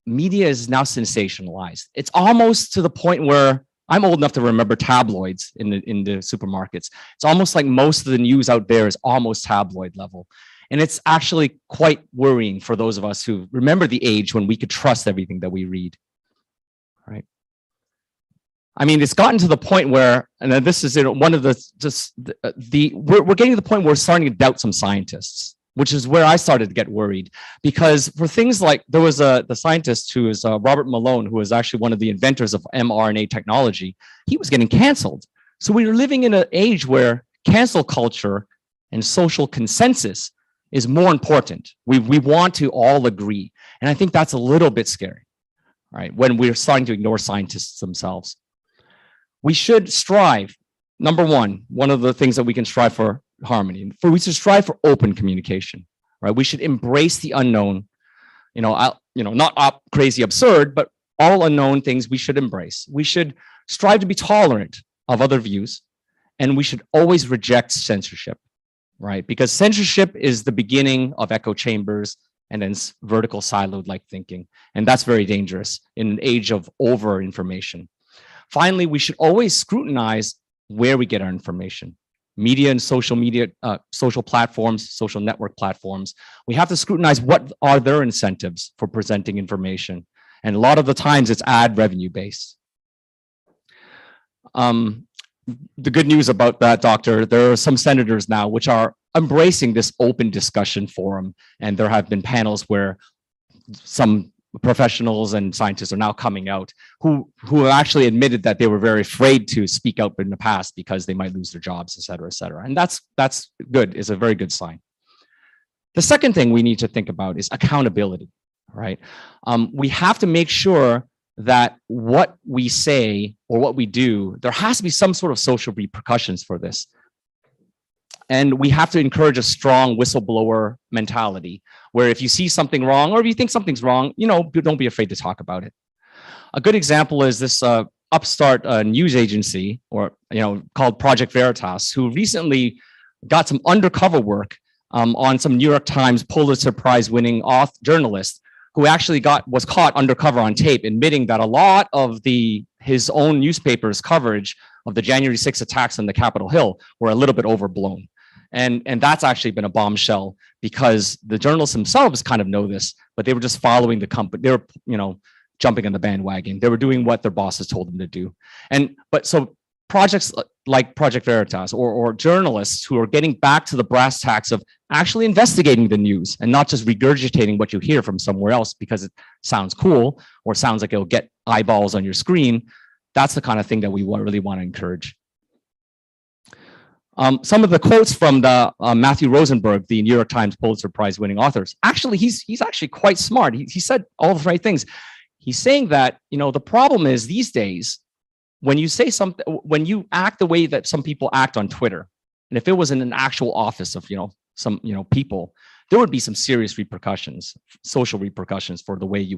media is now sensationalized. It's almost to the point where I'm old enough to remember tabloids in the supermarkets. It's almost like most of the news out there is almost tabloid level. And it's actually quite worrying for those of us who remember the age when we could trust everything that we read, right? I mean, it's gotten to the point where, and this is one of we're getting to the point where we're starting to doubt some scientists, which is where I started to get worried. Because for things like, there was the scientist who is Robert Malone, who was actually one of the inventors of mRNA technology. He was getting canceled. So we were living in an age where cancel culture and social consensus is more important. We want to all agree. And I think that's a little bit scary, right? When we're starting to ignore scientists themselves. We should strive, number one of the things that we can strive for harmony, we should strive for open communication, right? We should embrace the unknown, not crazy absurd, but all unknown things we should embrace. We should strive to be tolerant of other views, and we should always reject censorship. Right? Because censorship is the beginning of echo chambers and then vertical siloed like thinking. And that's very dangerous in an age of over information. Finally, we should always scrutinize where we get our information. media and social platforms, social network platforms. We have to scrutinize what are their incentives for presenting information. And a lot of the times it's ad revenue based. The good news about that, Doctor, there are some senators now which are embracing this open discussion forum. And there have been panels where some professionals and scientists are now coming out who actually admitted that they were very afraid to speak out in the past because they might lose their jobs, et cetera, et cetera. And that's good, is a very good sign. The second thing we need to think about is accountability, right? We have to make sure that what we say or what we do, there has to be some sort of social repercussions for this. And we have to encourage a strong whistleblower mentality, where if you see something wrong or if you think something's wrong, don't be afraid to talk about it. A good example is this upstart news agency, or called Project Veritas, who recently got some undercover work on some New York Times Pulitzer Prize-winning journalist who actually was caught undercover on tape, admitting that a lot of his own newspaper's coverage of the January 6th attacks on the Capitol Hill were a little bit overblown. And that's actually been a bombshell, because the journalists themselves kind of know this, but they were just following the company. They were, jumping on the bandwagon. They were doing what their bosses told them to do. So projects like Project Veritas or journalists who are getting back to the brass tacks of actually investigating the news and not just regurgitating what you hear from somewhere else because it sounds cool or sounds like it'll get eyeballs on your screen. That's the kind of thing that we really want to encourage. Some of the quotes from the Matthew Rosenberg, the New York Times Pulitzer Prize winning authors, actually, he's actually quite smart. He said all the right things. He's saying that, the problem is these days, when you say something, when you act the way that some people act on Twitter, and if it was in an actual office of, some, people, there would be some serious repercussions, social repercussions for the way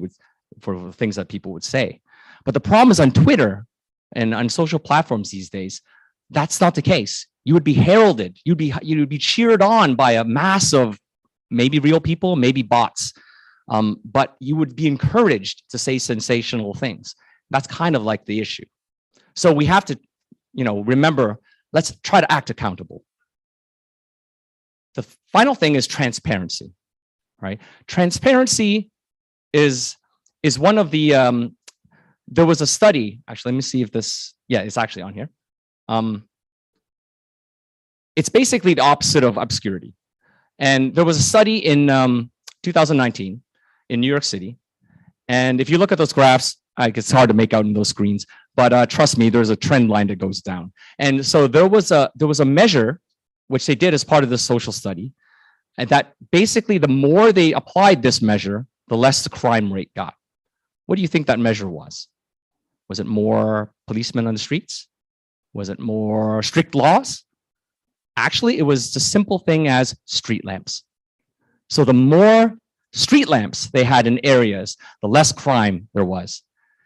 for the things that people would say. But the problem is on Twitter and on social platforms these days, that's not the case. You would be heralded. You'd be cheered on by a mass of maybe real people, maybe bots, but you would be encouraged to say sensational things. That's kind of like the issue. So we have to, remember, let's try to act accountable. The final thing is transparency, right? Transparency is one of the, there was a study, actually, let me see if it's actually on here. It's basically the opposite of obscurity. And there was a study in 2019 in New York City. And if you look at those graphs, it's hard to make out in those screens, but trust me, there's a trend line that goes down. And so there was a measure which they did as part of the social study, and that basically the more they applied this measure, the less the crime rate got. What do you think that measure was? Was it more policemen on the streets? Was it more strict laws? Actually, it was the simple thing as street lamps. So the more street lamps they had in areas, the less crime there was.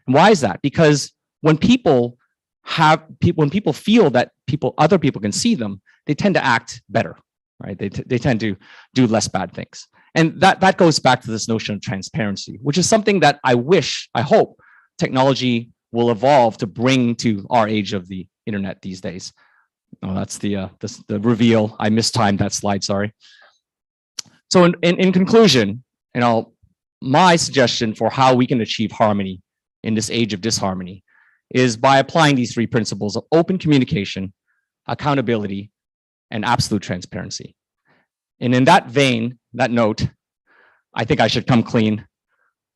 And why is that? Because when people feel that other people can see them, they tend to act better, right? They tend to do less bad things. And that goes back to this notion of transparency, which is something that I hope technology will evolve to bring to our age of the internet these days. Oh, that's the reveal. I mistimed that slide, sorry. So in conclusion, my suggestion for how we can achieve harmony in this age of disharmony is by applying these three principles of open communication, accountability, and absolute transparency. And in that vein, that note, I think I should come clean.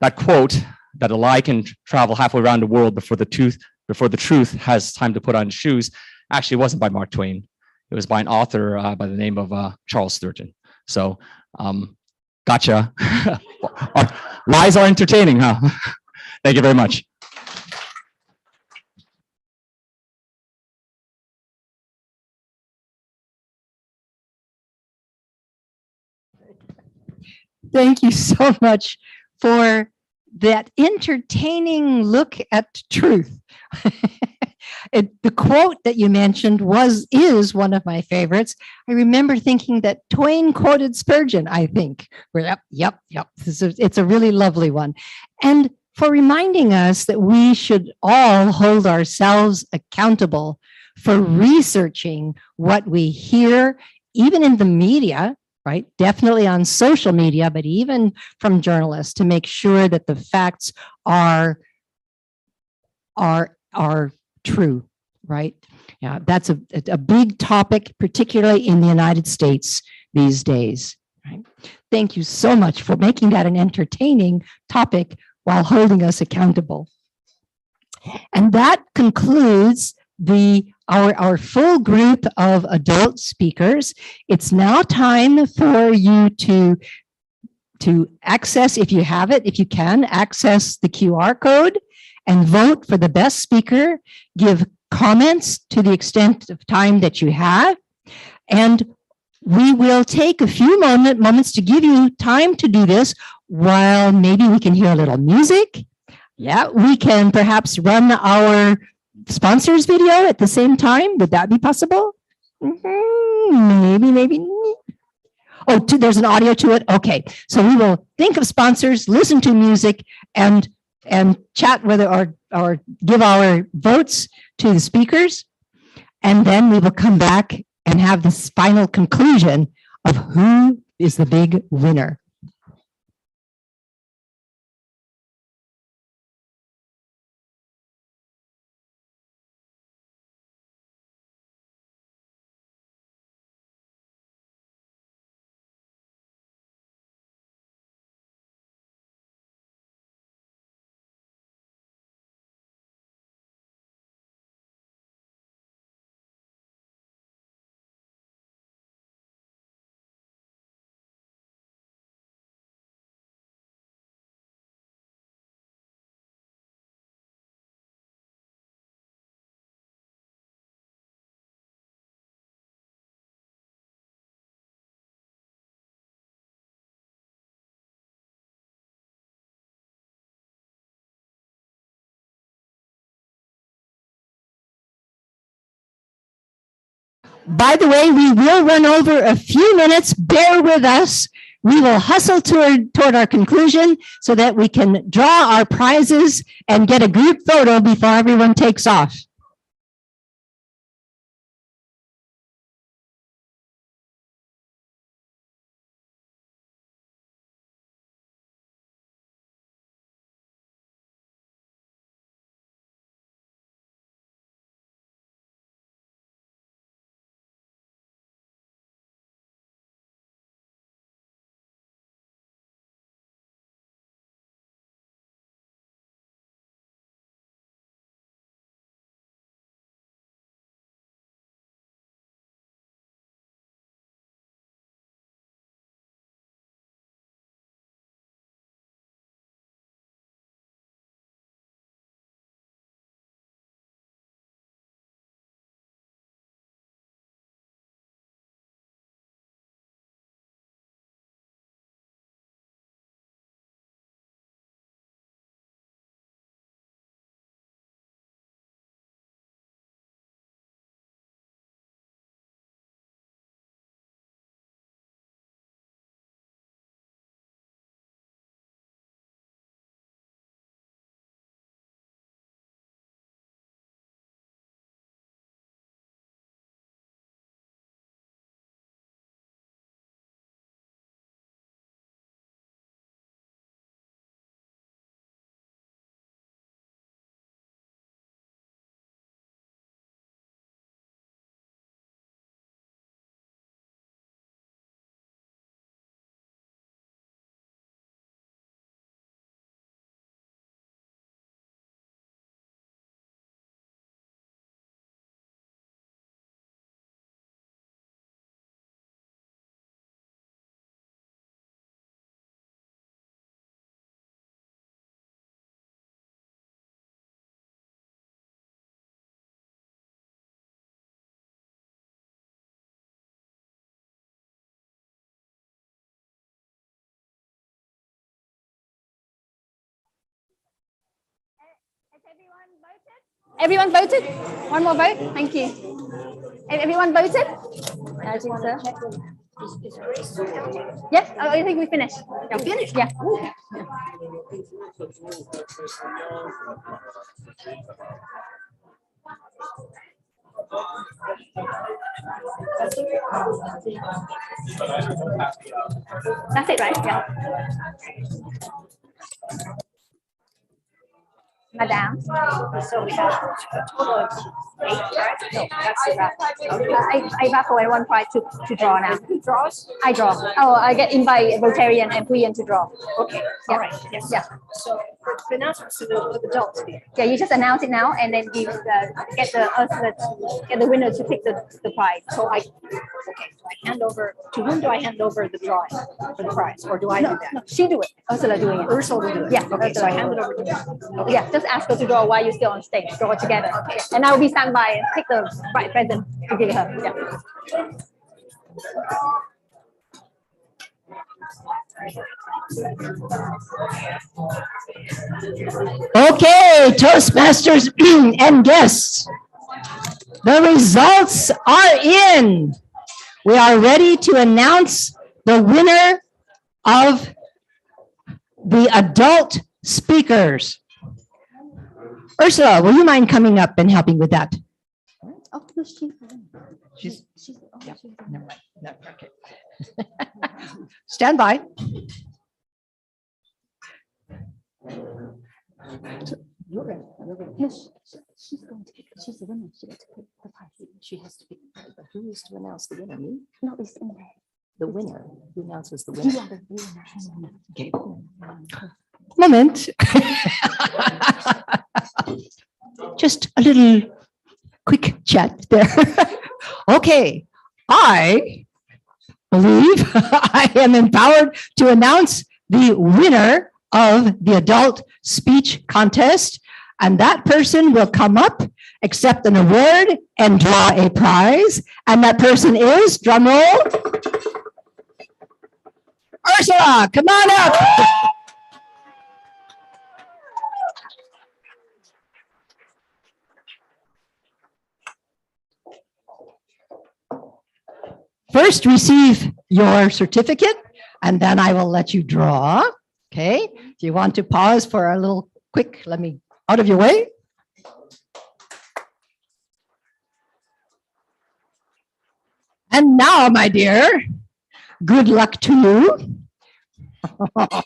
That quote, that a lie can travel halfway around the world before the truth has time to put on shoes, actually wasn't by Mark Twain. It was by an author by the name of Charles Sturgeon. So, gotcha. Lies are entertaining, huh? Thank you very much. Thank you so much for that entertaining look at truth. The quote that you mentioned is one of my favorites. I remember thinking that Twain quoted Spurgeon, I think. Yep. It's a really lovely one. And for reminding us that we should all hold ourselves accountable for researching what we hear, even in the media, right? Definitely on social media, but even from journalists, to make sure that the facts are true, right? Yeah, that's a big topic, particularly in the United States these days. Right? Thank you so much for making that an entertaining topic while holding us accountable. And that concludes our full group of adult speakers. It's now time for you to access, if you have it, if you can, access the QR code and vote for the best speaker. Give comments to the extent of time that you have. And we will take a few moments to give you time to do this while maybe we can hear a little music. Yeah, we can perhaps run our sponsors video at the same time. Would that be possible? Maybe. Oh, there's an audio to it. Okay, so we will think of sponsors, listen to music, and chat whether or give our votes to the speakers, and then we will come back and have this final conclusion of who is the big winner. By the way, we will run over a few minutes. Bear with us. We will hustle toward our conclusion so that we can draw our prizes and get a group photo before everyone takes off. Everyone voted? One more vote? Thank you. Everyone voted? I think so. Yes, I think we finished. Yeah. We finished? Yeah. That's it, right? Yeah. Madam. So we have a total of 8, right? No, that's the raffle. I raffle and 1 prize to draw now. Who draws? I draw. Oh, I get invite Rotarian and Puyan to draw. Okay. Yeah. All right. Yes. Yeah. So the announcements to the adults here. Yeah, you just announce it now and then give get the winner to pick the prize. So I hand over to whom do I hand over the drawing for the prize, or do I do that? No, she do it. Ursula doing it. Ursula will do it. Yeah. Okay. So I hand it over to her. Okay. Yeah. Just ask her to draw while you're still on stage. Draw together. Okay. And I will be stand by and pick the right present to give her. Yeah. Okay, Toastmasters and guests, the results are in. We are ready to announce the winner of the adult speakers. Ursula, will you mind coming up and helping with that? Oh, no, She's yeah, never mind. No, okay. Stand by. Yes, she's going to pick. She's the winner. She gets to pick the prize. She has to pick. But who is to announce the winner? Me? No, it's in there. The winner. Who announces the winner? Yeah, the winner. Okay. Moment. Just a little quick chat there. Okay, I believe I am empowered to announce the winner of the adult speech contest, and that person will come up, accept an award, and draw a prize. And that person is, drum roll, Ursula, come on up. First, receive your certificate, and then I will let you draw. Okay, do you want to pause for a little quick, let me out of your way? And now, my dear, good luck to you.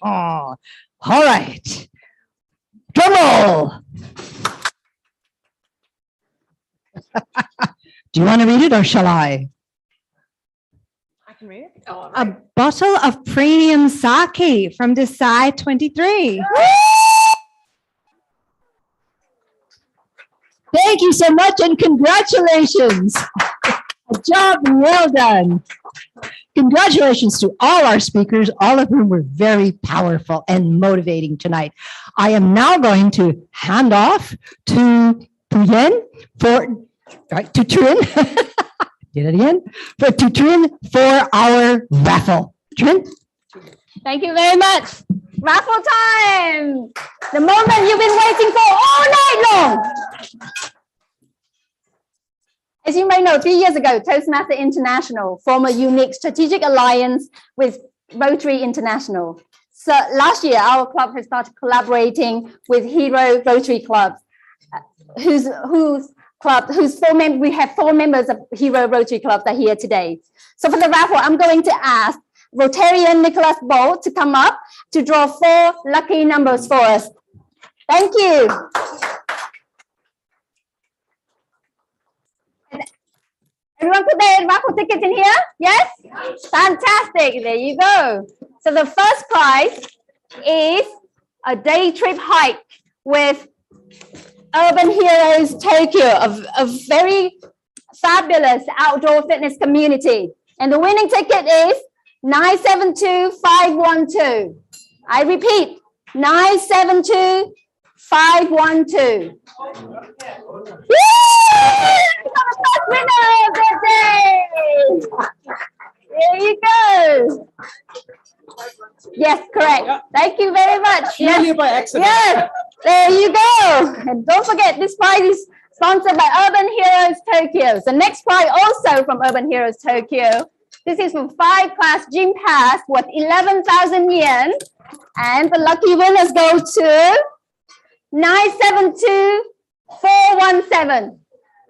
All right, drum roll. Do you want to read it or shall I? A bottle of premium sake from Desai 23. Thank you so much and congratulations. A job well done. Congratulations to all our speakers, all of whom were very powerful and motivating tonight. I am now going to hand off to Puyan to Trin. Did it again? To Trin for our raffle. Trin? Thank you very much. Raffle time. The moment you've been waiting for all night long. As you may know, 3 years ago, Toastmaster International formed a unique strategic alliance with Rotary International. So last year, our club has started collaborating with Hero Rotary Clubs, whose we have 4 members of Hero Rotary Clubs that are here today. So for the raffle, I'm going to ask Rotarian Nicholas Bolt to come up to draw 4 lucky numbers for us. Thank you. Everyone put their raffle tickets in here? Yes? Fantastic. There you go. So the first prize is a day trip hike with Urban Heroes Tokyo, a very fabulous outdoor fitness community. And the winning ticket is 972512. I repeat, 972512. Woo! The first winner of the day. There you go. Yes, correct. Thank you very much. Yes. By accident. Yes. There you go. And don't forget, this prize is sponsored by Urban Heroes Tokyo. The next prize also from Urban Heroes Tokyo. This is from 5-class gym pass worth 11,000 yen. And the lucky winners go to 972417.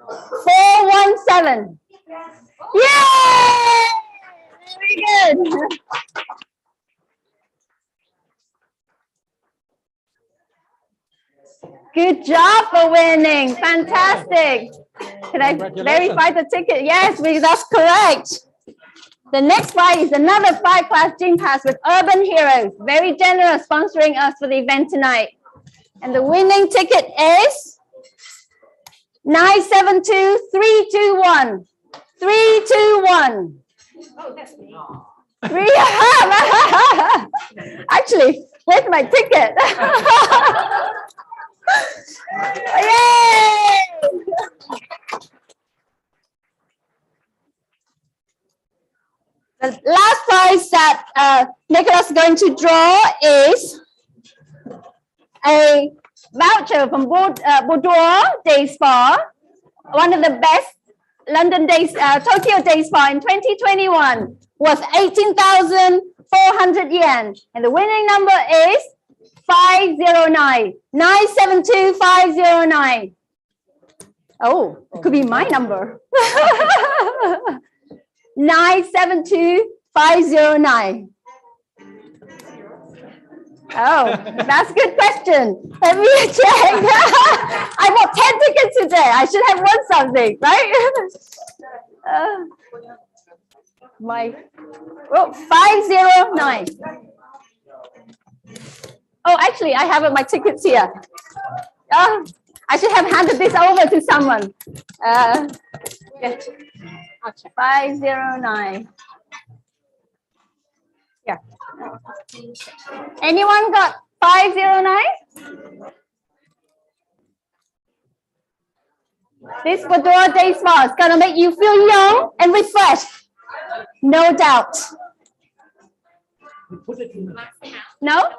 417. Yay! Very good. Good job for winning. Fantastic. Can I verify the ticket? Yes, that's correct. The next prize is another 5-class gym pass with Urban Heroes. Very generous sponsoring us for the event tonight. And the winning ticket is 972321. 321. Oh, that's me. Actually, where's my ticket? Yay! The last prize that Nicholas is going to draw is a voucher from Boudoir Day Spa, one of the best London Days, Tokyo Day Spa in 2021, worth 18,400 yen. And the winning number is 509. 972509. Oh, it could be my number. 972509. Oh, that's a good question. Let me check. I bought 10 tickets today. I should have won something, right? 509. Oh, actually, I have my tickets here. I should have handed this over to someone. Yeah. 509. Yeah. Anyone got 509? This Boudoir Day Spa is gonna make you feel young and refreshed. No doubt. No?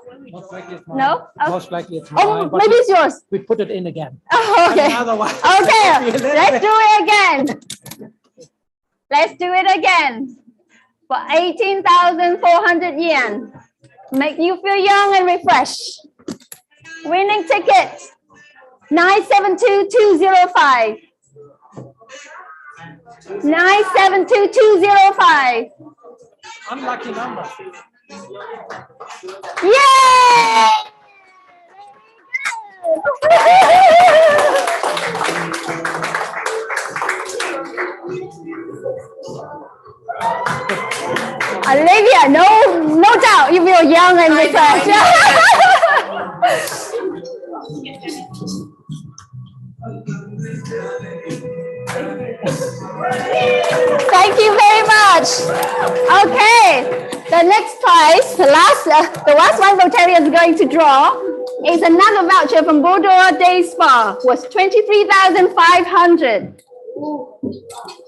No? Most likely it's mine. Oh, maybe it's yours. We put it in again. Oh, okay. Another one. Okay, let's do it again. Let's do it again. For 18,400 yen. Make you feel young and refreshed. Winning ticket, 972205. 972205. Unlucky number. Yay! Olivia, no doubt you feel young and refreshed. Thank you very much. Okay, the next prize, the last one Rotarian is going to draw is another voucher from Boudoir Day Spa, was 23,500.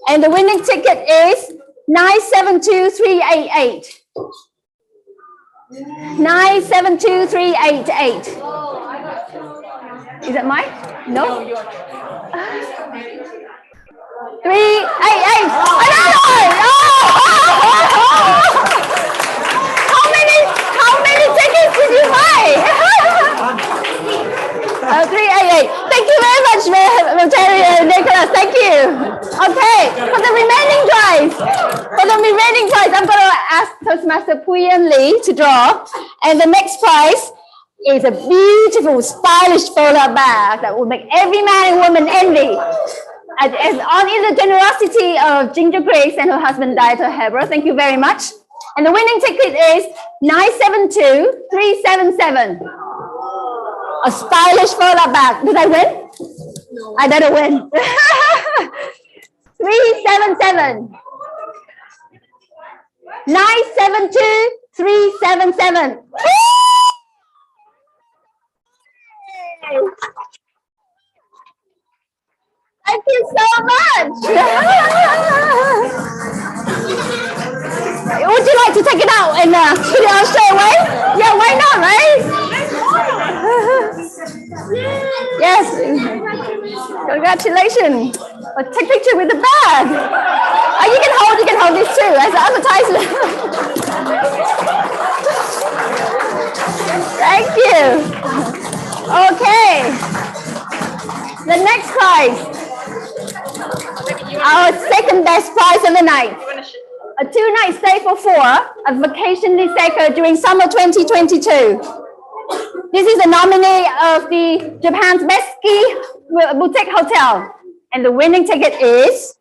And the winning ticket is 972388. 972388. Is it mine? No? 388. Another one! How many tickets did you buy? 388. Thank you very much, Rotarian Nicholas. Thank you. Okay, for the remaining prize, I'm going to ask Toastmaster Puyen Lee to draw. And the next prize is a beautiful, stylish photo bag that will make every man and woman envy. As on in the generosity of Ginger Grace and her husband, Dieter Heber. Thank you very much. And the winning ticket is 972377. A stylish photo bag. Did I win? No. I didn't win. 377. 972377. Thank you so much. Would you like to take it out and put it on straight away? Yeah, why not, right? Yes. Congratulations. Take a picture with the bag. You can hold this too as an advertisement. Thank you. Okay. The next prize. Our second best prize of the night. A 2-night stay for 4 at Vacation Niseko during summer 2022. This is a nominee of the Japan's Best Ski Boutique Hotel. And the winning ticket is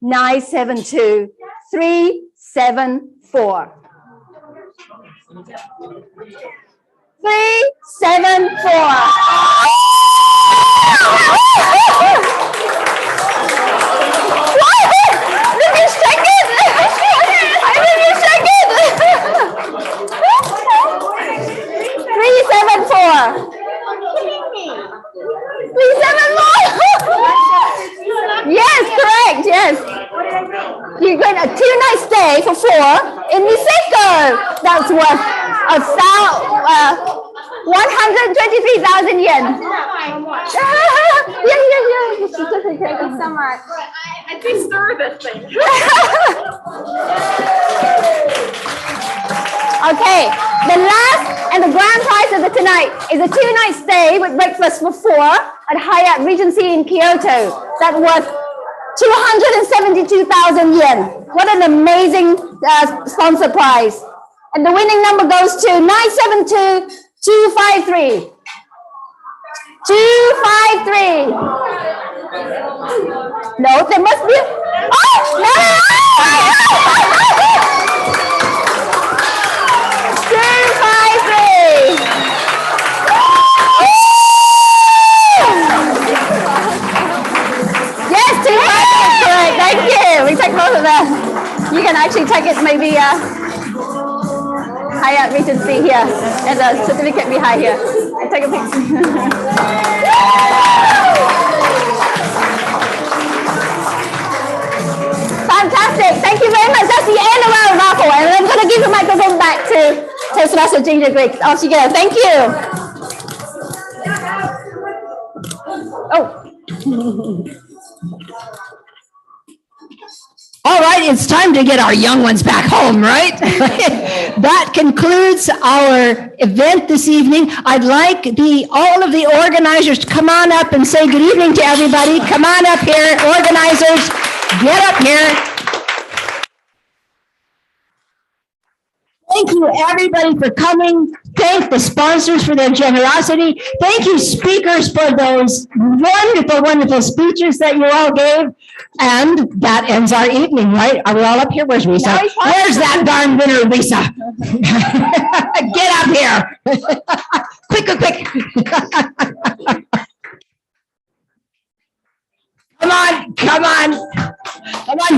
972374. 374. Let me shake it. Let me shake it. 374. 374. Yes, correct. Yes. You get a 2-night stay for 4 in Niseko. That's worth 123,000 yen. Yeah. Thank you so much. I deserve this thing. Okay, the last and the grand prize of the tonight is a 2-night stay with breakfast for 4 at Hyatt Regency in Kyoto. That was 272,000 yen. What an amazing sponsor prize. And the winning number goes to 972253. 253. No, there must be. Oh, no! 253. Yes, 253. Correct. Thank you. We take both of them. You can actually take it maybe Hyatt Regency here, and the certificate behind here. And take a picture. Fantastic. Thank you very much. That's the end of our raffle. And I'm going to give the microphone back to Toastmaster Ginger Griggs. Off you go. Thank you. Oh. All right, it's time to get our young ones back home, right? That concludes our event this evening. I'd like all of the organizers to come on up and say good evening to everybody. Come on up here, organizers, get up here. Thank you, everybody, for coming. Thank the sponsors for their generosity. Thank you, speakers, for those wonderful, wonderful speeches that you all gave. And that ends our evening, right? Are we all up here? Where's Lisa? Where's that darn winner, Lisa? Get up here. Quick. Come on,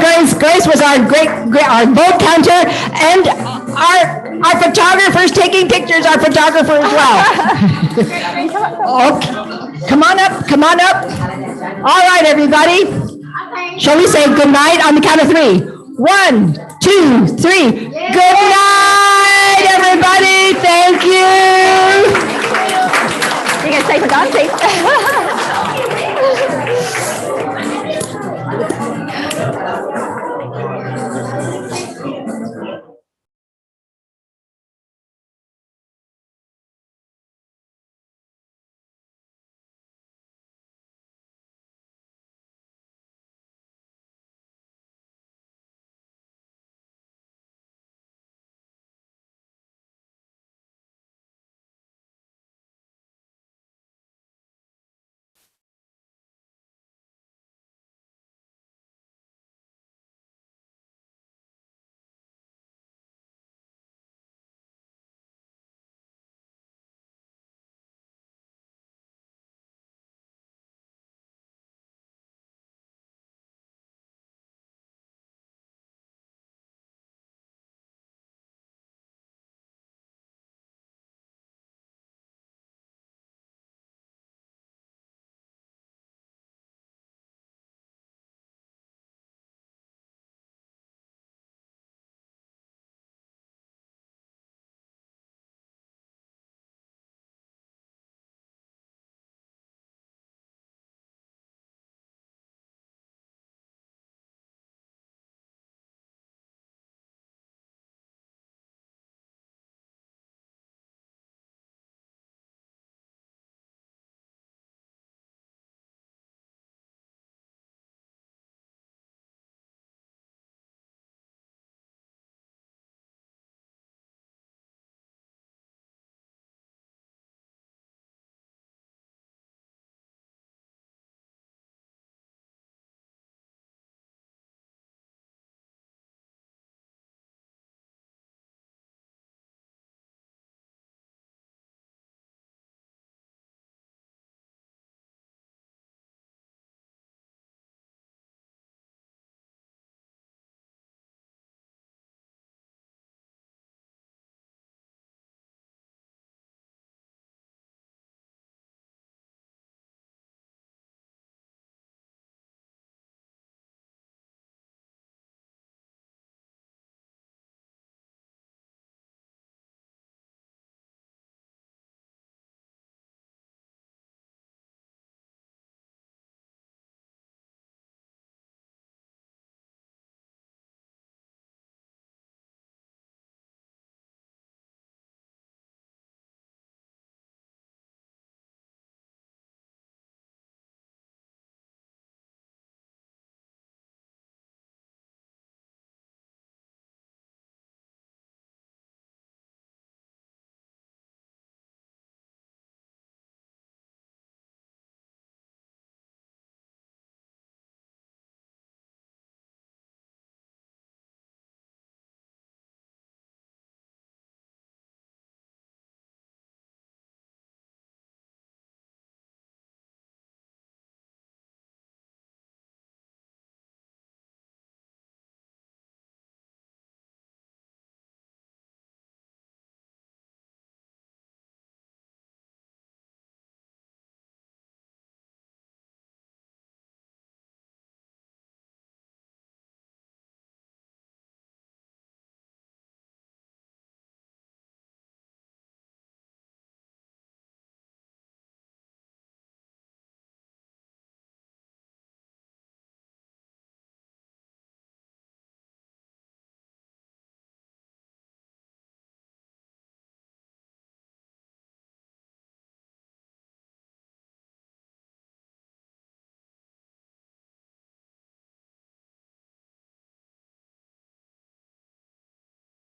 Grace. Grace was our our vote counter, and our photographer's taking pictures, our photographer as well. Okay. Come on up. All right, everybody. Shall we say good night on the count of 3? 1, 2, 3. Good night, everybody. Thank you. You can say for God's sake.